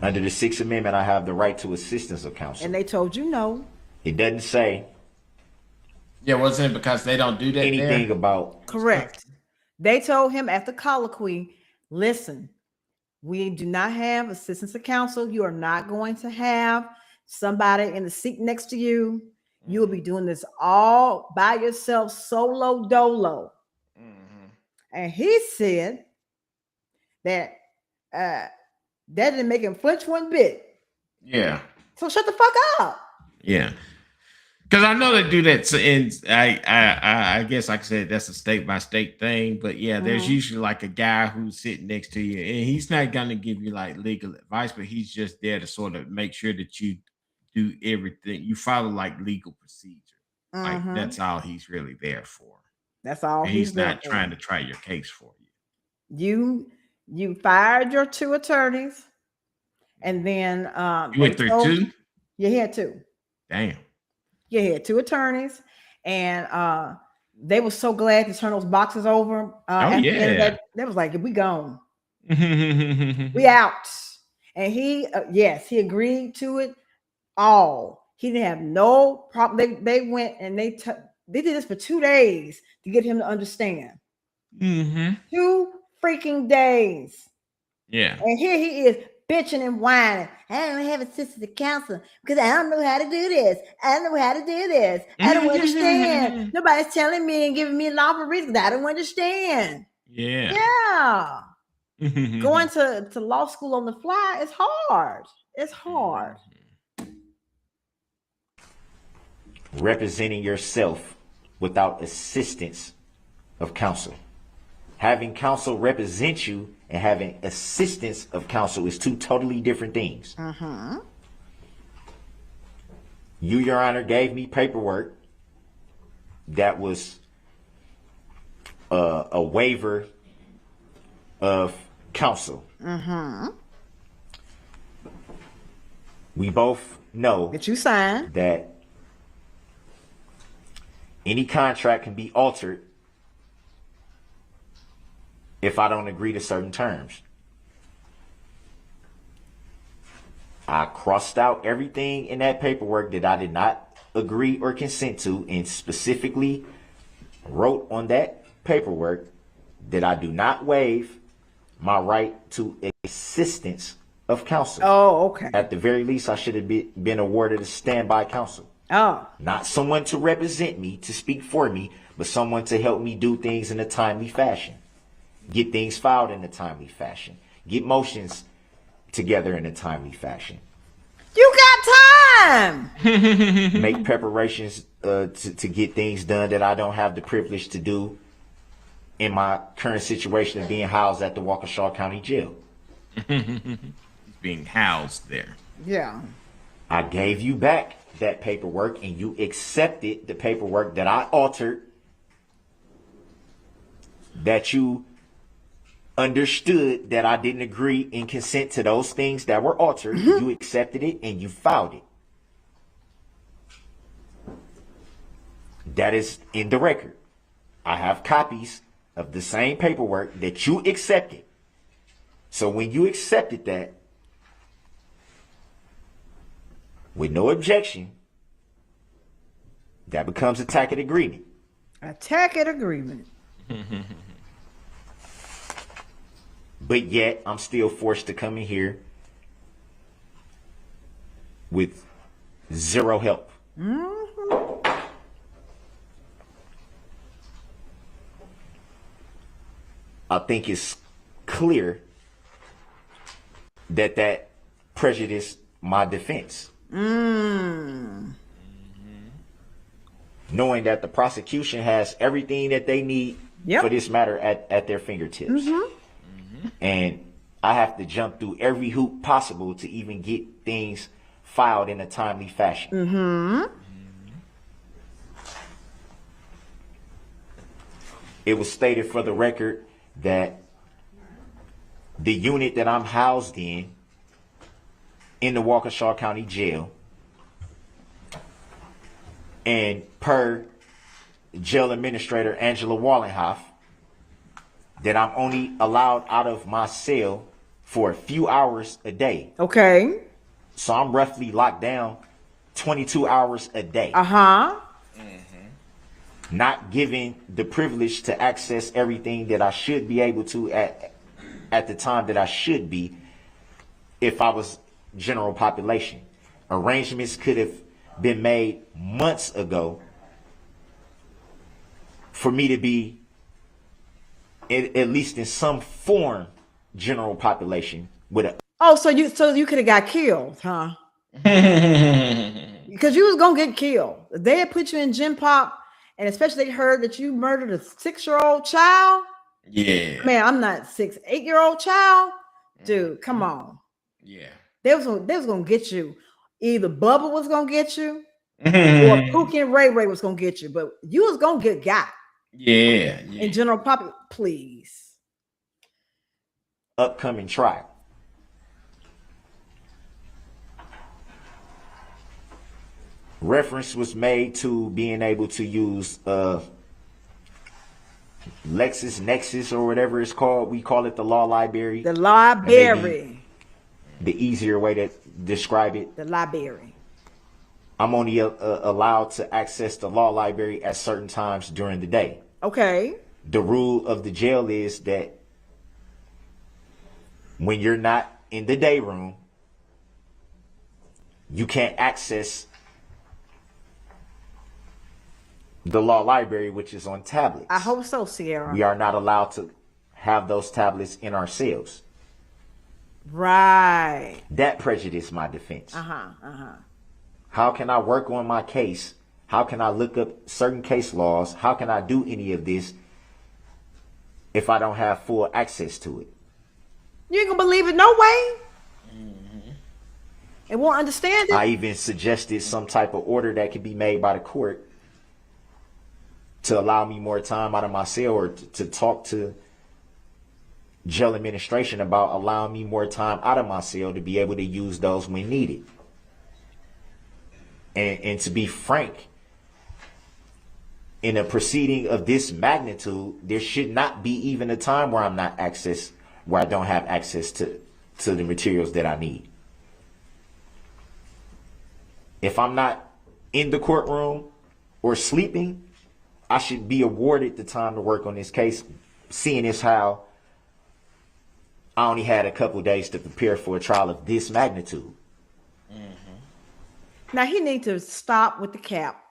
S9: Under the Sixth Amendment, I have the right to assistance of counsel.
S3: And they told you no.
S9: It doesn't say.
S4: Yeah, wasn't it because they don't do that?
S9: Anything about.
S3: Correct. They told him at the colloquy, listen, we do not have assistance of counsel. You are not going to have somebody in the seat next to you. You will be doing this all by yourself, solo dolo. And he said that that didn't make him flinch one bit.
S4: Yeah.
S3: So shut the fuck up.
S4: Yeah. Because I know they do that. And I guess, like I said, that's a state by state thing. But yeah, there's usually like a guy who's sitting next to you, and he's not going to give you like legal advice, but he's just there to sort of make sure that you do everything. You follow like legal procedure. Like that's all he's really there for.
S3: That's all.
S4: And he's not trying to try your case for you.
S3: You fired your 2 attorneys, and then
S4: you went through 2?
S3: You had 2.
S4: Damn.
S3: You had 2 attorneys, and they were so glad to turn those boxes over.
S9: Yeah.
S3: That was like, we gone. We out. And he, yes, he agreed to it all. He didn't have no problem. They went and they did this for 2 days to get him to understand. 2 freaking days.
S4: Yeah.
S3: And here he is bitching and whining. I don't have assistant counsel because I don't know how to do this. I don't know how to do this. I don't understand. Nobody's telling me and giving me lawful reasons. I don't understand.
S4: Yeah.
S3: Yeah. Going to law school on the fly is hard. It's hard.
S9: Representing yourself without assistance of counsel. Having counsel represent you and having assistance of counsel is 2 totally different things. You, Your Honor, gave me paperwork that was a waiver of counsel. We both know
S3: that you signed
S9: that any contract can be altered if I don't agree to certain terms. I crossed out everything in that paperwork that I did not agree or consent to, and specifically wrote on that paperwork that I do not waive my right to assistance of counsel.
S3: Oh, okay.
S9: At the very least, I should have been awarded a standby counsel.
S3: Oh.
S9: Not someone to represent me, to speak for me, but someone to help me do things in a timely fashion. Get things filed in a timely fashion. Get motions together in a timely fashion.
S3: You got time.
S9: Make preparations to get things done that I don't have the privilege to do in my current situation of being housed at the Waukesha County Jail.
S4: He's being housed there.
S3: Yeah.
S9: I gave you back that paperwork and you accepted the paperwork that I altered, that you understood that I didn't agree and consent to those things that were altered. You accepted it and you filed it. That is in the record. I have copies of the same paperwork that you accepted. So when you accepted that, with no objection, that becomes a tacit agreement.
S3: A tacit agreement.
S9: But yet, I'm still forced to come in here with zero help. I think it's clear that prejudiced my defense. Knowing that the prosecution has everything that they need for this matter at their fingertips. And I have to jump through every hoop possible to even get things filed in a timely fashion. It was stated for the record that the unit that I'm housed in the Waukesha County Jail, and per jail administrator Angela Wallenhoff, that I'm only allowed out of my cell for a few hours a day.
S3: Okay.
S9: So I'm roughly locked down 22 hours a day. Not given the privilege to access everything that I should be able to at the time that I should be if I was general population. Arrangements could have been made months ago for me to be at least in some form general population with a
S3: so you could have got killed, huh? Because you was gonna get killed. They had put you in gym pop, and especially they heard that you murdered a 6-year-old child.
S4: Yeah.
S3: Man, I'm not 8-year-old child. Dude, come on.
S4: Yeah.
S3: They was gonna get you. Either Bubba was gonna get you, or Pookie and Ray was gonna get you, but you was gonna get got.
S4: Yeah.
S3: In general pop, please.
S9: Upcoming trial. Reference was made to being able to use LexisNexis or whatever it's called. We call it the law library.
S3: The library.
S9: The easier way to describe it.
S3: The library.
S9: I'm only allowed to access the law library at certain times during the day.
S3: Okay.
S9: The rule of the jail is that when you're not in the day room, you can't access the law library, which is on tablets.
S3: I hope so, Sierra.
S9: We are not allowed to have those tablets in our cells.
S3: Right.
S9: That prejudiced my defense. How can I work on my case? How can I look up certain case laws? How can I do any of this if I don't have full access to it?
S3: You ain't gonna believe it, no way. It won't understand it.
S9: I even suggested some type of order that could be made by the court to allow me more time out of my cell, or to talk to jail administration about allowing me more time out of my cell to be able to use those when needed. And to be frank, in a proceeding of this magnitude, there should not be even a time where I don't have access to the materials that I need. If I'm not in the courtroom or sleeping, I should be awarded the time to work on this case, seeing as how I only had a couple days to prepare for a trial of this magnitude.
S3: Now he needs to stop with the cap.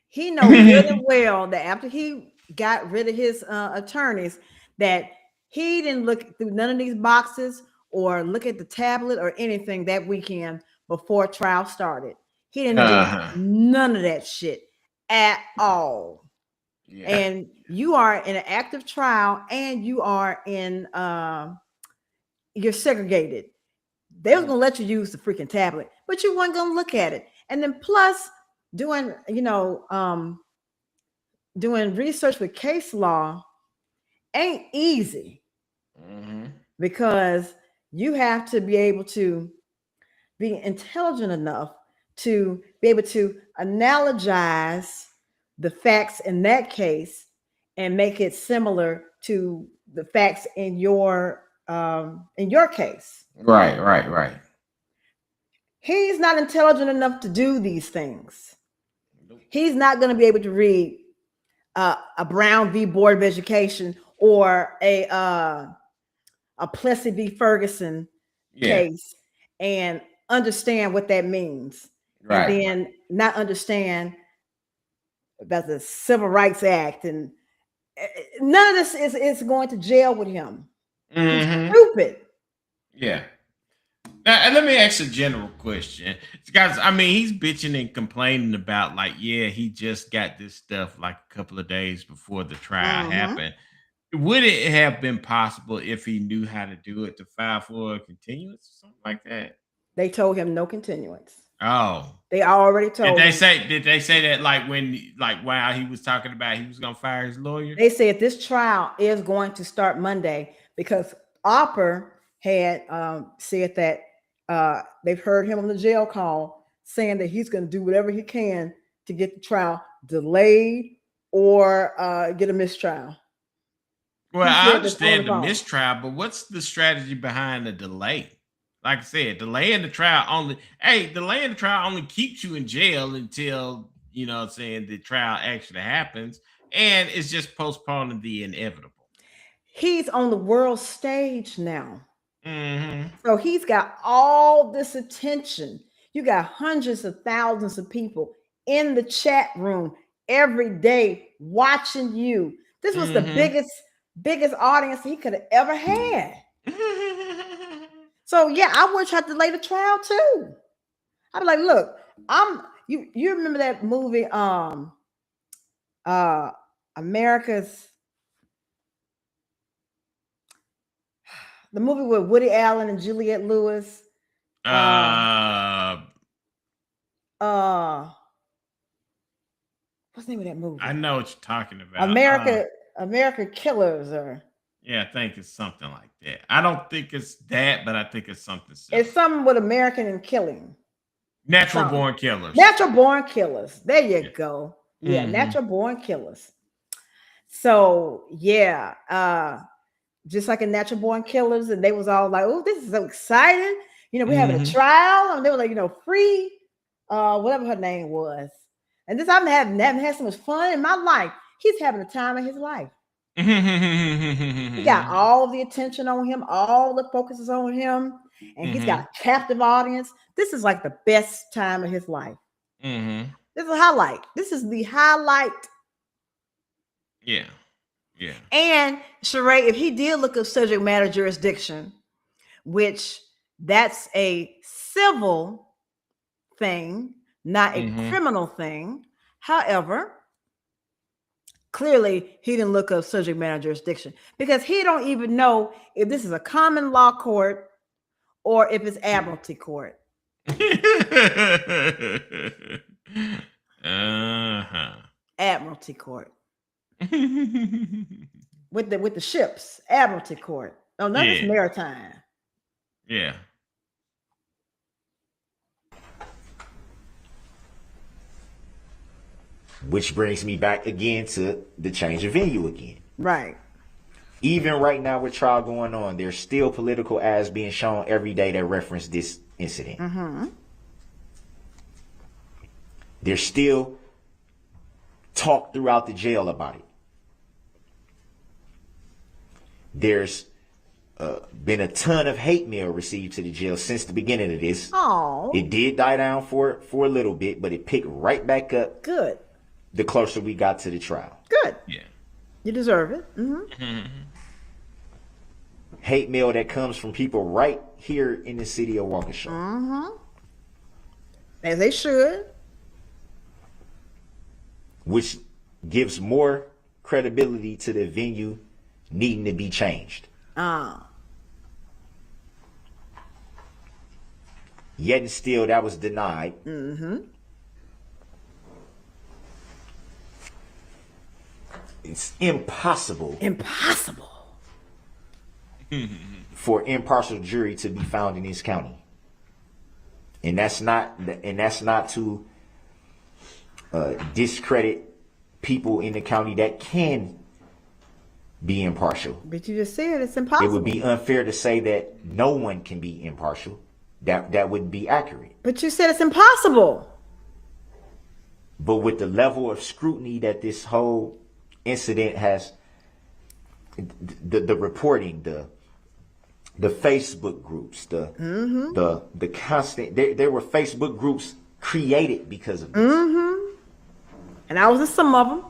S3: He knows really well that after he got rid of his attorneys, that he didn't look through none of these boxes or look at the tablet or anything that weekend before trial started. He didn't do none of that shit at all. Yeah. And you are in an active trial, and you are in you're segregated. They was gonna let you use the freaking tablet, but you weren't gonna look at it. And then plus doing research with case law ain't easy, because you have to be able to be intelligent enough to be able to analogize the facts in that case and make it similar to the facts in your case.
S4: Right.
S3: He's not intelligent enough to do these things. He's not going to be able to read a Brown v. Board of Education or a Plessy v. Ferguson case and understand what that means. Right. And then not understand about the Civil Rights Act, and none of this is going to jail with him. He's stupid.
S4: Yeah. Now, let me ask a general question. Guys, I mean, he's bitching and complaining about, like, he just got this stuff like a couple of days before the trial happened. Would it have been possible, if he knew how to do it, to file for a continuance or something like that?
S3: They told him no continuance.
S4: Oh.
S3: They already told
S4: him. Did they say that while he was talking about he was gonna fire his lawyer?
S3: They said this trial is going to start Monday, because Opper had said that they've heard him on the jail call saying that he's going to do whatever he can to get the trial delayed or get a mistrial.
S4: Well, I understand the mistrial, but what's the strategy behind the delay? Like I said, delaying the trial only keeps you in jail until, the trial actually happens, and it's just postponing the inevitable.
S3: He's on the world stage now. So he's got all this attention. You got hundreds of thousands of people in the chat room every day watching you. This was the biggest audience he could have ever had. So I would try to delay the trial too. I'd be like, look, you remember that movie, the movie with Woody Allen and Juliette Lewis. What's the name of that movie?
S4: I know what you're talking about.
S3: America Killers, or
S4: I think it's something like that. I don't think it's that, but I think it's something similar.
S3: It's something with American and killing.
S4: Natural born killers.
S3: Natural born killers. There you go. Yeah, natural born killers. So just like in Natural Born Killers, and they was all like, "Oh, this is so exciting! We having a trial," and they were like, free whatever her name was. And this, I haven't had so much fun in my life. He's having the time of his life. He got all the attention on him, all the focus is on him, and he's got a captive audience. This is like the best time of his life. This is a highlight. This is the highlight.
S4: Yeah. Yeah.
S3: And Sheree, if he did look up subject matter jurisdiction, which that's a civil thing, not a criminal thing. However, clearly he didn't look up subject matter jurisdiction because he don't even know if this is a common law court or if it's admiralty court. Admiralty court. with the ships, admiralty court. No, nothing's maritime.
S4: Yeah.
S9: Which brings me back again to the change of venue again.
S3: Right.
S9: Even right now with trial going on, there's still political ads being shown every day that reference this incident. There's still talk throughout the jail about it. There's been a ton of hate mail received to the jail since the beginning of this.
S3: Oh.
S9: It did die down for a little bit, but it picked right back up.
S3: Good.
S9: The closer we got to the trial.
S3: Good.
S4: Yeah.
S3: You deserve it.
S9: Hate mail that comes from people right here in the city of Waukesha.
S3: As they should.
S9: Which gives more credibility to the venue needing to be changed. Yet and still that was denied. It's impossible for impartial jury to be found in this county. And that's not to discredit people in the county that can be impartial.
S3: But you just said it's impossible.
S9: It would be unfair to say that no one can be impartial. That wouldn't be accurate.
S3: But you said it's impossible.
S9: But with the level of scrutiny that this whole incident has, the reporting, the Facebook groups, the constant, there were Facebook groups created because of this.
S3: And I was in some of them.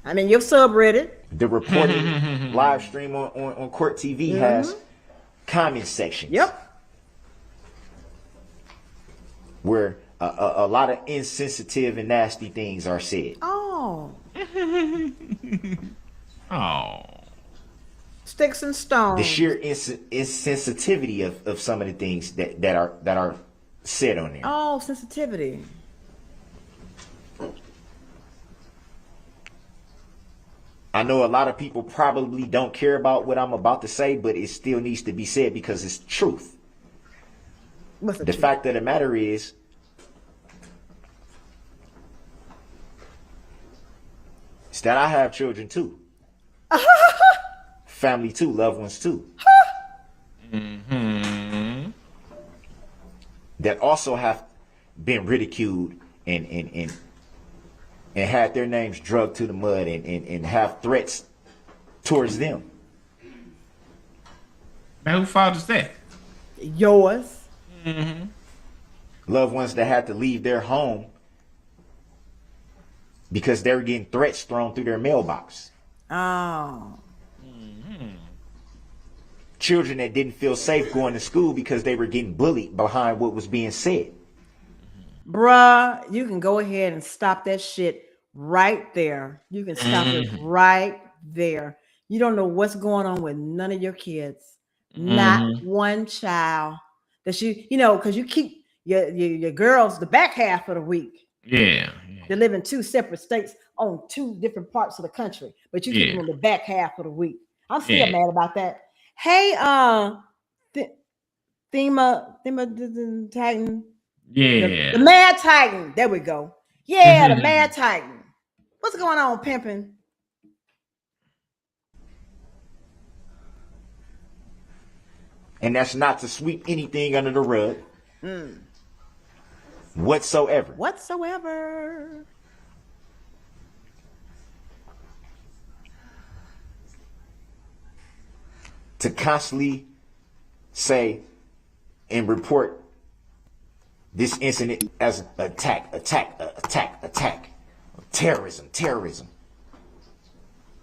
S3: I mean, your subreddit.
S9: The reporting live stream on Court TV has comment sections.
S3: Yep.
S9: Where a lot of insensitive and nasty things are said.
S3: Oh.
S4: Oh.
S3: Sticks and stones.
S9: The sheer insensitivity of some of the things that are said on there.
S3: Oh, sensitivity.
S9: I know a lot of people probably don't care about what I'm about to say, but it still needs to be said because it's truth.
S3: What's
S9: the fact of the matter is, that I have children too. Family too, loved ones too. That also have been ridiculed and had their names drugged to the mud and have threats towards them.
S4: Now, whose fault is that?
S3: Yours.
S9: Loved ones that had to leave their home because they were getting threats thrown through their mailbox.
S3: Oh.
S9: Children that didn't feel safe going to school because they were getting bullied behind what was being said.
S3: Bruh, you can go ahead and stop that shit right there. You can stop it right there. You don't know what's going on with none of your kids. Not one child. That you know, because you keep your girls the back half of the week.
S4: Yeah.
S3: They live in two separate states on two different parts of the country, but you keep them in the back half of the week. I'm still mad about that. Hey, Thema Titan.
S4: Yeah.
S3: The Mad Titan. There we go. Yeah, the Mad Titan. What's going on, pimping?
S9: And that's not to sweep anything under the rug. whatsoever.
S3: Whatsoever.
S9: To constantly say and report this incident as attack, terrorism.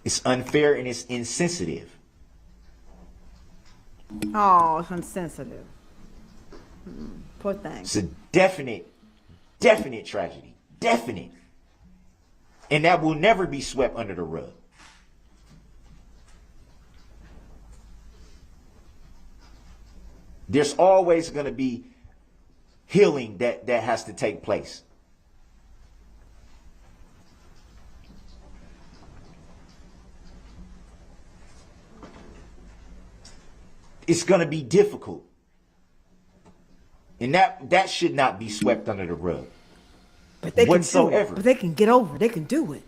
S9: It's unfair and it's insensitive.
S3: Oh, it's insensitive. Poor thing.
S9: It's a definite tragedy. Definite. And that will never be swept under the rug. There's always going to be healing that has to take place. It's going to be difficult. And that should not be swept under the rug.
S3: But they
S9: whatsoever.
S3: But they can get over it. They can do it.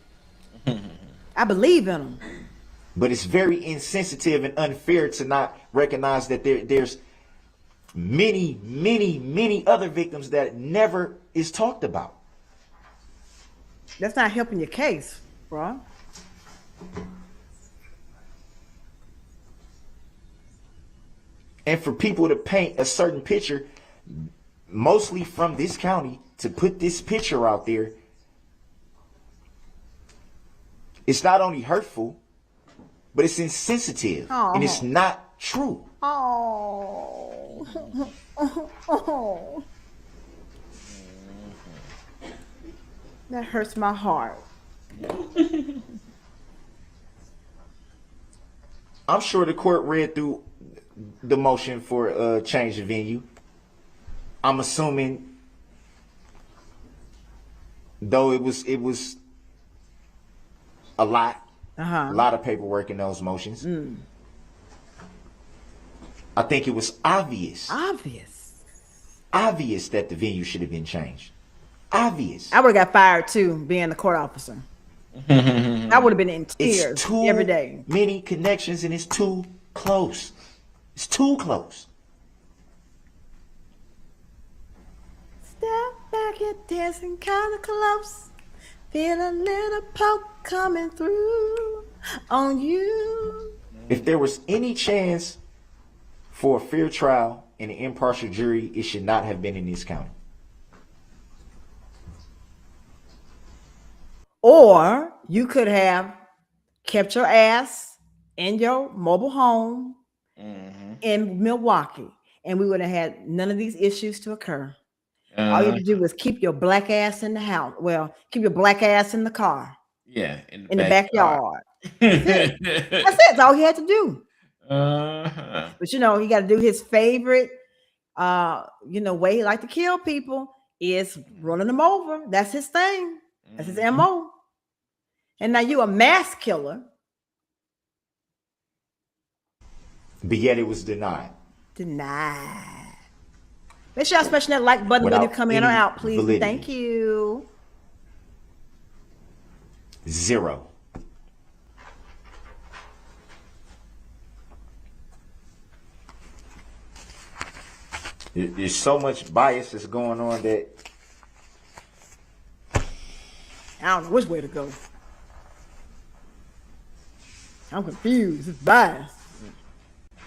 S3: I believe in them.
S9: But it's very insensitive and unfair to not recognize that there's many other victims that never is talked about.
S3: That's not helping your case, bro.
S9: And for people to paint a certain picture, mostly from this county, to put this picture out there, it's not only hurtful, but it's insensitive.
S3: Oh.
S9: And it's not true.
S3: Oh. Oh. That hurts my heart.
S9: I'm sure the court read through the motion for change of venue. I'm assuming, though it was a lot of paperwork in those motions. I think it was obvious that the venue should have been changed. Obvious.
S3: I would have got fired too, being the court officer. I would have been in tears
S9: It's too
S3: every day.
S9: many connections and it's too close. It's too close.
S3: Step back, you're dancing kind of close. Feel a little poke coming through on you.
S9: If there was any chance for a fair trial and an impartial jury, it should not have been in this county.
S3: Or you could have kept your ass in your mobile home in Milwaukee, and we would have had none of these issues to occur. All you had to do was keep your black ass in the house. Well, keep your black ass in the car.
S4: Yeah,
S3: in the backyard. That's it. That's all he had to do. But you know, he got to do his favorite, way he like to kill people is running them over. That's his thing. That's his MO. And now you a mass killer.
S9: But yet it was denied.
S3: Denied. Make sure y'all smash that like button when you come in or out, please.
S9: Validity.
S3: Thank you.
S9: 0. There's so much bias that's going on that
S3: I don't know which way to go. I'm confused. It's biased.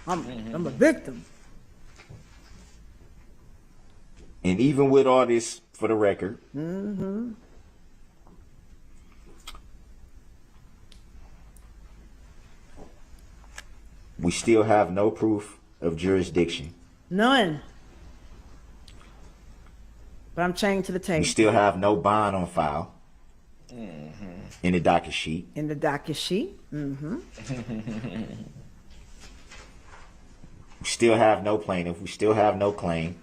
S3: I'm a victim.
S9: And even with all this, for the record, we still have no proof of jurisdiction.
S3: None. But I'm chained to the table.
S9: We still have no bond on file in the docket sheet.
S3: In the docket sheet.
S9: We still have no plaintiff. We still have no claim.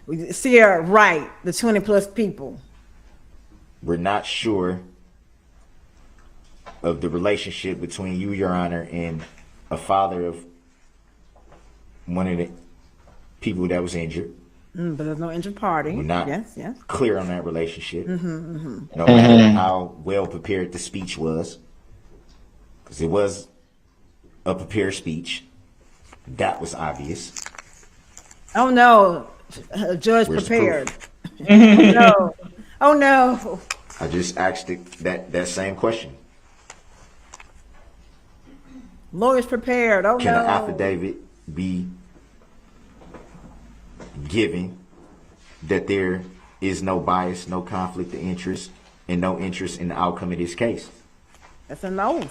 S3: We see her right, the 20 plus people.
S9: We're not sure of the relationship between you, Your Honor, and a father of one of the people that was injured.
S3: But there's no injured party.
S9: We're not
S3: yes.
S9: clear on that relationship. No matter how well prepared the speech was, because it was a prepared speech. That was obvious.
S3: Oh no, judge
S9: Where's the
S3: prepared.
S9: proof?
S3: Oh no, oh no.
S9: I just asked that same question.
S3: Lawyers prepared. Oh
S9: Can
S3: no.
S9: an affidavit be given that there is no bias, no conflict of interest, and no interest in the outcome of this case?
S3: That's a no.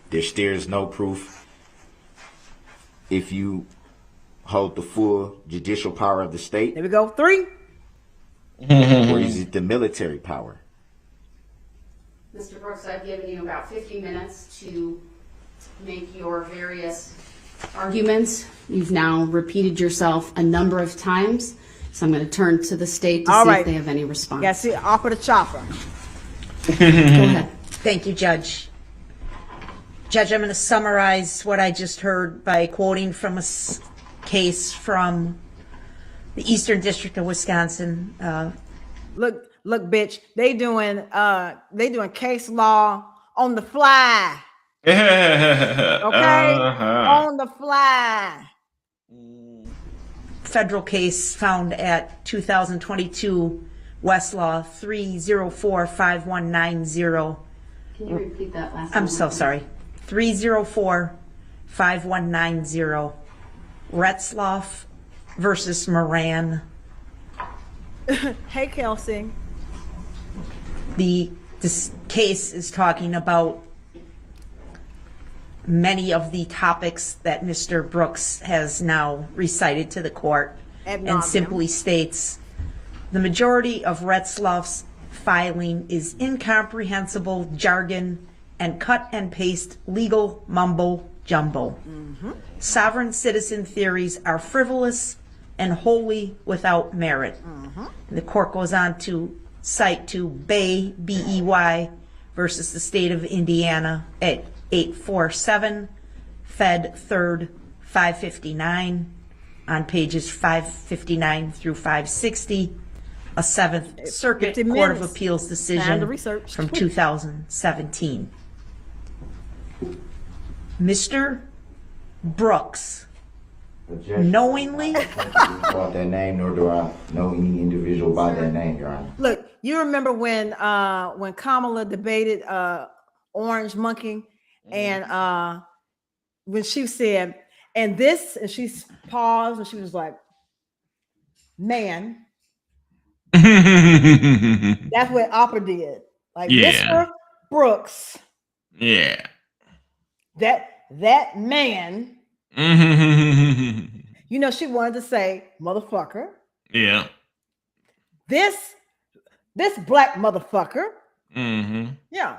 S9: There's no proof if you hold the full judicial power of the state.
S3: There we go. 3.
S9: Or is it the military power?
S8: Mr. Brooks, I've given you about 50 minutes to make your various arguments. You've now repeated yourself a number of times, so I'm going to turn to the state to see if they have any response.
S3: Yeah, see, offer the chopper.
S8: Go ahead.
S10: Thank you, Judge. Judge, I'm going to summarize what I just heard by quoting from a case from the Eastern District of Wisconsin.
S3: Look, bitch, they doing case law on the fly. Okay? On the fly.
S10: Federal case found at 2022 Westlaw 3045190.
S8: Can you repeat that last
S10: I'm
S8: one?
S10: so sorry. 3045190. Retzloff versus Moran.
S3: Hey, Kelsey.
S10: This case is talking about many of the topics that Mr. Brooks has now recited to the court, and simply states the majority of Retzloff's filing is incomprehensible jargon and cut and paste legal mumbo jumbo. Sovereign citizen theories are frivolous and wholly without merit. And the court goes on to cite to Bay, B-E-Y, versus the state of Indiana at 847, Fed 3rd, 559, on pages 559 through 560, a 7th Circuit Court of Appeals decision from 2017. Mr. Brooks knowingly
S9: About that name, nor do I know any individual by that name, Your Honor.
S3: Look, you remember when Kamala debated Orange Monkey, and when she said, and she paused and she was like, man. That's what Opera did. Like, Mr. Brooks.
S4: Yeah.
S3: That man. You know, she wanted to say motherfucker.
S4: Yeah.
S3: This black motherfucker. Yeah.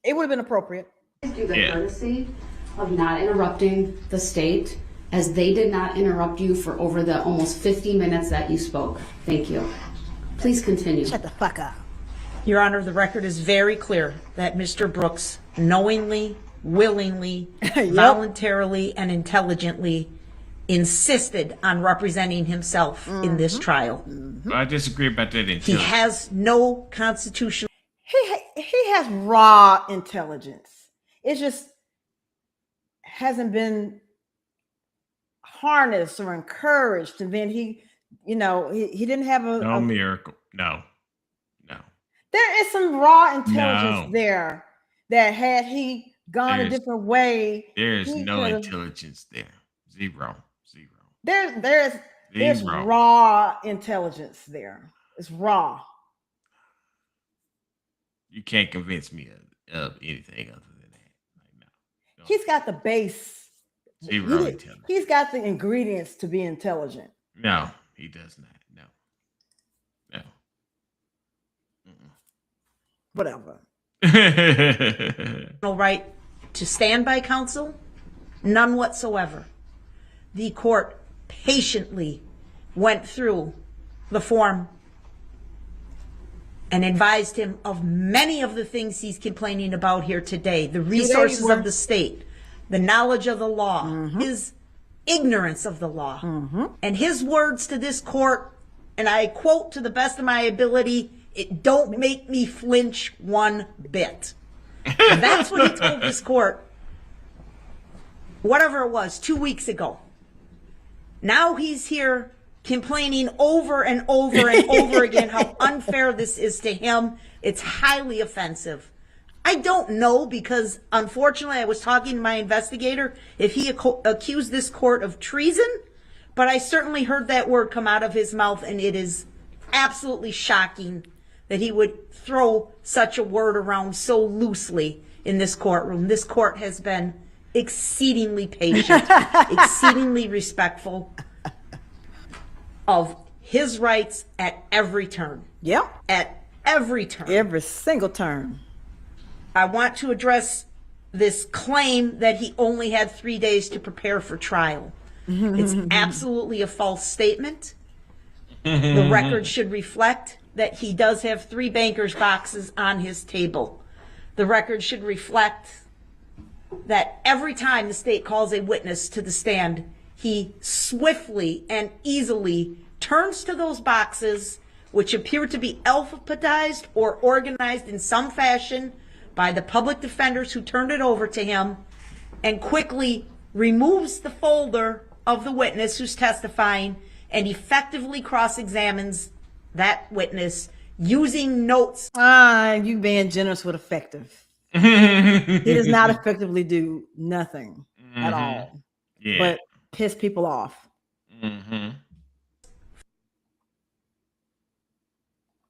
S3: It would have been appropriate.
S8: Do the courtesy of not interrupting the state, as they did not interrupt you for over the almost 50 minutes that you spoke. Thank you. Please continue.
S3: Shut the fuck up.
S10: Your Honor, the record is very clear that Mr. Brooks knowingly, willingly, voluntarily, and intelligently insisted on representing himself in this trial.
S4: I disagree about that.
S10: He has no constitutional.
S3: He has raw intelligence. It just hasn't been harnessed or encouraged, and then he didn't have a
S4: miracle. No.
S3: There is some raw intelligence there that had he gone a different way.
S4: There's no intelligence there. Zero.
S3: There's raw intelligence there. It's raw.
S4: You can't convince me of anything other than that. No.
S3: He's got the base.
S4: Zero intelligence.
S3: He's got the ingredients to be intelligent.
S4: No, he does not. No.
S3: Whatever.
S10: No right to stand by counsel? None whatsoever. The court patiently went through the form and advised him of many of the things he's complaining about here today. The resources of the state, the knowledge of the law, his ignorance of the law. And his words to this court, and I quote to the best of my ability, "It don't make me flinch one bit." That's what he told this court, whatever it was, 2 weeks ago. Now he's here complaining over and over and over again how unfair this is to him. It's highly offensive. I don't know, because unfortunately I was talking to my investigator if he accused this court of treason, but I certainly heard that word come out of his mouth, and it is absolutely shocking that he would throw such a word around so loosely in this courtroom. This court has been exceedingly patient, exceedingly respectful of his rights at every turn.
S3: Yep.
S10: At every turn.
S3: Every single turn.
S10: I want to address this claim that he only had 3 days to prepare for trial. It's absolutely a false statement. The record should reflect that he does have 3 banker's boxes on his table. The record should reflect that every time the state calls a witness to the stand, he swiftly and easily turns to those boxes, which appear to be alphabetized or organized in some fashion by the public defenders who turned it over to him, and quickly removes the folder of the witness who's testifying and effectively cross-examines that witness using notes.
S3: You being generous with effective. He does not effectively do nothing at all, but piss people off.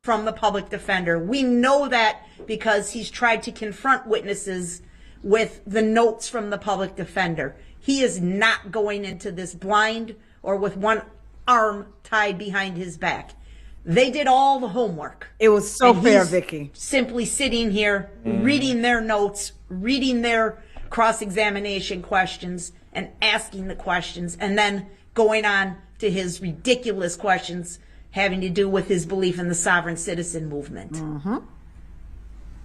S10: From the public defender. We know that because he's tried to confront witnesses with the notes from the public defender. He is not going into this blind or with one arm tied behind his back. They did all the homework.
S3: It was so fair, Vicky.
S10: Simply sitting here, reading their notes, reading their cross-examination questions, and asking the questions, and then going on to his ridiculous questions having to do with his belief in the sovereign citizen movement.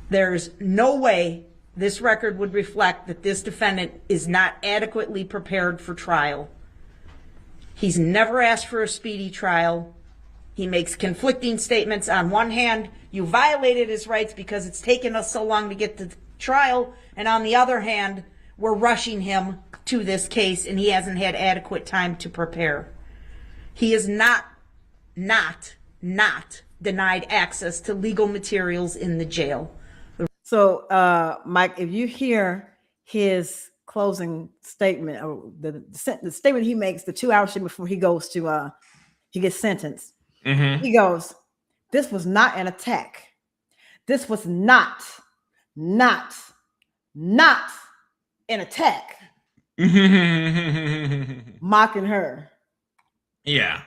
S10: There's no way this record would reflect that this defendant is not adequately prepared for trial. He's never asked for a speedy trial. He makes conflicting statements. On one hand, you violated his rights because it's taken us so long to get to trial, and on the other hand, we're rushing him to this case and he hasn't had adequate time to prepare. He is not denied access to legal materials in the jail.
S3: So, Mike, if you hear his closing statement, or the statement he makes, the 2 hour statement before he goes to, he gets sentenced. He goes, "This was not an attack. This was not an attack." Mocking her.
S4: Yeah.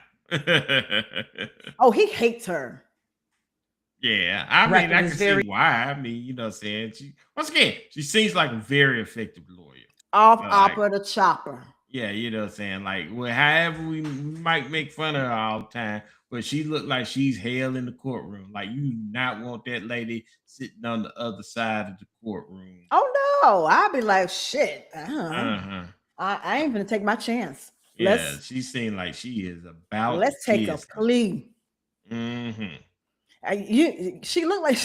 S3: Oh, he hates her.
S4: Yeah, I mean, I can see why. I mean, you know what I'm saying? Once again, she seems like a very effective lawyer.
S3: Opera the chopper.
S4: Yeah, you know what I'm saying? Like, well, however we might make fun of her all the time, but she looked like she's hell in the courtroom. Like, you do not want that lady sitting on the other side of the courtroom.
S3: Oh, no. I'd be like, shit. I ain't gonna take my chance.
S4: Yeah, she seemed like she is about.
S3: Let's take a plea. She looked like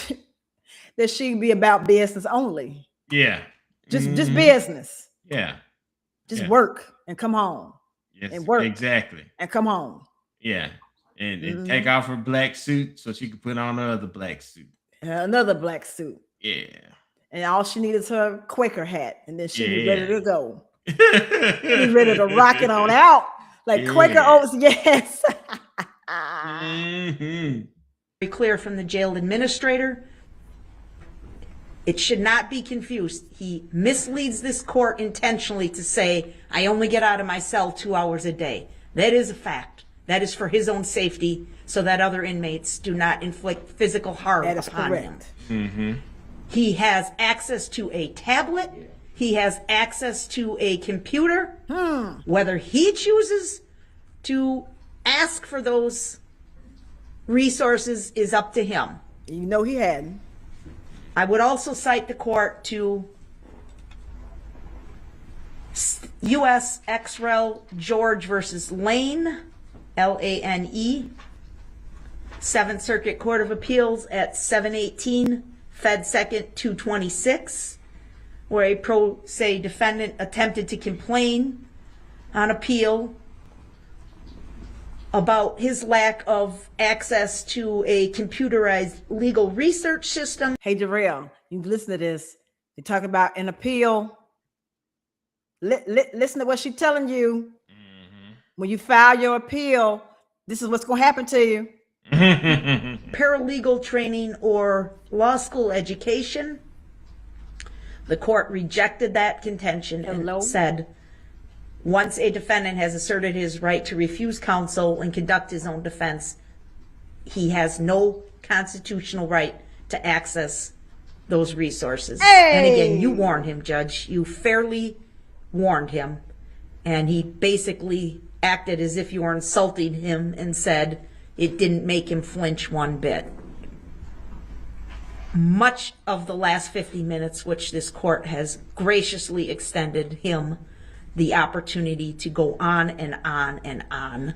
S3: that she'd be about business only.
S4: Yeah.
S3: Just business.
S4: Yeah.
S3: Just work and come home.
S4: Yes,
S3: and work.
S4: Exactly.
S3: And come home.
S4: Yeah. And take off her black suit so she could put on another black suit.
S3: Another black suit.
S4: Yeah.
S3: And all she needed is her Quaker hat. And then she'd be ready to go. She'd be ready to rock it on out. Like Quaker Oats, yes.
S10: Very clear from the jail administrator. It should not be confused. He misleads this court intentionally to say, I only get out of my cell 2 hours a day. That is a fact. That is for his own safety so that other inmates do not inflict physical harm upon him. He has access to a tablet. He has access to a computer. Whether he chooses to ask for those resources is up to him.
S3: You know he hadn't.
S10: I would also cite the court to U.S. ex rel. George versus Lane, Lane, 7th Circuit Court of Appeals at 718 Fed Second 226, where a pro se defendant attempted to complain on appeal about his lack of access to a computerized legal research system.
S3: Hey, Darrell, you listen to this. They talk about an appeal. Listen to what she's telling you. When you file your appeal, this is what's going to happen to you.
S10: Paralegal training or law school education. The court rejected that contention and said, once a defendant has asserted his right to refuse counsel and conduct his own defense, he has no constitutional right to access those resources. And again, you warned him, Judge. You fairly warned him. And he basically acted as if you were insulting him and said it didn't make him flinch one bit. Much of the last 50 minutes, which this court has graciously extended him the opportunity to go on and on and on,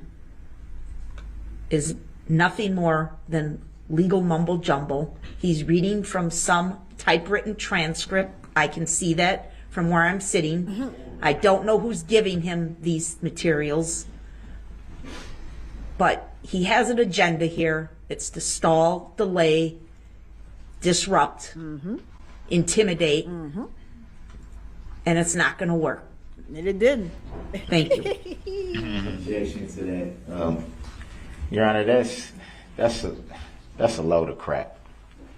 S10: is nothing more than legal mumble jumble. He's reading from some typewritten transcript. I can see that from where I'm sitting. I don't know who's giving him these materials, but he has an agenda here. It's to stall, delay, disrupt, intimidate, and it's not going to work.
S3: And it didn't.
S10: Thank you.
S9: Objection to that. Your Honor, that's a load of crap.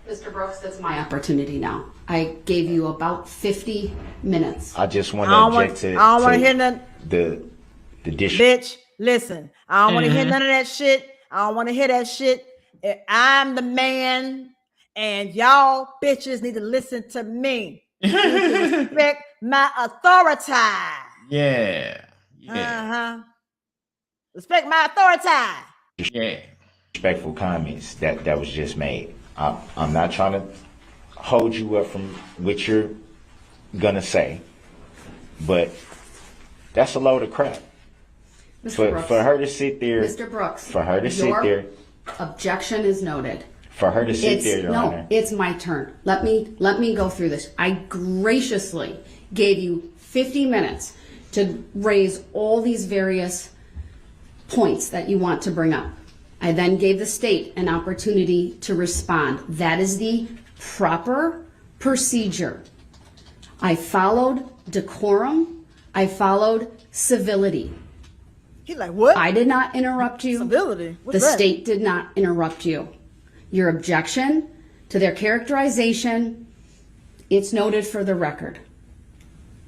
S8: Mr. Brooks, that's my opportunity now. I gave you about 50 minutes.
S9: I just want to object to.
S3: I don't want to hear none.
S9: The dish.
S3: Bitch, listen. I don't want to hear none of that shit. I don't want to hear that shit. I'm the man, and y'all bitches need to listen to me. You need to respect my authority.
S4: Yeah.
S3: Respect my authority.
S4: Yeah.
S9: Respectful comments that was just made. I'm not trying to hold you up from what you're gonna say, but that's a load of crap. For her to sit there,
S8: Mr. Brooks,
S9: for her to sit there.
S8: Objection is noted.
S9: For her to sit there, Your Honor.
S8: It's my turn. Let me go through this. I graciously gave you 50 minutes to raise all these various points that you want to bring up. I then gave the state an opportunity to respond. That is the proper procedure. I followed decorum. I followed civility.
S3: He's like, what?
S8: I did not interrupt you.
S3: Civility?
S8: The state did not interrupt you. Your objection to their characterization, it's noted for the record.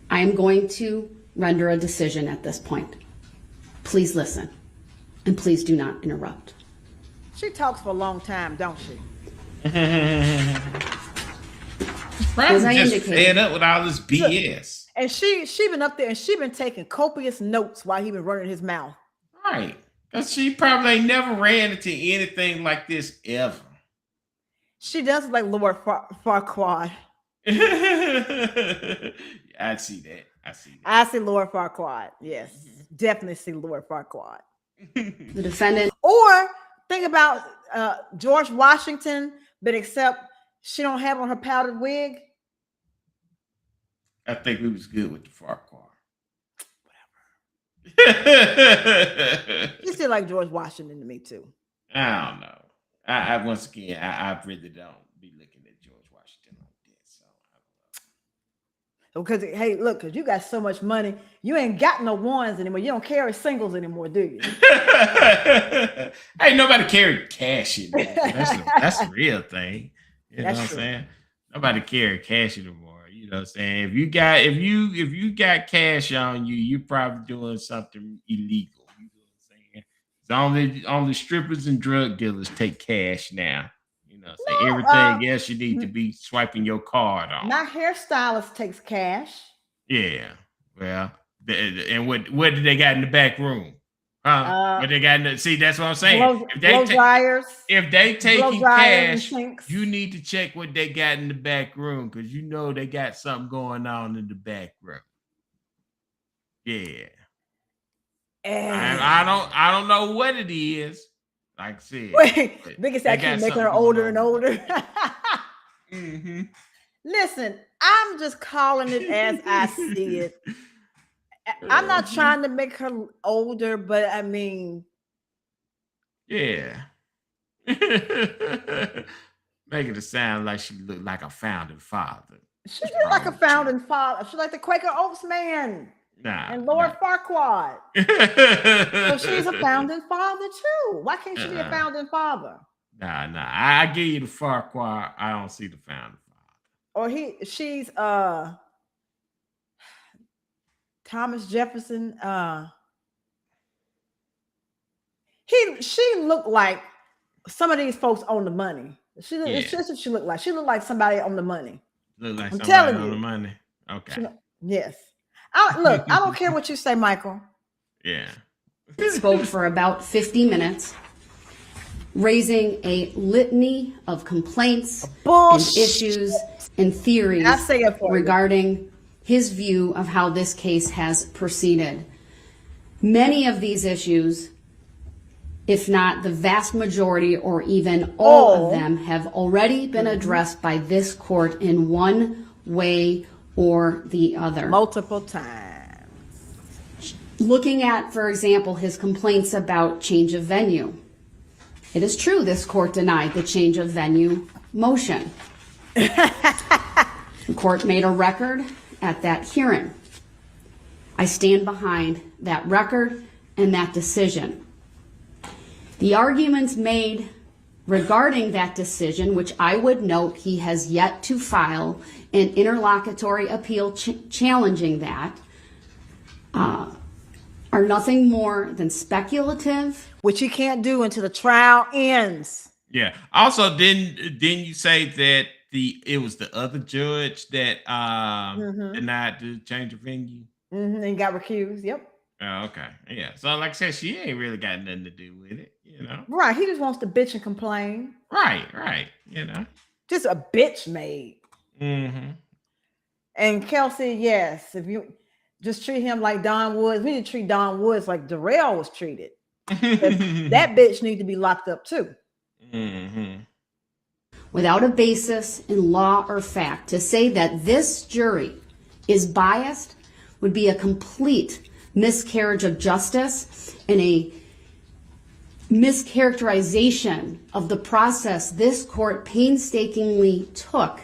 S8: I am going to render a decision at this point. Please listen, and please do not interrupt.
S3: She talks for a long time, don't she?
S4: Probably just fed up with all this BS.
S3: And she been up there and she been taking copious notes while he been running his mouth.
S4: Right. Because she probably ain't never ran into anything like this ever.
S3: She does look like Lord Farquaad.
S4: I see that.
S3: I see Lord Farquaad. Yes. Definitely see Lord Farquaad.
S8: The defendant.
S3: Or think about George Washington, but except she don't have on her powdered wig.
S4: I think we was good with the Farquaad. Whatever.
S3: You still like George Washington to me too.
S4: I don't know. I once again, I really don't be looking at George Washington like that. So I don't know.
S3: Because hey, look, because you got so much money, you ain't got no ones anymore. You don't carry singles anymore, do you?
S4: Ain't nobody carry cash anymore. That's the real thing. You know what I'm saying? Nobody carry cash anymore. You know what I'm saying? If you got cash on you, you're probably doing something illegal. You know what I'm saying? It's only strippers and drug dealers take cash now. You know what I'm saying? Everything else you need to be swiping your card on.
S3: My hairstylist takes cash.
S4: Yeah. Well, and what do they got in the back room? What they got in the, see, that's what I'm saying. If they taking cash, you need to check what they got in the back room, because you know they got something going on in the back room. Yeah. And I don't know what it is. Like I said.
S3: Wait, biggest I keep making her older and older.
S4: Mm-hmm.
S3: Listen, I'm just calling it as I see it. I'm not trying to make her older, but I mean,
S4: yeah. Making it sound like she looked like a founding father.
S3: She looked like a founding father. She like the Quaker Oats man. And Lord Farquaad. So she's a founding father too. Why can't she be a founding father?
S4: Nah. I give you the Farquaad. I don't see the founding father.
S3: Or she's Thomas Jefferson. She looked like some of these folks on the money. It's just what she looked like. She looked like somebody on the money.
S4: Look like somebody on the money. Okay.
S3: Yes. I don't care what you say, Michael.
S4: Yeah.
S8: Spoke for about 50 minutes, raising a litany of complaints and issues and theories regarding his view of how this case has proceeded. Many of these issues, if not the vast majority or even all of them, have already been addressed by this court in one way or the other.
S3: Multiple times.
S8: Looking at, for example, his complaints about change of venue. It is true this court denied the change of venue motion. The court made a record at that hearing. I stand behind that record and that decision. The arguments made regarding that decision, which I would note he has yet to file an interlocutory appeal challenging that, are nothing more than speculative.
S3: Which he can't do until the trial ends.
S4: Yeah. Also, didn't you say that it was the other judge that denied the change of venue?
S3: And got recused. Yep.
S4: Oh, okay. Yeah. So like I said, she ain't really got nothing to do with it, you know.
S3: Right. He just wants to bitch and complain.
S4: Right. You know.
S3: Just a bitch made.
S4: Mm-hmm.
S3: And Kelsey, yes, if you just treat him like Don Woods, we need to treat Don Woods like Darrell was treated. That bitch need to be locked up too.
S4: Mm-hmm.
S8: Without a basis in law or fact, to say that this jury is biased would be a complete miscarriage of justice and a mischaracterization of the process this court painstakingly took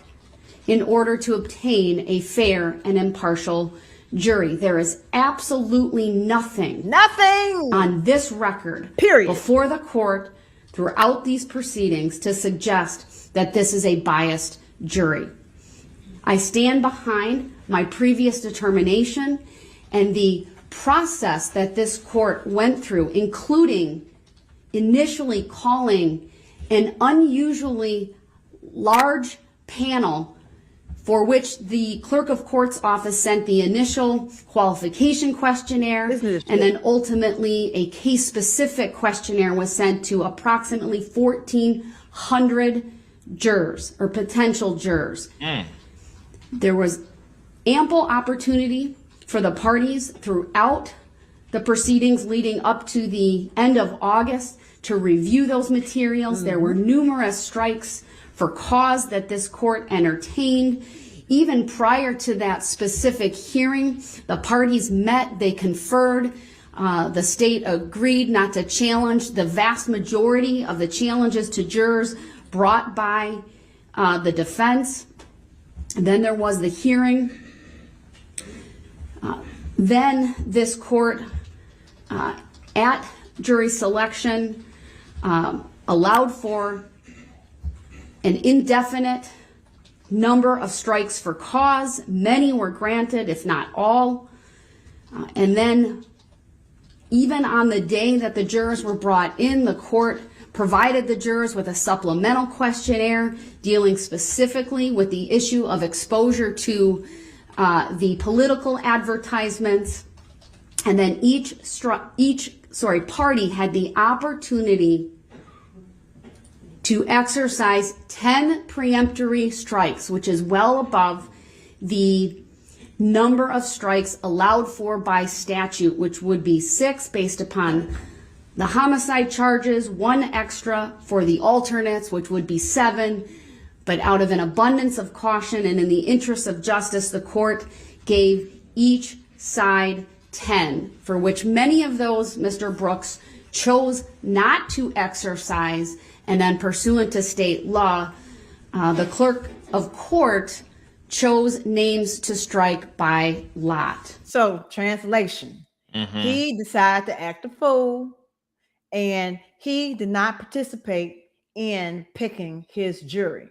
S8: in order to obtain a fair and impartial jury. There is absolutely nothing on this record before the court throughout these proceedings to suggest that this is a biased jury. I stand behind my previous determination and the process that this court went through, including initially calling an unusually large panel for which the clerk of court's office sent the initial qualification questionnaire, and then ultimately a case-specific questionnaire was sent to approximately 1,400 jurors or potential jurors. There was ample opportunity for the parties throughout the proceedings leading up to the end of August to review those materials. There were numerous strikes for cause that this court entertained. Even prior to that specific hearing, the parties met, they conferred. The state agreed not to challenge the vast majority of the challenges to jurors brought by the defense. And then there was the hearing. Then this court, at jury selection, allowed for an indefinite number of strikes for cause. Many were granted, if not all. And then even on the day that the jurors were brought in, the court provided the jurors with a supplemental questionnaire dealing specifically with the issue of exposure to the political advertisements. And then each party had the opportunity to exercise 10 preemptory strikes, which is well above the number of strikes allowed for by statute, which would be 6 based upon the homicide charges, 1 extra for the alternates, which would be 7, But out of an abundance of caution and in the interest of justice, the court gave each side 10, for which many of those Mr. Brooks chose not to exercise, and then pursuant to state law, the clerk of court chose names to strike by lot.
S3: So, translation. He decided to act a fool, and he did not participate in picking his jury.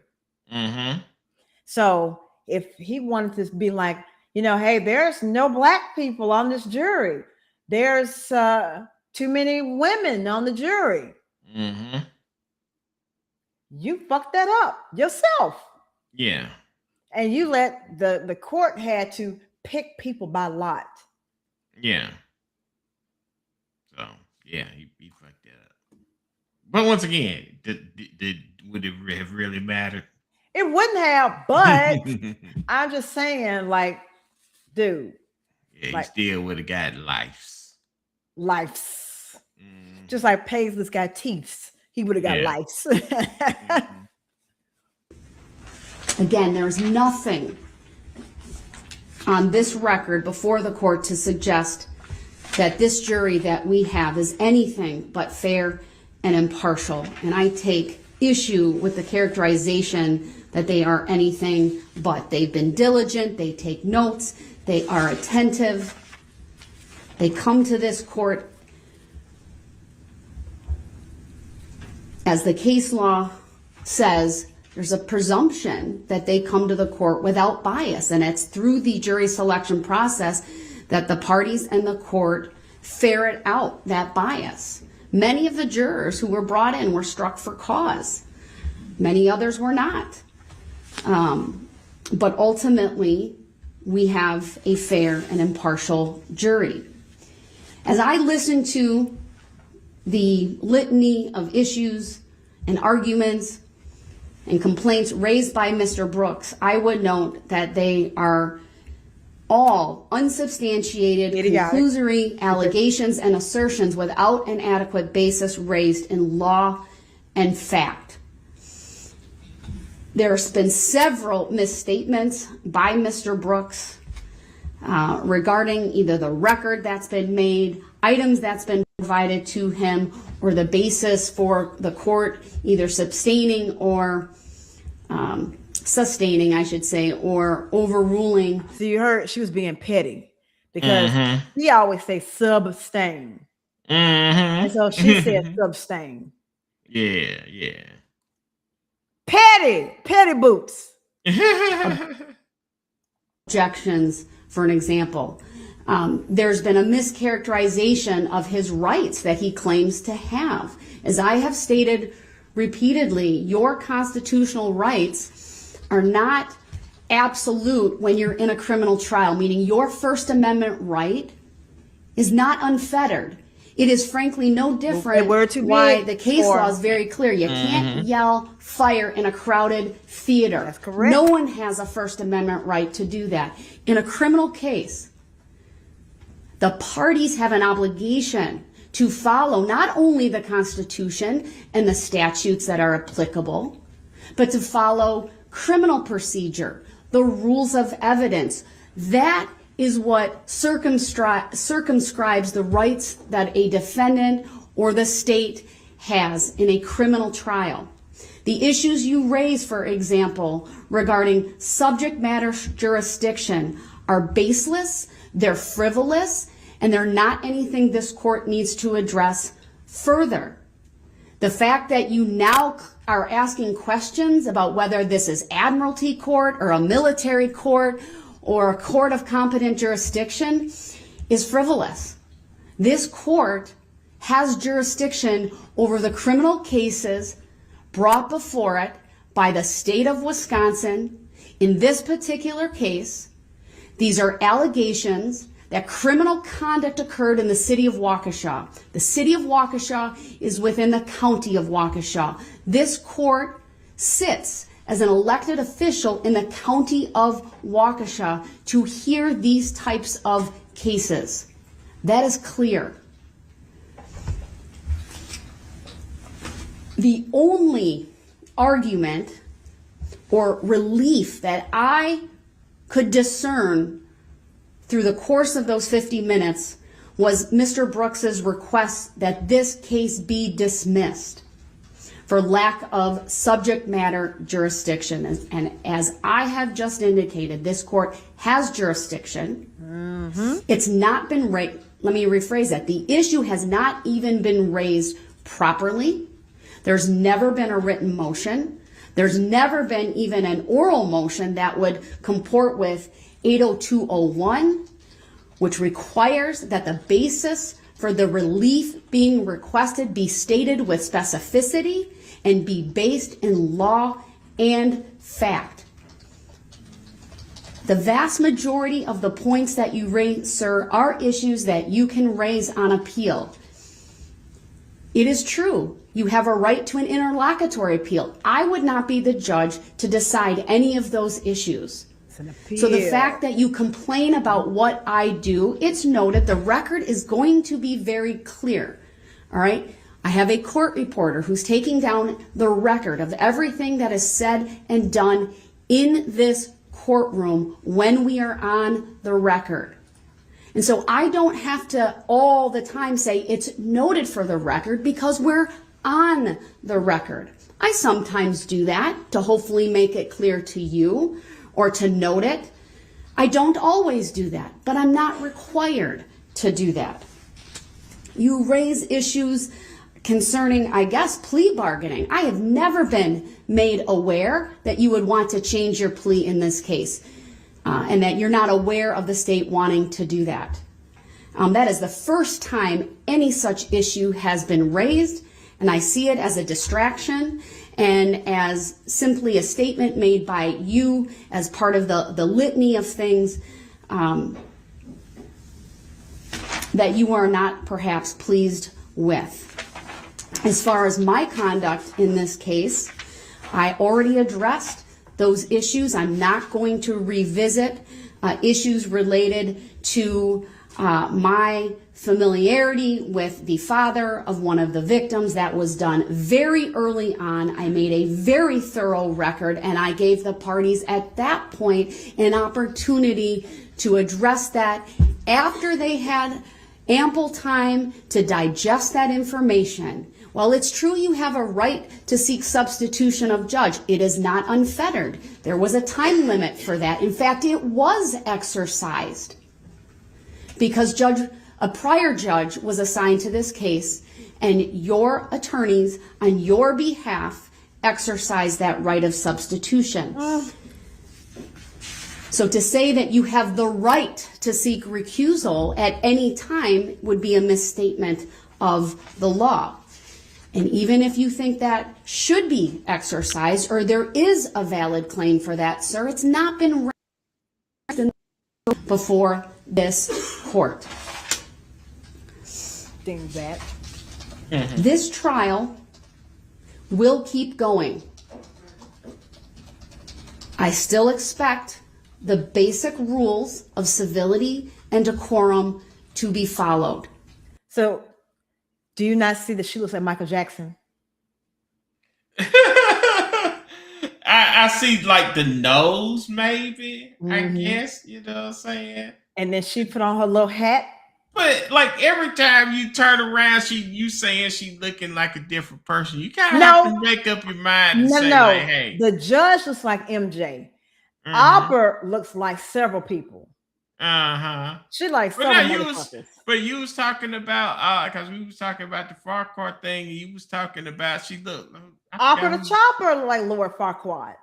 S3: So, if he wanted to be like, you know, hey, there's no black people on this jury. There's too many women on the jury. You fucked that up yourself.
S4: Yeah.
S3: And you let the court had to pick people by lot.
S4: Yeah. So yeah, he fucked that up. But once again, would it have really mattered?
S3: It wouldn't have, but I'm just saying, like, dude.
S4: Yeah,
S3: like,
S4: you still would have got lives.
S3: Just like Paisley's got teeth. He would have got lives.
S8: Again, there's nothing on this record before the court to suggest that this jury that we have is anything but fair and impartial. And I take issue with the characterization that they are anything but. They've been diligent, they take notes, they are attentive, they come to this court. As the case law says, there's a presumption that they come to the court without bias, and it's through the jury selection process that the parties and the court ferret out that bias. Many of the jurors who were brought in were struck for cause. Many others were not. But ultimately, we have a fair and impartial jury. As I listen to the litany of issues and arguments and complaints raised by Mr. Brooks, I would note that they are all unsubstantiated, conclusory allegations and assertions without an adequate basis raised in law and fact. There's been several misstatements by Mr. Brooks regarding either the record that's been made, items that's been provided to him, or the basis for the court either sustaining, I should say, or overruling.
S3: So you heard she was being petty because he always say substain. And so she said substain.
S4: Yeah.
S3: Petty boots.
S8: Objections, for an example. There's been a mischaracterization of his rights that he claims to have. As I have stated repeatedly, your constitutional rights are not absolute when you're in a criminal trial, meaning your First Amendment right is not unfettered. It is frankly no different why the case law is very clear. You can't yell fire in a crowded theater.
S3: That's correct.
S8: No one has a First Amendment right to do that. In a criminal case, the parties have an obligation to follow not only the Constitution and the statutes that are applicable, but to follow criminal procedure, the rules of evidence. That is what circumscribes the rights that a defendant or the state has in a criminal trial. The issues you raise, for example, regarding subject matter jurisdiction are baseless, they're frivolous, and they're not anything this court needs to address further. The fact that you now are asking questions about whether this is admiralty court or a military court or a court of competent jurisdiction is frivolous. This court has jurisdiction over the criminal cases brought before it by the state of Wisconsin. In this particular case, these are allegations that criminal conduct occurred in the city of Waukesha. The city of Waukesha is within the county of Waukesha. This court sits as an elected official in the county of Waukesha to hear these types of cases. That is clear. The only argument or relief that I could discern through the course of those 50 minutes was Mr. Brooks's request that this case be dismissed for lack of subject matter jurisdiction. And as I have just indicated, this court has jurisdiction. It's not been raised. Let me rephrase that. The issue has not even been raised properly. There's never been a written motion. There's never been even an oral motion that would comport with 80201, which requires that the basis for the relief being requested be stated with specificity and be based in law and fact. The vast majority of the points that you raise, sir, are issues that you can raise on appeal. It is true, you have a right to an interlocutory appeal. I would not be the judge to decide any of those issues. So the fact that you complain about what I do, it's noted. The record is going to be very clear. All right. I have a court reporter who's taking down the record of everything that is said and done in this courtroom when we are on the record. And so I don't have to all the time say it's noted for the record because we're on the record. I sometimes do that to hopefully make it clear to you or to note it. I don't always do that, but I'm not required to do that. You raise issues concerning, I guess, plea bargaining. I have never been made aware that you would want to change your plea in this case, and that you're not aware of the state wanting to do that. That is the first time any such issue has been raised, and I see it as a distraction and as simply a statement made by you as part of the litany of things that you are not perhaps pleased with. As far as my conduct in this case, I already addressed those issues. I'm not going to revisit issues related to my familiarity with the father of one of the victims. That was done very early on. I made a very thorough record, and I gave the parties at that point an opportunity to address that after they had ample time to digest that information. While it's true you have a right to seek substitution of judge, it is not unfettered. There was a time limit for that. In fact, it was exercised because a prior judge was assigned to this case, and your attorneys on your behalf exercised that right of substitution. So to say that you have the right to seek recusal at any time would be a misstatement of the law. And even if you think that should be exercised, or there is a valid claim for that, sir, it's not been raised before this court.
S3: That.
S8: This trial will keep going. I still expect the basic rules of civility and decorum to be followed.
S3: So, do you not see that she looks like Michael Jackson?
S4: I see like the nose, maybe, I guess, you know what I'm saying?
S3: And then she put on her little hat.
S4: But like every time you turn around, you saying she looking like a different person. You kind of
S3: No.
S4: have to make up your mind and say,
S3: No.
S4: like, hey.
S3: The judge looks like MJ. Albert looks like several people. She like several motherfuckers.
S4: But you was talking about because we was talking about the Farquhar thing, and you was talking about she looked.
S3: Albert the Chopper look like Lord Farquhar.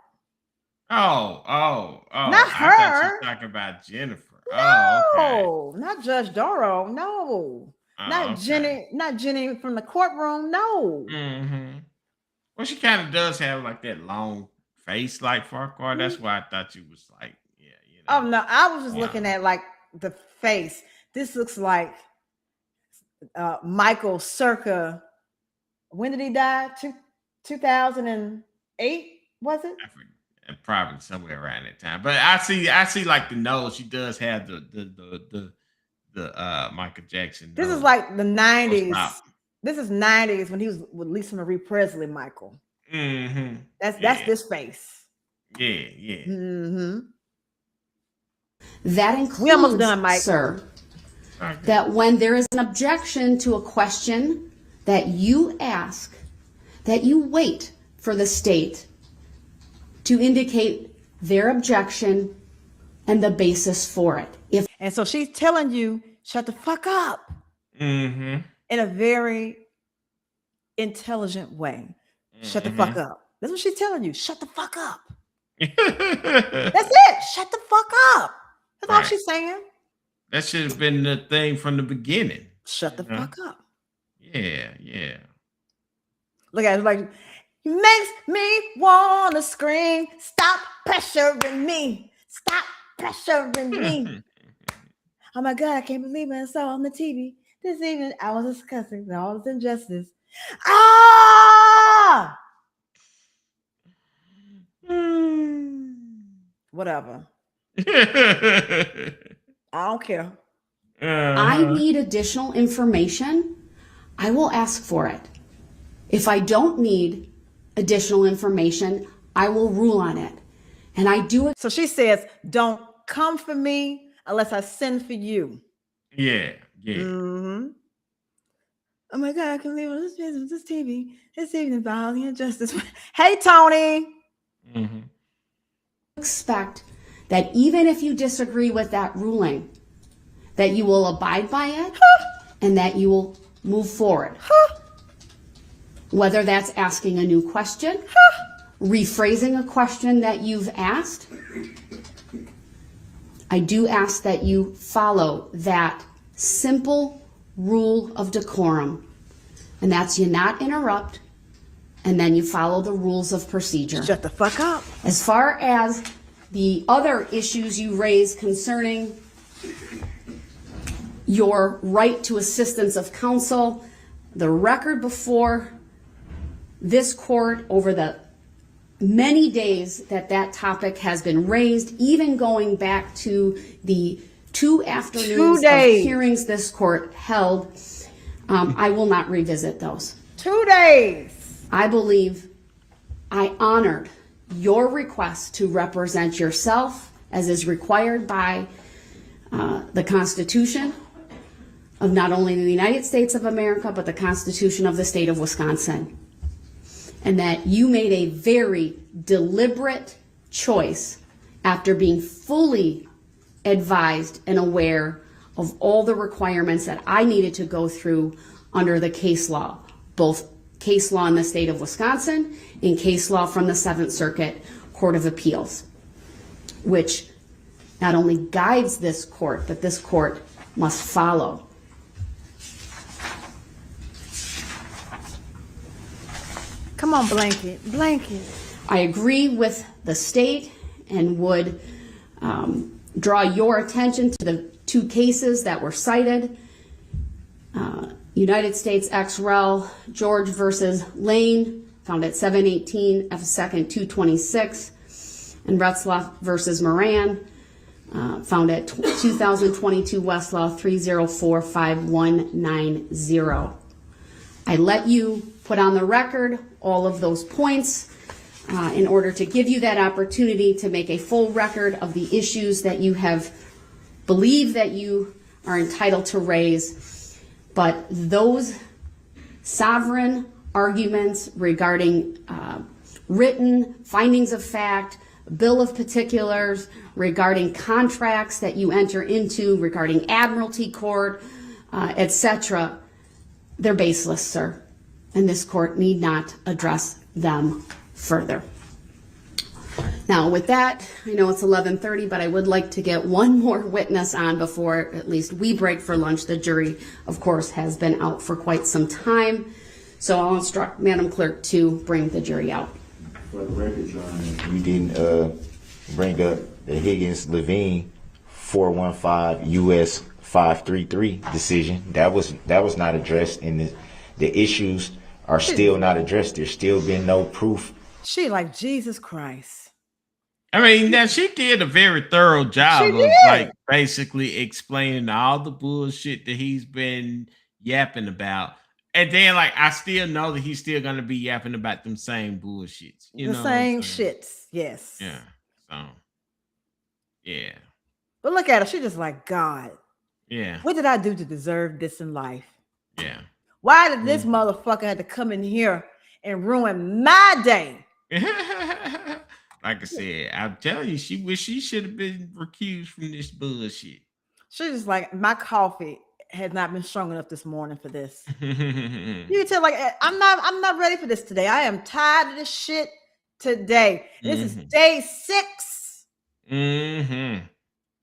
S4: Oh.
S3: Not her.
S4: I thought you was talking about Jennifer.
S3: No, not Judge Darrell. No, not
S4: okay.
S3: Jenny from the courtroom. No.
S4: Well, she kind of does have like that long face like Farquhar. That's why I thought you was like, yeah, you know.
S3: Oh no, I was just looking at like the face. This looks like Michael circa. When did he die? 2008, was it?
S4: I forget. Probably somewhere around that time. But I see like the nose. She does have the Michael Jackson.
S3: This is like the 90s. This is 90s when he was with Lisa Marie Presley, Michael. That's this face.
S4: Yeah.
S3: Mm-hmm.
S8: That includes,
S3: we almost done, Mike.
S8: Sir, that when there is an objection to a question that you ask, that you wait for the state to indicate their objection and the basis for it.
S3: And so she's telling you, shut the fuck up.
S4: Mm-hmm.
S3: In a very intelligent way. Shut the fuck up. That's what she's telling you. Shut the fuck up. That's it. Shut the fuck up. That's all she's saying.
S4: That should have been the thing from the beginning.
S3: Shut the fuck up.
S4: Yeah.
S3: Look at it, like, it makes me want to scream. Stop pressuring me. Stop pressuring me. Oh my God, I can't believe I saw on the TV this evening. I was discussing all this injustice. Ah! Whatever. I don't care.
S8: I need additional information. I will ask for it. If I don't need additional information, I will rule on it. And I do it.
S3: So she says, don't come for me unless I send for you.
S4: Yeah.
S3: Mm-hmm. Oh my God, I can leave on this TV. This evening about the injustice. Hey, Tony.
S4: Mm-hmm.
S8: Expect that even if you disagree with that ruling, that you will abide by it and that you will move forward. Whether that's asking a new question, rephrasing a question that you've asked, I do ask that you follow that simple rule of decorum, and that's you not interrupt, and then you follow the rules of procedure.
S3: Shut the fuck up.
S8: As far as the other issues you raise concerning your right to assistance of counsel, the record before this court over the many days that topic has been raised, even going back to the 2 afternoons of hearings this court held, I will not revisit those.
S3: 2 days.
S8: I believe I honored your request to represent yourself as is required by the Constitution of not only the United States of America, but the Constitution of the state of Wisconsin. And that you made a very deliberate choice after being fully advised and aware of all the requirements that I needed to go through under the case law, both case law in the state of Wisconsin and case law from the 7th Circuit Court of Appeals, which not only guides this court, but this court must follow.
S3: Come on, blanket.
S8: I agree with the state and would draw your attention to the 2 cases that were cited. United States ex rel. George versus Lane, found at 718 F. 2nd 226, and Retzloff versus Moran, found at 2022 Westlaw 3045190. I let you put on the record all of those points in order to give you that opportunity to make a full record of the issues that you have believed that you are entitled to raise. But those sovereign arguments regarding written findings of fact, bill of particulars, regarding contracts that you enter into, regarding admiralty court, etc., they're baseless, sir. And this court need not address them further. Now, with that, I know it's 11:30, but I would like to get one more witness on before at least we break for lunch. The jury, of course, has been out for quite some time. So I'll instruct Madam Clerk to bring the jury out.
S9: For the record, Your Honor, you didn't bring up the Higgins-Levine 415 U.S. 533 decision. That was not addressed, and the issues are still not addressed. There's still been no proof.
S3: She like Jesus Christ.
S4: I mean, now she did a very thorough job of like basically explaining all the bullshit that he's been yapping about. And then, like, I still know that he's still gonna be yapping about them same bullshits. You
S3: The
S4: know what I'm
S3: same
S4: saying?
S3: shits. Yes.
S4: Yeah. So, yeah.
S3: But look at her. She's just like, God,
S4: Yeah.
S3: what did I do to deserve this in life?
S4: Yeah.
S3: Why did this motherfucker have to come in here and ruin my day?
S4: Like I said, I'm telling you, she wish she should have been recused from this bullshit.
S3: She's just like, my coffee has not been strong enough this morning for this. You can tell, like, I'm not ready for this today. I am tired of this shit today. This is day 6.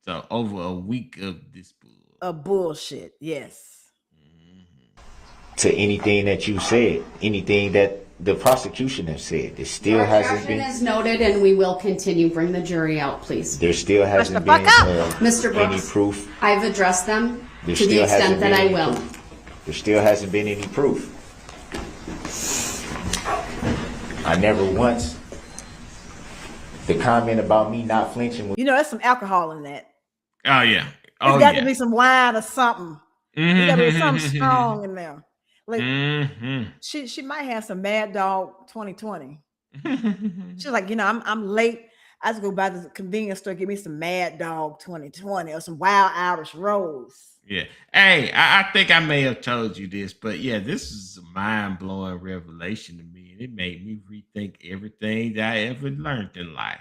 S4: So over a week of this
S3: bullshit. Yes.
S9: To anything that you said, anything that the prosecution has said, there still hasn't been.
S8: As noted, and we will continue. Bring the jury out, please.
S9: There still hasn't been
S8: Mr. Brooks,
S9: any proof.
S8: I've addressed them to the extent that I will.
S9: There still hasn't been any proof. I never once. The comment about me not flinching.
S3: You know, there's some alcohol in that.
S4: Oh yeah.
S3: It's got to be some wine or something. There's got to be something strong in there. Like she might have some Mad Dog 2020. She's like, you know, I'm late. I have to go by the convenience store, get me some Mad Dog 2020 or some Wild Irish Rose.
S4: Yeah. Hey, I think I may have told you this, but yeah, this is a mind-blowing revelation to me. And it made me rethink everything that I ever learned in life.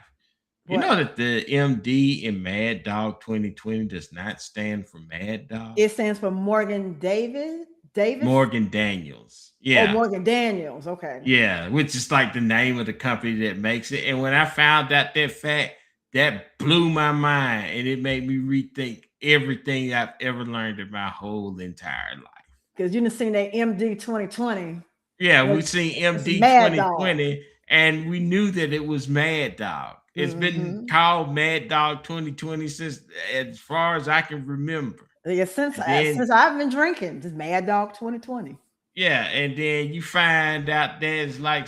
S4: You know that the MD in Mad Dog 2020 does not stand for Mad Dog?
S3: It stands for Morgan Davis?
S4: Morgan Daniels. Yeah.
S3: Oh, Morgan Daniels. Okay.
S4: Yeah, which is like the name of the company that makes it. And when I found out that fact, that blew my mind. And it made me rethink everything I've ever learned in my whole entire life.
S3: Because you done seen that MD 2020.
S4: Yeah, we've seen MD 2020, and we knew that it was Mad Dog. It's been called Mad Dog 2020 since as far as I can remember.
S3: Yeah, since I've been drinking, just Mad Dog 2020.
S4: Yeah, and then you find out it's like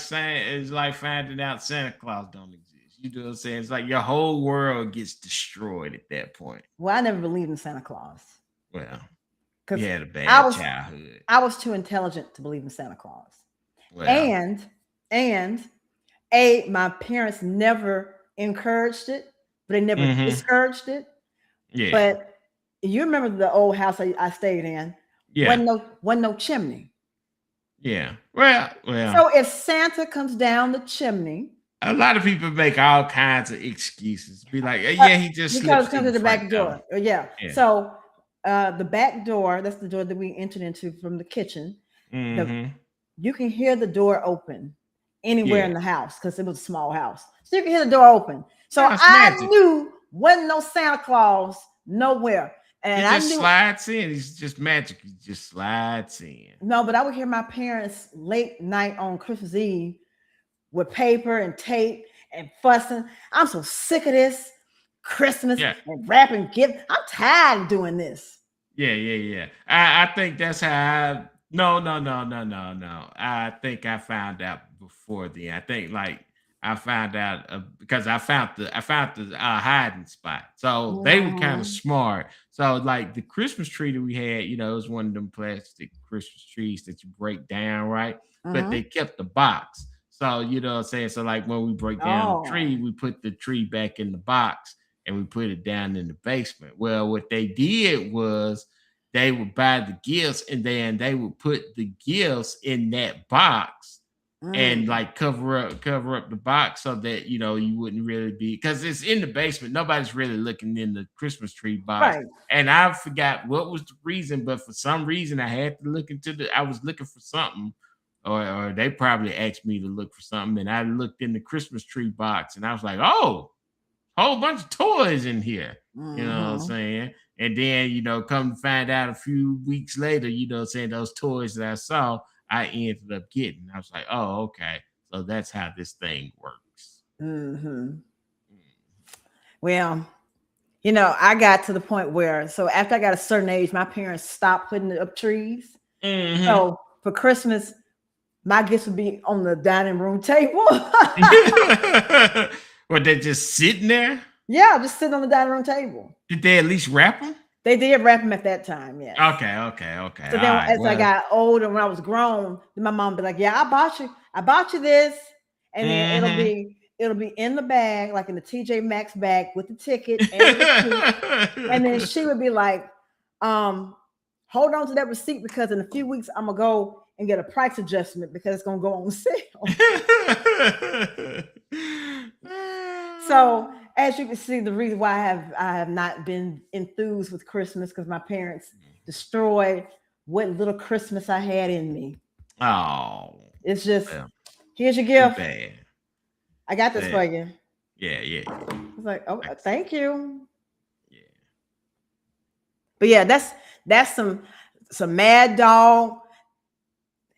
S4: finding out Santa Claus don't exist. You know what I'm saying? It's like your whole world gets destroyed at that point.
S3: Well, I never believed in Santa Claus.
S4: Well, you had a bad childhood.
S3: I was too intelligent to believe in Santa Claus.
S4: Well,
S3: and my parents never encouraged it, but they never discouraged it.
S4: Yeah.
S3: But you remember the old house I stayed in?
S4: Yeah.
S3: Wasn't no chimney.
S4: Yeah. Well.
S3: So if Santa comes down the chimney,
S4: a lot of people make all kinds of excuses. Be like, yeah, he just
S3: because it comes to the back door. Yeah. So the back door, that's the door that we entered into from the kitchen. You can hear the door open anywhere in the house because it was a small house. So you can hear the door open. So I knew wasn't no Santa Claus nowhere. And
S4: he just slides in. He's just magic. He just slides in.
S3: No, but I would hear my parents late night on Christmas Eve with paper and tape and fussing. I'm so sick of this Christmas and wrapping gifts. I'm tired of doing this.
S4: Yeah. I think that's how No. I think I found out before then. I think I found out because I found the hiding spot. So they were kind of smart. So like the Christmas tree that we had, it was one of them plastic Christmas trees that you break down, right? But they kept the box. So you know what I'm saying? So like when we break down the tree, we put the tree back in the box and we put it down in the basement. Well, what they did was they would buy the gifts and then they would put the gifts in that box and like cover up the box so that you wouldn't really be, because it's in the basement. Nobody's really looking in the Christmas tree box. Right. And I forgot what was the reason, but for some reason I had to look I was looking for something, or they probably asked me to look for something, and I looked in the Christmas tree box and I was like, oh, whole bunch of toys in here. You know what I'm saying? And then, come to find out a few weeks later, those toys that I saw, I ended up getting. I was like, oh, okay. So that's how this thing works.
S3: Well, I got to the point where, so after I got a certain age, my parents stopped putting up trees. So for Christmas, my gifts would be on the dining room table.
S4: Were they just sitting there?
S3: Yeah, just sitting on the dining room table.
S4: Did they at least wrap them?
S3: They did wrap them at that time, yes.
S4: Okay.
S3: So then as I got older, when I was grown, then my mom be like, yeah, I bought you this. And then it'll be in the bag, like in the TJ Maxx bag with the ticket and the receipt. And then she would be like, hold on to that receipt because in a few weeks I'm gonna go and get a price adjustment because it's gonna go on sale. So as you can see, the reason why I have not been enthused with Christmas because my parents destroyed what little Christmas I had in me.
S4: Oh,
S3: it's just here's your gift.
S4: Bad.
S3: I got this for you.
S4: Yeah.
S3: I was like, oh, thank you.
S4: Yeah.
S3: But yeah, that's some Mad Dog.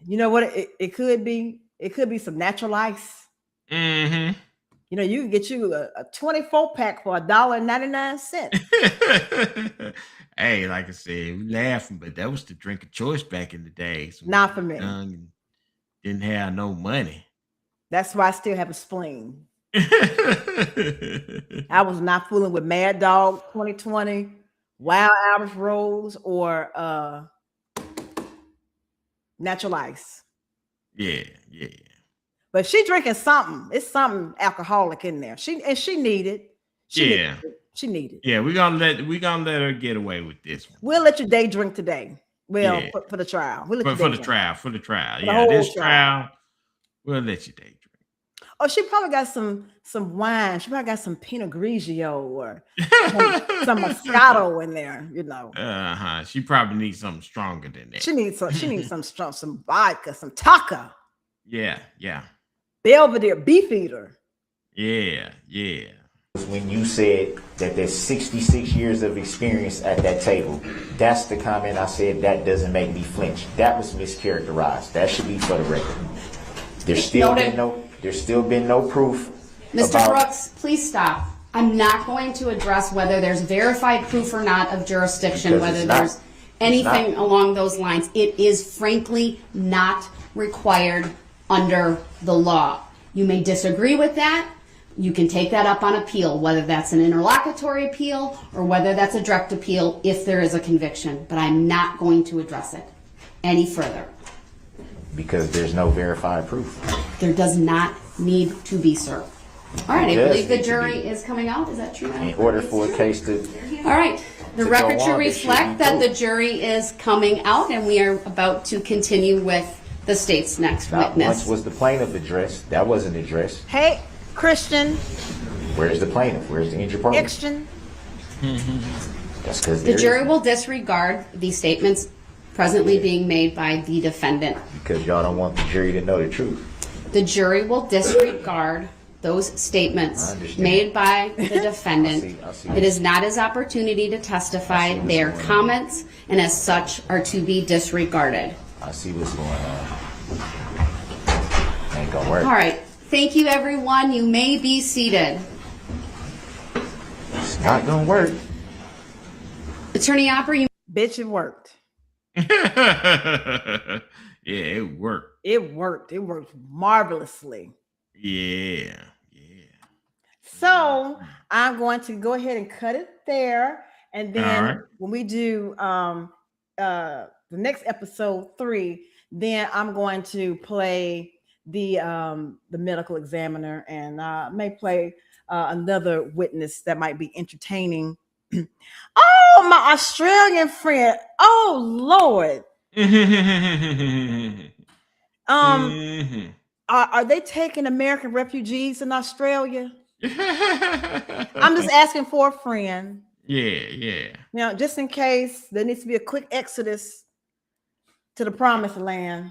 S3: You know what it could be? It could be some natural ice.
S4: Mm-hmm.
S3: You know, you can get you a 24-pack for $1.99.
S4: Hey, like I said, we laughing, but that was the drink of choice back in the day. So
S3: not for me.
S4: Didn't have no money.
S3: That's why I still have a spleen. I was not fooling with Mad Dog 2020, Wild Irish Rose, or natural ice.
S4: Yeah.
S3: But she drinking something. It's something alcoholic in there. She needed. She needed.
S4: Yeah, we're gonna let her get away with this one.
S3: We'll let your day drink today. Well, for the trial. We'll let
S4: for the trial. Yeah, this trial, we'll let you day drink.
S3: Oh, she probably got some wine. She probably got some Pinot Grigio or some Moscato in there, you know.
S4: She probably needs something stronger than that.
S3: She needs some strong, some vodka, some Taka.
S4: Yeah.
S3: Belvedere beef eater.
S4: Yeah.
S9: When you said that there's 66 years of experience at that table, that's the comment I said that doesn't make me flinch. That was mischaracterized. That should be for the record. There's still been no proof.
S8: Mr. Brooks, please stop. I'm not going to address whether there's verified proof or not of jurisdiction, whether there's anything along those lines. It is frankly not required under the law. You may disagree with that. You can take that up on appeal, whether that's an interlocutory appeal or whether that's a direct appeal if there is a conviction. But I'm not going to address it any further.
S9: Because there's no verified proof.
S8: There does not need to be, sir. All right, I believe the jury is coming out. Is that true?
S9: In order for a case to...
S8: All right. The record should reflect that the jury is coming out, and we are about to continue with the state's next witness.
S9: Once was the plaintiff addressed. That wasn't addressed.
S3: Hey, Christian.
S9: Where's the plaintiff? Where's the injured party?
S3: Christian.
S9: That's because
S8: the jury will disregard the statements presently being made by the defendant.
S9: Because y'all don't want the jury to know the truth.
S8: The jury will disregard those statements made by the defendant. I see. It is not his opportunity to testify. They are comments, and as such are to be disregarded.
S9: I see what's going on. Ain't gonna work.
S8: All right. Thank you, everyone. You may be seated.
S9: It's not gonna work.
S8: Attorney Opper, you...
S3: Bitch, it worked.
S4: Yeah, it worked.
S3: It worked marvelously.
S4: Yeah.
S3: So I'm going to go ahead and cut it there, and then when we do the next episode 3, then I'm going to play the medical examiner, and may play another witness that might be entertaining. Oh, my Australian friend. Oh, Lord. Are they taking American refugees in Australia? I'm just asking for a friend.
S4: Yeah.
S3: Now, just in case there needs to be a quick exodus to the promised land.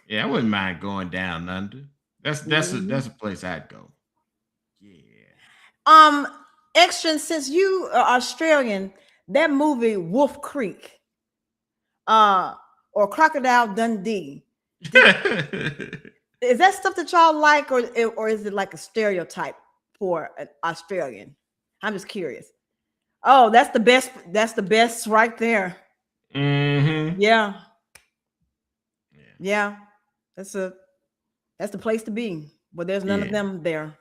S4: Yeah, I wouldn't mind going down under. That's a place I'd go.
S3: Yeah. Extra, since you are Australian, that movie Wolf Creek, or Crocodile Dundee. Is that stuff that y'all like, or is it like a stereotype for an Australian? I'm just curious. Oh, that's the best. That's the best right there.
S4: Mm-hmm.
S3: Yeah. That's the place to be. But there's none of them there.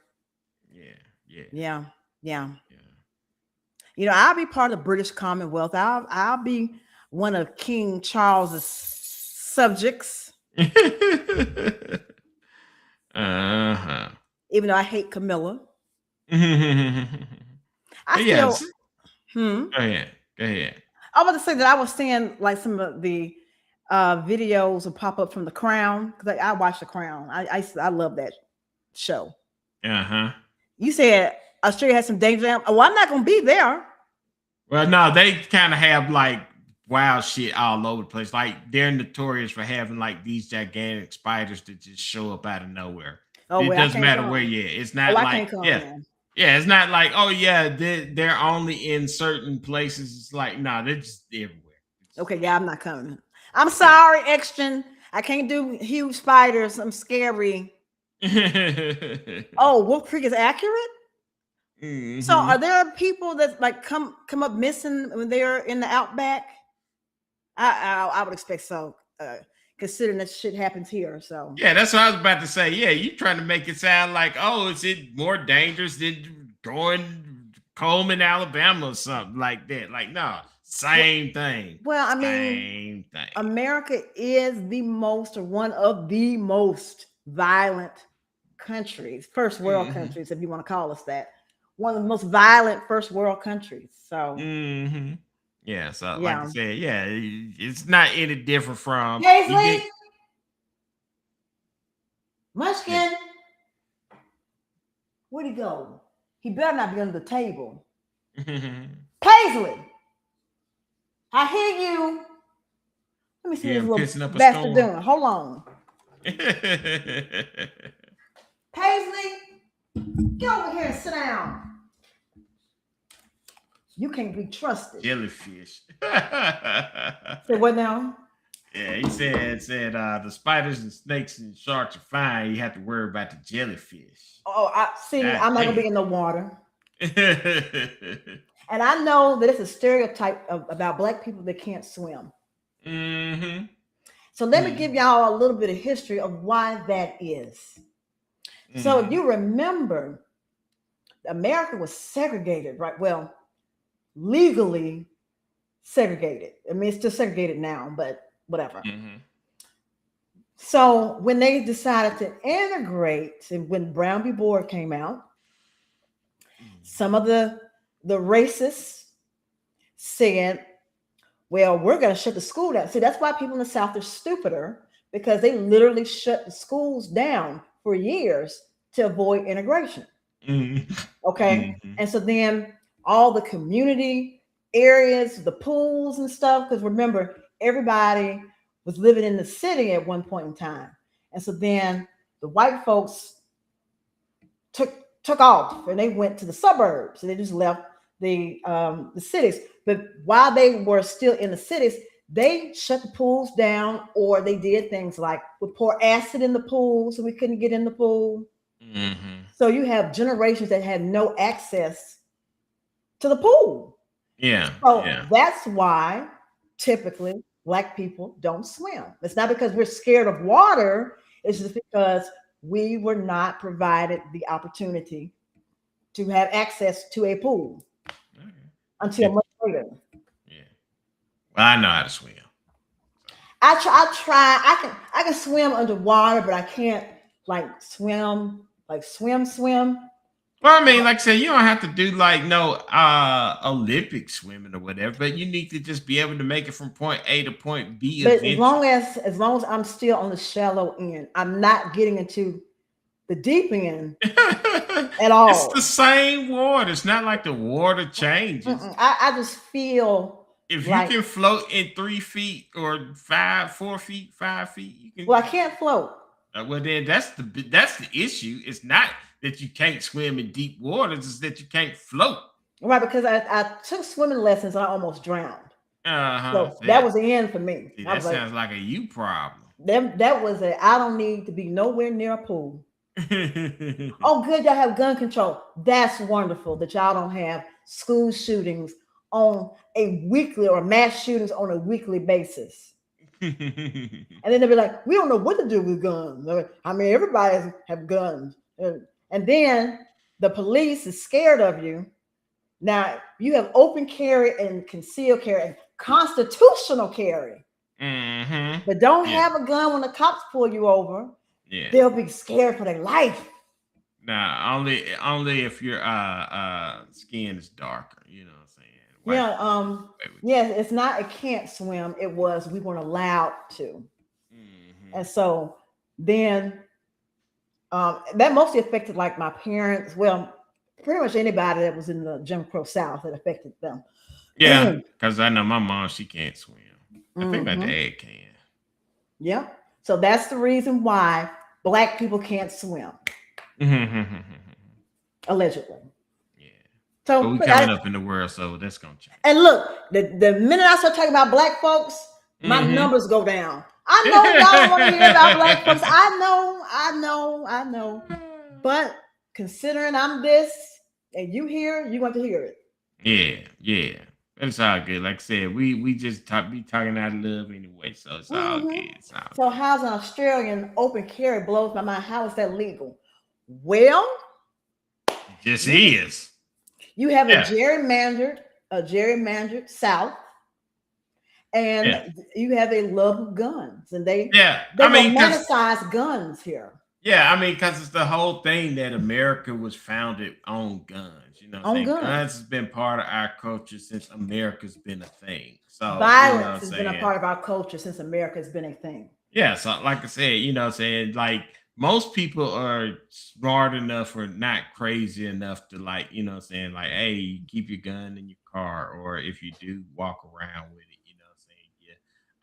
S4: Yeah.
S3: Yeah. I'll be part of the British Commonwealth. I'll be one of King Charles's subjects.
S4: Uh-huh.
S3: Even though I hate Camilla.
S4: Yes. Go ahead.
S3: I was to say that I was seeing like some of the videos will pop up from The Crown, because I watch The Crown. I love that show. You said Australia has some danger. Well, I'm not gonna be there.
S4: Well, no, they kind of have like wild shit all over the place. Like they're notorious for having like these gigantic spiders that just show up out of nowhere. It doesn't matter where you're at. It's not like it's not like, oh yeah, they're only in certain places. It's like, no, they're just everywhere.
S3: Okay, yeah, I'm not coming. I'm sorry, Extra. I can't do huge spiders. I'm scary. Oh, Wolf Creek is accurate? Mm-hmm. So are there people that like come up missing when they're in the outback? I would expect so, considering that shit happens here. So
S4: yeah, that's what I was about to say. Yeah, you trying to make it sound like, oh, is it more dangerous than going Coleman, Alabama, or something like that? Like, no, same thing.
S3: Well, I mean,
S4: same thing.
S3: America is one of the most violent countries, first world countries, if you want to call us that. One of the most violent first world countries. So
S4: yeah, so like I said, yeah, it's not any different from
S3: Paisley. Munchkin. Where'd he go? He better not be under the table. Paisley, I hear you. Let me see this little bastard doing. Hold on. Paisley, get over here and sit down. You can't be trusted.
S4: Jellyfish.
S3: So what now?
S4: Yeah, he said the spiders and snakes and sharks are fine. You have to worry about the jellyfish.
S3: Oh, I'm not gonna be in the water. And I know that it's a stereotype about Black people that can't swim. So let me give y'all a little bit of history of why that is. So if you remember, America was segregated, right? Well, legally segregated. I mean, it's still segregated now, but whatever. So when they decided to integrate, and when Brown v. Board came out, some of the racists said, well, we're going to shut the school down. See, that's why people in the South are stupider, because they literally shut the schools down for years to avoid integration. Okay. And so then all the community areas, the pools and stuff, because remember, everybody was living in the city at one point in time. And so then the white folks took off and they went to the suburbs, and they just left the cities. But while they were still in the cities, they shut the pools down, or they did things like would pour acid in the pool so we couldn't get in the pool. So you have generations that had no access to the pool. So that's why typically Black people don't swim. It's not because we're scared of water. It's just because we were not provided the opportunity to have access to a pool until much later.
S4: Well, I know how to swim.
S3: I try. I can swim underwater, but I can't swim.
S4: Well, I mean, like I said, you don't have to do like no Olympic swimming or whatever, but you need to just be able to make it from point A to point B.
S3: But as long as I'm still on the shallow end, I'm not getting into the deep end at all.
S4: It's the same water. It's not like the water changes.
S3: I just feel
S4: if you can float in 3 feet or 4 feet, 5 feet, you can.
S3: Well, I can't float.
S4: Well, then that's the issue. It's not that you can't swim in deep waters; it's that you can't float.
S3: Right, because I took swimming lessons and I almost drowned. So that was the end for me.
S4: See, that sounds like a you problem.
S3: That was I don't need to be nowhere near a pool. Oh, good, y'all have gun control. That's wonderful that y'all don't have school shootings on a weekly or mass shootings on a weekly basis. And then they'll be like, we don't know what to do with guns. I mean, everybody have guns. And then the police is scared of you. Now you have open carry and concealed carry and constitutional carry. But don't have a gun when the cops pull you over. Yeah. They'll be scared for their life.
S4: Nah, only if your skin is darker, you know what I'm saying?
S3: Yeah, it's not a can't swim. It was we weren't allowed to. And so then that mostly affected like my parents. Well, pretty much anybody that was in the Jim Crow South, that affected them.
S4: Yeah, because I know my mom, she can't swim. I think my dad can.
S3: Yeah. So that's the reason why Black people can't swim. Allegedly.
S4: Yeah. So we coming up in the world, so that's gonna change.
S3: And look, the minute I start talking about Black folks, my numbers go down. I know y'all don't want to hear about Black folks. I know. But considering I'm this and you here, you want to hear it.
S4: Yeah. It's all good. Like I said, we just be talking out of love anyway, so it's all good.
S3: So how's an Australian open carry blows my mind? How is that legal? Well,
S4: it just is.
S3: You have a gerrymandered South, and you have a love of guns, and they romanticize guns here.
S4: Yeah, I mean, because it's the whole thing that America was founded on guns. You know, guns has been part of our culture since America's been a thing. So
S3: violence has been a part of our culture since America has been a thing.
S4: Yeah, so like I said, you know, like most people are smart enough or not crazy enough to like, you know, like, hey, keep your gun in your car, or if you do, walk around with it. You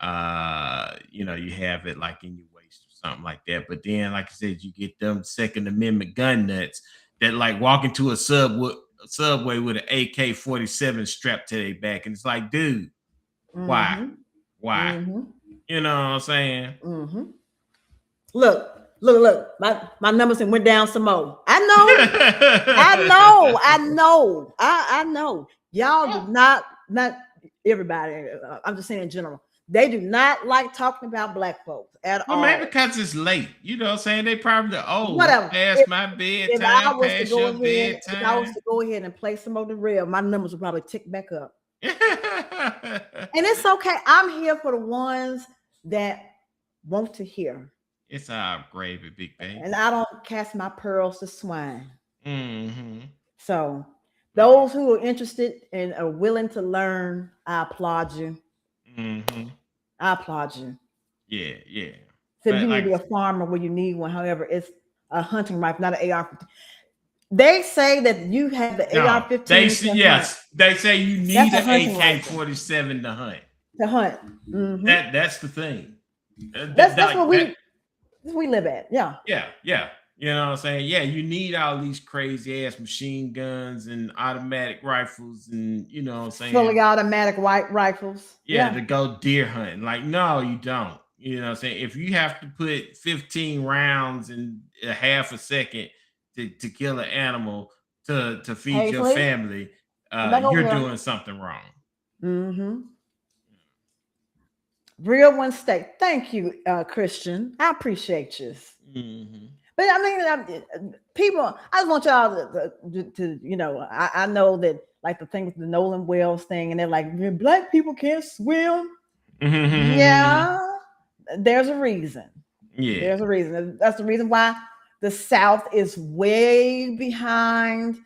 S4: know, you know, you have it like in your waist or something like that. But then, like I said, you get them Second Amendment gun nuts that like walk into a subway with an AK-47 strapped to their back, and it's like, dude, why? You know what I'm saying?
S3: Look. My numbers went down some more. I know. Y'all do not everybody. I'm just saying in general. They do not like talking about Black folks at all.
S4: Maybe because it's late. You know what I'm saying? They probably,
S3: whatever.
S4: Past my bedtime, past your bedtime.
S3: If I was to go ahead and play some of the real, my numbers would probably tick back up. And it's okay. I'm here for the ones that want to hear.
S4: It's our gravy, big baby.
S3: And I don't cast my pearls to swine. So those who are interested and are willing to learn, I applaud you. I applaud you.
S4: Yeah.
S3: So you need to be a farmer where you need one. However, it's a hunting rifle, not an AR-15. They say that you have the AR-15.
S4: They say you need an AK-47 to hunt. That's the thing.
S3: That's what we live at. Yeah.
S4: You know what I'm saying? Yeah, you need all these crazy ass machine guns and automatic rifles, and you know what I'm saying?
S3: Fully automatic rifles.
S4: Yeah, to go deer hunting. Like, no, you don't. You know what I'm saying? If you have to put 15 rounds in a half a second to kill an animal to feed your family, you're doing something wrong.
S3: Real one steak. Thank you, Christian. I appreciate you. But I mean, people, I just want y'all to you know, I know that like the thing with the Nolan Wells thing, and they're like, Black people can't swim. Yeah, there's a reason. Yeah, there's a reason. That's the reason why the South is way behind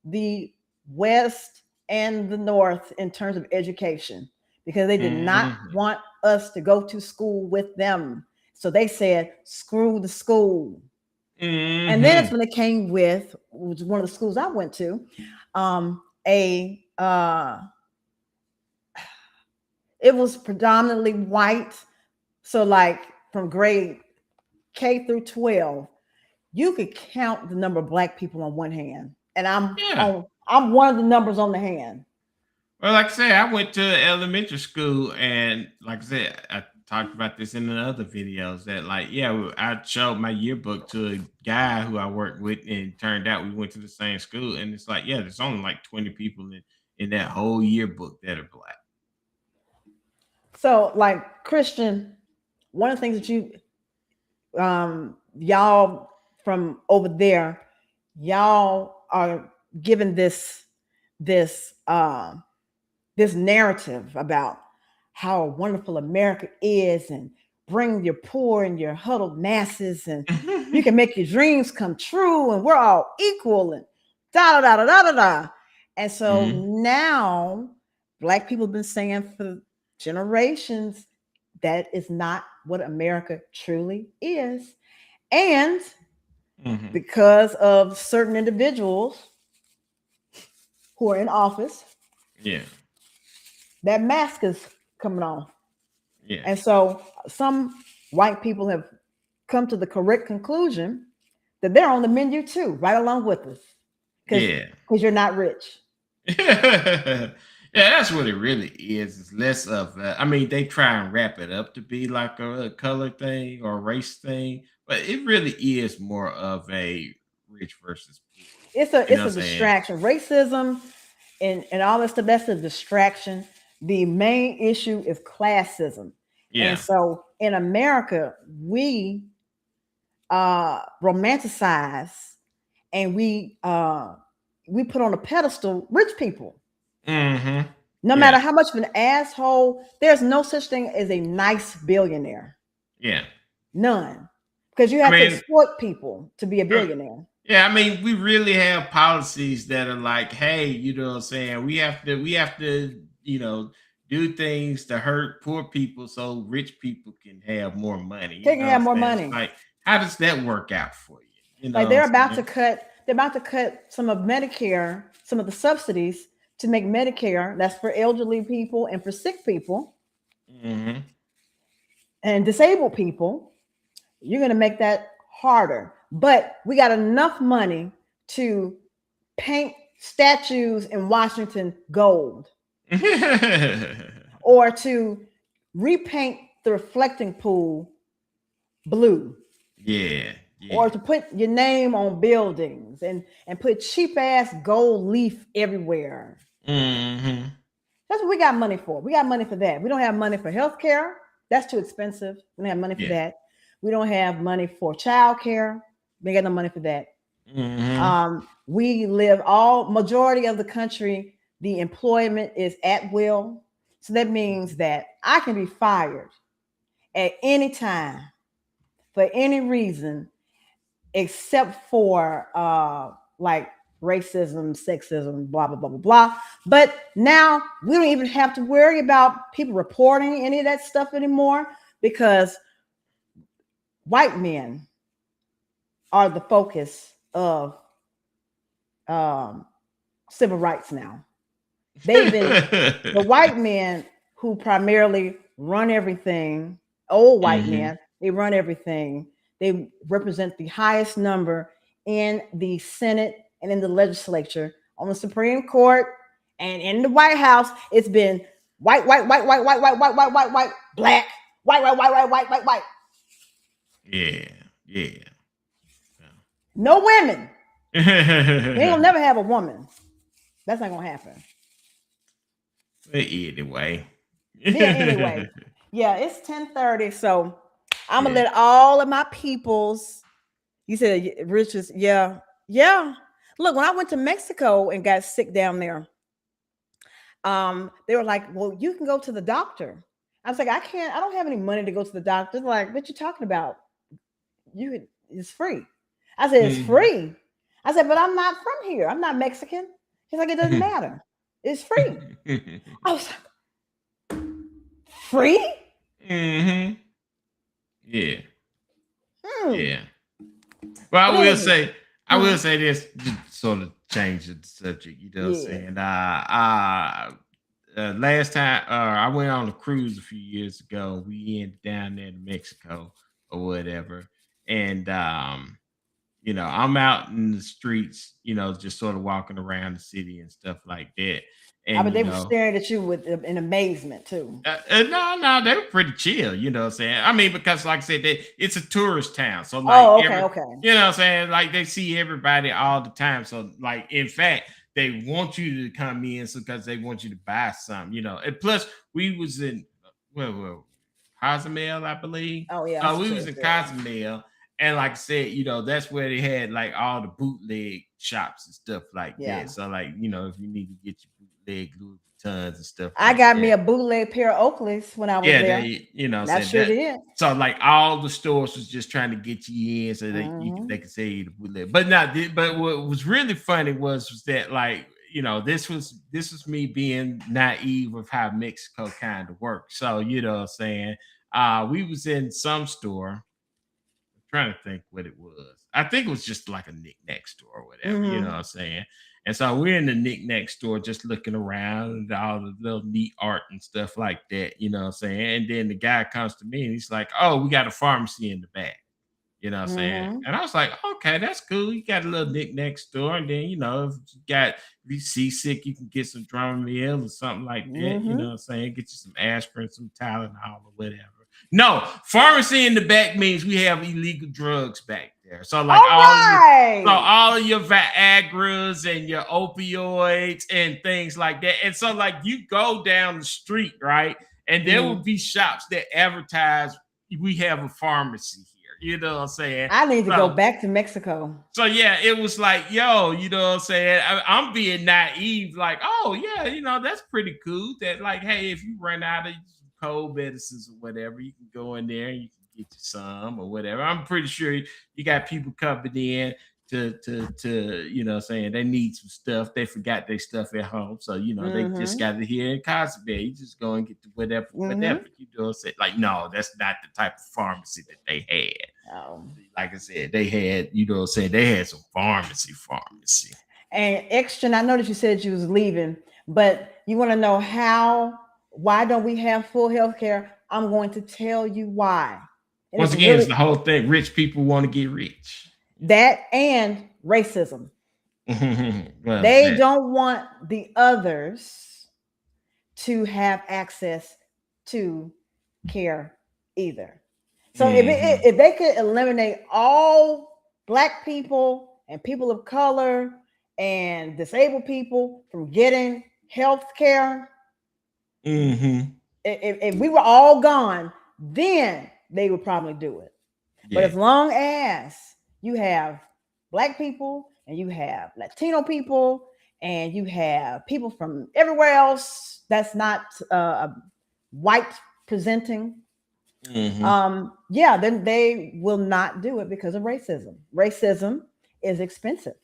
S3: the West and the North in terms of education, because they did not want us to go to school with them. So they said, screw the school. And then it's when it came with, which was one of the schools I went to, it was predominantly white. So like from grade K through 12, you could count the number of Black people on one hand. And I'm one of the numbers on the hand.
S4: Well, like I said, I went to elementary school, and like I said, I talked about this in the other videos that like, I showed my yearbook to a guy who I worked with, and it turned out we went to the same school. And it's like, there's only like 20 people in that whole yearbook that are Black.
S3: So like Christian, one of the things that you, y'all from over there, y'all are given this this this narrative about how wonderful America is, and bring your poor and your huddled masses, and you can make your dreams come true, and we're all equal, and da da da da da da. And so now Black people have been saying for generations that is not what America truly is. And because of certain individuals who are in office, that mask is coming off. And so some white people have come to the correct conclusion that they're on the menu too, right along with us. Because you're not rich.
S4: Yeah, that's what it really is. It's less of I mean, they try and wrap it up to be like a color thing or a race thing, but it really is more of a rich versus poor.
S3: It's a distraction. Racism and all this stuff, that's a distraction. The main issue is classism. And so in America, we romanticize and we put on a pedestal rich people. No matter how much of an asshole, there's no such thing as a nice billionaire. None. Because you have to exploit people to be a billionaire.
S4: I mean, we really have policies that are like, hey, you know what I'm saying? We have to, you know, do things to hurt poor people so rich people can have more money.
S3: They can have more money.
S4: Like, how does that work out for you? You know,
S3: like they're about to cut some of Medicare, some of the subsidies to make Medicare, that's for elderly people and for sick people and disabled people. You're going to make that harder. But we got enough money to paint statues in Washington gold or to repaint the reflecting pool blue. Or to put your name on buildings and put cheap ass gold leaf everywhere. That's what we got money for. We got money for that. We don't have money for healthcare. That's too expensive. We don't have money for that. We don't have money for childcare. We got no money for that. We live majority of the country, the employment is at will. So that means that I can be fired at any time for any reason except for like racism, sexism, blah, blah, blah, blah, blah. But now we don't even have to worry about people reporting any of that stuff anymore because white men are the focus of civil rights now. They've been the white men who primarily run everything, old white men, they run everything. They represent the highest number in the Senate and in the legislature, on the Supreme Court, and in the White House. It's been white, black, white.
S4: Yeah.
S3: No women. They will never have a woman. That's not gonna happen.
S4: Anyway.
S3: Yeah, it's 10:30, so I'm gonna let all of my peoples. You said riches, yeah. Look, when I went to Mexico and got sick down there, they were like, "Well, you can go to the doctor." I was like, "I can't. I don't have any money to go to the doctor." They're like, "What you talking about? It's free." I said, "It's free." I said, "But I'm not from here. I'm not Mexican." He's like, "It doesn't matter. It's free." I was like, "Free?"
S4: Yeah. Well, I will say this to sort of change the subject. You know what I'm saying? Last time I went on a cruise a few years ago. We ended down there in Mexico or whatever, and you know, I'm out in the streets, you know, just sort of walking around the city and stuff like that. And
S3: but they were staring at you with in amazement too.
S4: No, they were pretty chill, you know what I'm saying? I mean, because like I said, it's a tourist town. So like
S3: okay.
S4: You know what I'm saying? Like they see everybody all the time. So like in fact, they want you to come in because they want you to buy something, you know. And plus we was in Cozumel, I believe.
S3: Oh yeah.
S4: We was in Cozumel. And like I said, that's where they had like all the bootleg shops and stuff like that. So like, if you need to get your bootleg Louis Vuittons and stuff,
S3: I got me a bootleg pair of Oakleys when I was there. That sure did.
S4: So like all the stores was just trying to get you in so that they could say the bootleg. But what was really funny was that like, this was me being naive of how Mexico kind of works. So, what I'm saying? We was in some store. Trying to think what it was. I think it was just like a knick-knack store or whatever, you know what I'm saying? And so we're in the knick-knack store just looking around and all the little neat art and stuff like that, you know what I'm saying? And then the guy comes to me and he's like, oh, we got a pharmacy in the back. You know what I'm saying? And I was like, okay, that's cool. You got a little knick-knack store. And then, if you seasick, you can get some Dramamine or something like that. You know what I'm saying? Get you some aspirin, some Tylenol or whatever. No, pharmacy in the back means we have illegal drugs back there. So like all of your Viagras and your opioids and things like that. And so like you go down the street, right? And there will be shops that advertise we have a pharmacy here. You know what I'm saying?
S3: I need to go back to Mexico.
S4: So yeah, it was like, yo, you know what I'm saying? I'm being naive, like, oh yeah, that's pretty cool. That like, hey, if you run out of cold medicines or whatever, you can go in there and you can get you some or whatever. I'm pretty sure you got people coming in to saying they need some stuff. They forgot their stuff at home. So, they just got it here in Cosby. You just go and get the whatever. You know what I'm saying? Like, no, that's not the type of pharmacy that they had. Like I said, they had, they had some pharmacy.
S3: And extra, I know that you said you was leaving, but you want to know why don't we have full health care? I'm going to tell you why. And
S4: once again, it's the whole thing. Rich people want to get rich.
S3: That and racism. They don't want the others to have access to care either. So if they could eliminate all Black people and people of color and disabled people from getting health care, if we were all gone, then they would probably do it. But as long as you have Black people and you have Latino people and you have people from everywhere else that's not white presenting, then they will not do it because of racism. Racism is expensive.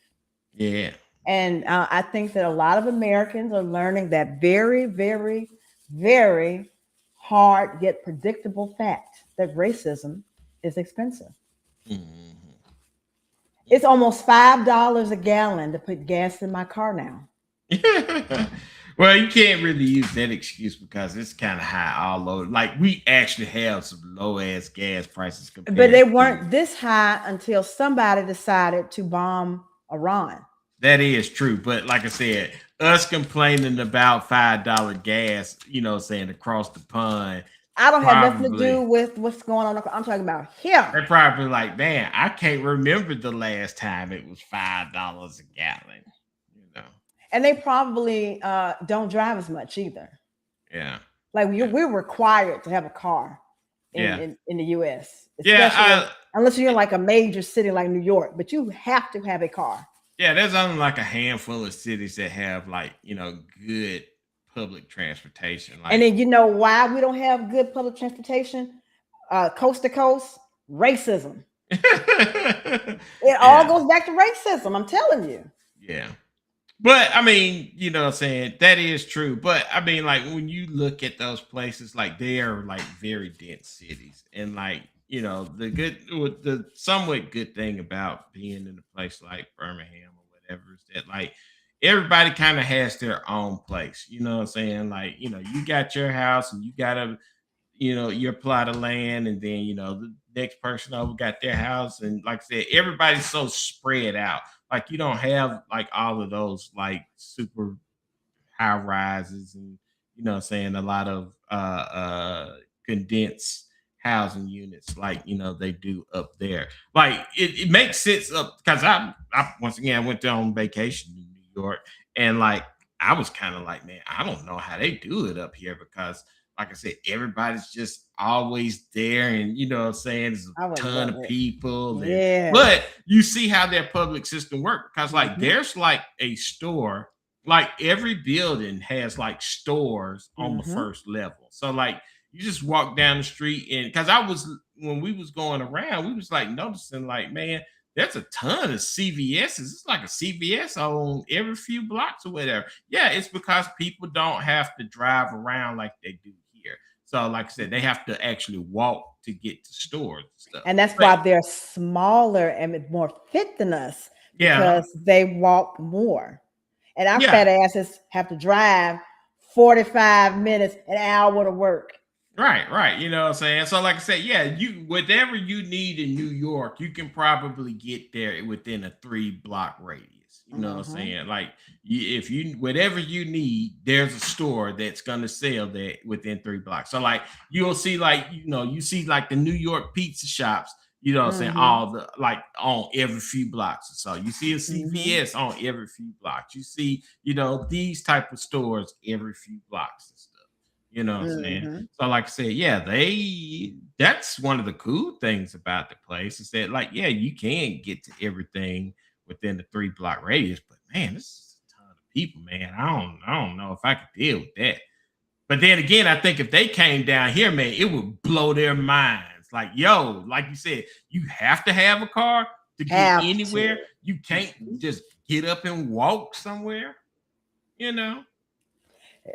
S4: Yeah.
S3: And I think that a lot of Americans are learning that very, very, very hard yet predictable fact that racism is expensive. It's almost $5 a gallon to put gas in my car now.
S4: Well, you can't really use that excuse because it's kind of high all over. Like we actually have some low ass gas prices,
S3: but they weren't this high until somebody decided to bomb Iran.
S4: That is true, but like I said, us complaining about $5 gas, saying across the pond.
S3: I don't have nothing to do with what's going on. I'm talking about here.
S4: They're probably like, man, I can't remember the last time it was $5 a gallon.
S3: And they probably don't drive as much either.
S4: Yeah.
S3: Like we're required to have a car in the U.S. Unless you're in like a major city like New York, but you have to have a car.
S4: Yeah, there's only like a handful of cities that have like, good public transportation.
S3: And then you know why we don't have good public transportation? Coast to coast, racism. It all goes back to racism, I'm telling you.
S4: Yeah. But I mean, what I'm saying, that is true. But I mean, like when you look at those places, like they are like very dense cities. And like, the somewhat good thing about being in a place like Birmingham or whatever is that like everybody kind of has their own place. You know what I'm saying? Like, you got your house and you got your plot of land, and then the next person over got their house. And like I said, everybody's so spread out. Like you don't have like all of those like super high rises and a lot of condensed housing units like they do up there. Like it makes sense up because I once again I went on vacation in New York, and like I was kind of like, man, I don't know how they do it up here because like I said, everybody's just always there, and you know what I'm saying, there's
S3: I
S4: a
S3: would
S4: ton
S3: love
S4: of
S3: it.
S4: people.
S3: Yeah.
S4: But you see how their public system works, because like there's like a store, like every building has like stores on the first level. So like you just walk down the street, and because when we was going around, we was like noticing like, man, there's a ton of CVSs. It's like a CVS on every few blocks or whatever. Yeah, it's because people don't have to drive around like they do here. So, like I said, they have to actually walk to get to stores and stuff.
S3: And that's why they're smaller and more fit than us, because they walk more. And our fat asses have to drive 45 minutes, an hour to work.
S4: Right. You know what I'm saying? So, like I said, yeah, whatever you need in New York, you can probably get there within a 3-block radius. You know what I'm saying? Like, if you whatever you need, there's a store that's gonna sell that within 3 blocks. So, like, you'll see, like, you see like the New York pizza shops. You know what I'm saying? All the like on every few blocks or so. You see a CVS on every few blocks. You see, these type of stores every few blocks and stuff. You know what I'm saying? So, like I said, yeah, that's one of the cool things about the place is that, like, yeah, you can get to everything within the 3-block radius, but man, this is a ton of people, man. I don't know if I could deal with that. But then again, I think if they came down here, man, it would blow their minds. Like, yo, like you said, you have to have a car to get anywhere. You can't just get up and walk somewhere,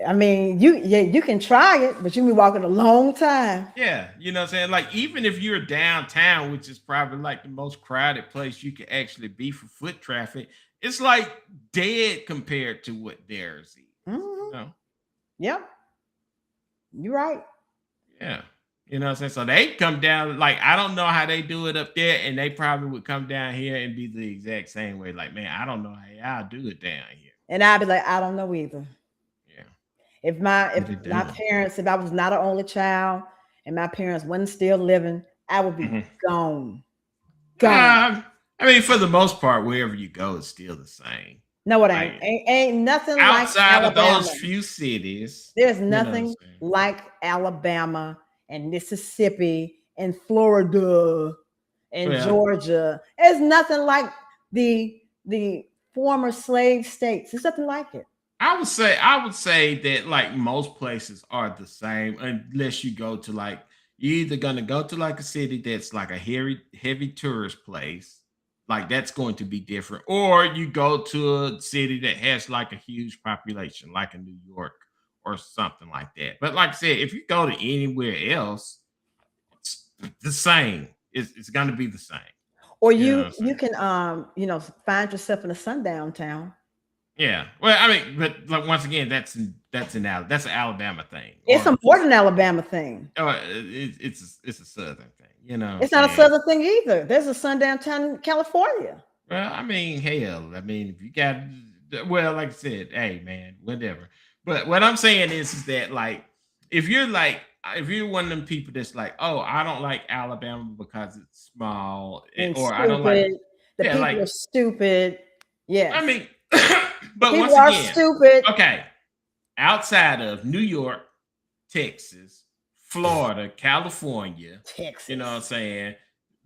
S3: I mean, you can try it, but you'll be walking a long time.
S4: Yeah, you know what I'm saying? Like, even if you're downtown, which is probably like the most crowded place you could actually be for foot traffic, it's like dead compared to what theirs is.
S3: Yep. You're right.
S4: Yeah. You know what I'm saying? So they come down, like, I don't know how they do it up there, and they probably would come down here and be the exact same way. Like, man, I don't know how y'all do it down here.
S3: And I'd be like, I don't know either.
S4: Yeah.
S3: If I was not an only child and my parents wasn't still living, I would be gone.
S4: I mean, for the most part, wherever you go, it's still the same.
S3: No, it ain't. Ain't nothing
S4: outside
S3: like Alabama.
S4: Of those few cities.
S3: There's nothing like Alabama and Mississippi and Florida and Georgia. There's nothing like the former slave states. There's nothing like it.
S4: I would say that like most places are the same unless you go to like, you're either gonna go to like a city that's like a heavy tourist place, like that's going to be different, or you go to a city that has like a huge population, like in New York or something like that. But like I said, if you go to anywhere else, it's the same. It's gonna be the same.
S3: Or you can find yourself in a sundown town.
S4: Yeah, well, I mean, but like, once again, that's an Alabama thing.
S3: It's a northern Alabama thing.
S4: It's a southern thing,
S3: It's not a southern thing either. There's a sundown town in California.
S4: Well, I mean, hell, if you got, well, like I said, hey, man, whatever. But what I'm saying is that like, if you're one of them people that's like, oh, I don't like Alabama because it's small, or stupid. I don't like
S3: people are stupid. Yes,
S4: I mean. But
S3: people
S4: once again,
S3: are stupid.
S4: Okay, outside of New York, Texas, Florida, California,
S3: Texas.
S4: You know what I'm saying?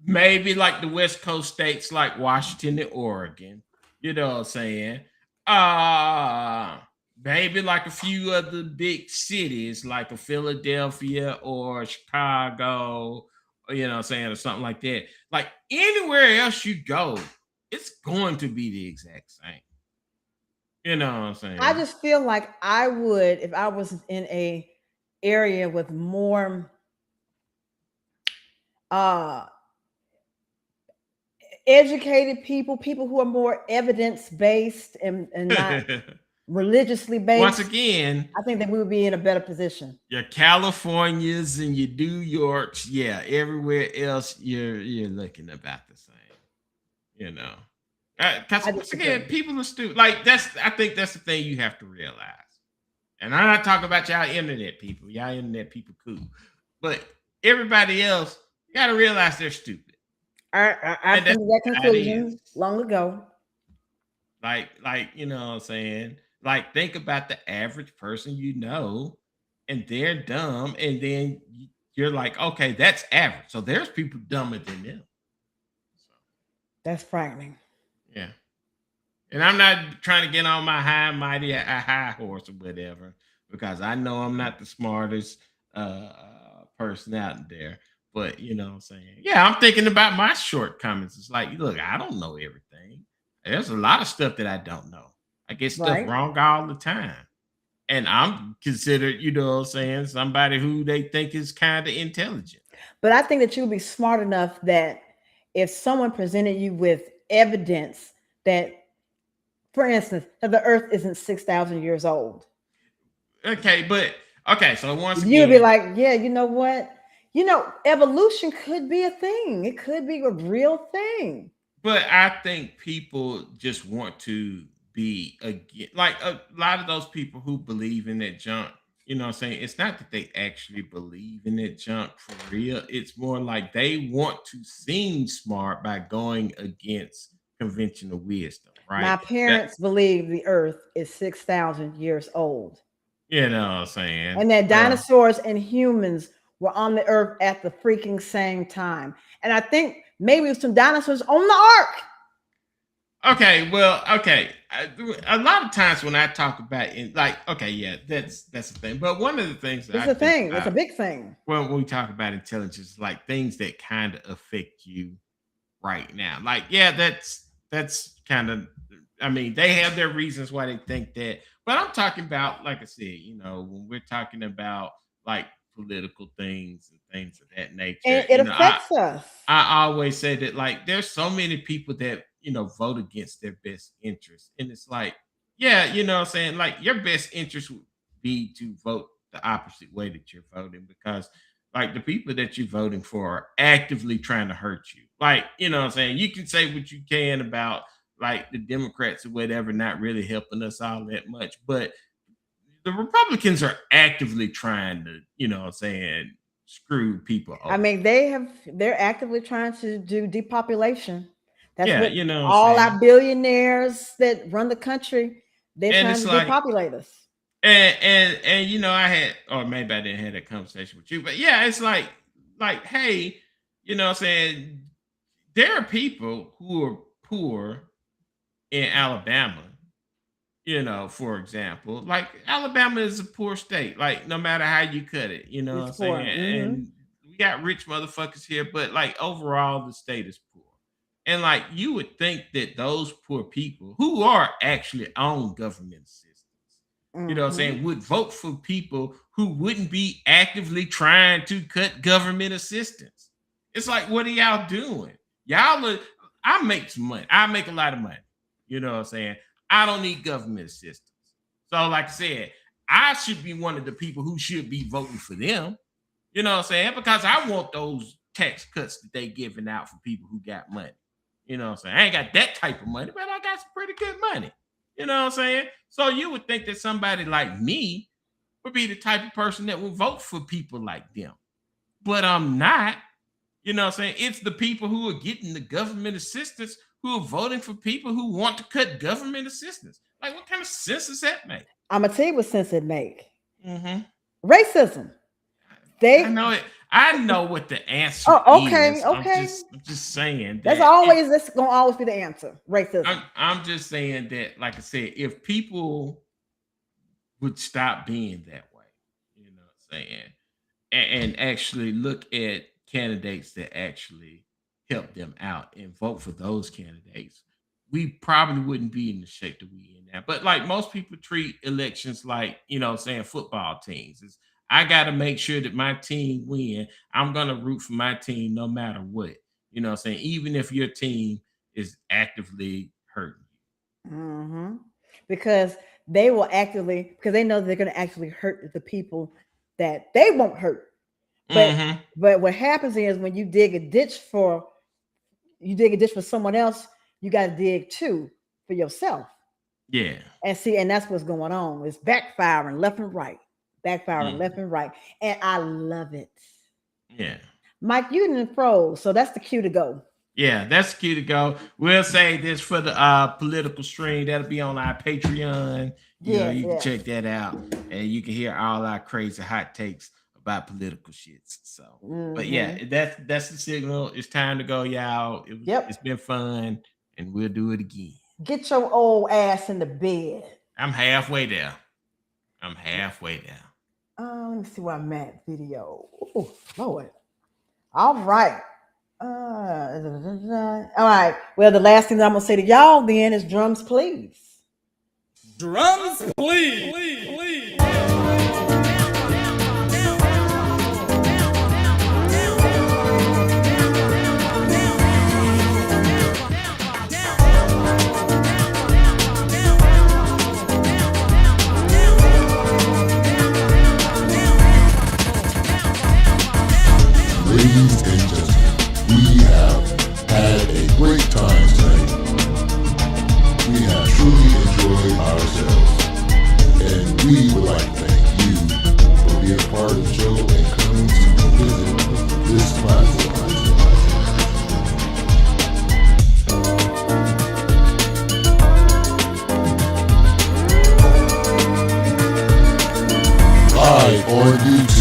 S4: Maybe like the West Coast states like Washington and Oregon. You know what I'm saying? Maybe like a few other big cities like a Philadelphia or Chicago, you know what I'm saying, or something like that. Like anywhere else you go, it's going to be the exact same. You know what I'm saying?
S3: I just feel like I would, if I was in a area with more educated people who are more evidence-based and not religiously based.
S4: Once again,
S3: I think that we would be in a better position.
S4: Your Californias and your New Yorks, yeah, everywhere else you're looking about the same. Because once again, people are stupid. Like I think that's the thing you have to realize. And I'm not talking about y'all internet people. Y'all internet people cool, but everybody else, you got to realize they're stupid.
S3: I came to that conclusion long ago.
S4: Like you know what I'm saying. Like think about the average person and they're dumb, and then you're like, okay, that's average. So there's people dumber than them.
S3: That's frightening.
S4: Yeah. And I'm not trying to get on my high horse or whatever, because I know I'm not the smartest person out there. But you know what I'm saying? Yeah, I'm thinking about my shortcomings. It's like, look, I don't know everything. There's a lot of stuff that I don't know. I get stuff wrong all the time. And I'm considered, you know what I'm saying, somebody who they think is kind of intelligent.
S3: But I think that you'll be smart enough that if someone presented you with evidence that, for instance, that the earth isn't 6,000 years old.
S4: Okay, but so once
S3: you'll be like, yeah, you know what? You know, evolution could be a thing. It could be a real thing.
S4: But I think people just want to be again, like a lot of those people who believe in that junk, you know what I'm saying? It's not that they actually believe in that junk for real. It's more like they want to seem smart by going against conventional wisdom, right?
S3: My parents believe the earth is 6,000 years old.
S4: You know what I'm saying?
S3: And that dinosaurs and humans were on the earth at the freaking same time. And I think maybe it was some dinosaurs on the ark.
S4: Okay, well, okay. A lot of times when I talk about it, like, okay, yeah, that's the thing. But one of the things
S3: it's a thing, it's a big thing.
S4: Well, when we talk about intelligence, like things that kind of affect you right now. Like, yeah, that's kind of, I mean, they have their reasons why they think that. But I'm talking about, like I said, you know, when we're talking about like political things and things of that nature,
S3: and it affects us.
S4: I always say that, like, there's so many people that, you know, vote against their best interest. And it's like, yeah, you know what I'm saying? Like, your best interest would be to vote the opposite way that you're voting, because like the people that you're voting for are actively trying to hurt you. Like, you know what I'm saying? You can say what you can about like the Democrats or whatever, not really helping us all that much, but the Republicans are actively trying to, you know what I'm saying, screw people over.
S3: I mean, they're actively trying to do depopulation. That's what,
S4: you know,
S3: all our billionaires that run the country, they're trying to depopulate us.
S4: And you know, I had, or maybe I didn't have that conversation with you, but yeah, it's like, hey, you know what I'm saying, there are people who are poor in Alabama, you know, for example. Like, Alabama is a poor state, like, no matter how you cut it, you know what I'm saying?
S3: Mm-hmm.
S4: And we got rich motherfuckers here, but like overall the state is poor. And like, you would think that those poor people who are actually on government assistance, you know what I'm saying, would vote for people who wouldn't be actively trying to cut government assistance. It's like, what are y'all doing? I make some money. I make a lot of money. You know what I'm saying? I don't need government assistance. So like I said, I should be one of the people who should be voting for them. You know what I'm saying? Because I want those tax cuts that they giving out for people who got money. You know what I'm saying? I ain't got that type of money, but I got some pretty good money. You know what I'm saying? So you would think that somebody like me would be the type of person that would vote for people like them. But I'm not. You know what I'm saying? It's the people who are getting the government assistance who are voting for people who want to cut government assistance. Like, what kind of sense does that make?
S3: I'm gonna tell you what sense it make.
S4: Mm-hmm.
S3: Racism.
S4: I know it. I know what the answer is.
S3: Okay.
S4: I'm just saying
S3: that's gonna always be the answer. Racism.
S4: I'm just saying that, like I said, if people would stop being that way, you know what I'm saying, and actually look at candidates that actually help them out and vote for those candidates, we probably wouldn't be in the shape that we in now. But like, most people treat elections like, you know, saying football teams. I got to make sure that my team win. I'm going to root for my team no matter what. You know what I'm saying? Even if your team is actively hurting you.
S3: Mm-hmm. Because they will actively, because they know they're going to actually hurt the people that they won't hurt. But what happens is, when you dig a ditch for someone else, you got to dig too for yourself.
S4: Yeah.
S3: And that's what's going on. It's backfiring left and right. Left and right. And I love it.
S4: Yeah.
S3: Mike, you didn't froze, so that's the cue to go.
S4: Yeah, that's cute to go. We'll say this for the political stream. That'll be on our Patreon. You know, you can check that out, and you can hear all our crazy hot takes about political shits. So, but yeah, that's the signal. It's time to go, y'all. It's been fun, and we'll do it again.
S3: Get your old ass in the bed.
S4: I'm halfway there. Let
S3: me see where I'm at. Video. Oh, Lord. All right. All right. Well, the last thing I'm gonna say to y'all then is drums, please.
S11: Drums, please.
S2: Ladies and gentlemen, we have had a great time tonight. We have truly enjoyed ourselves, and we would like to thank you for being a part of the show and coming to visit this platform. Live on YouTube.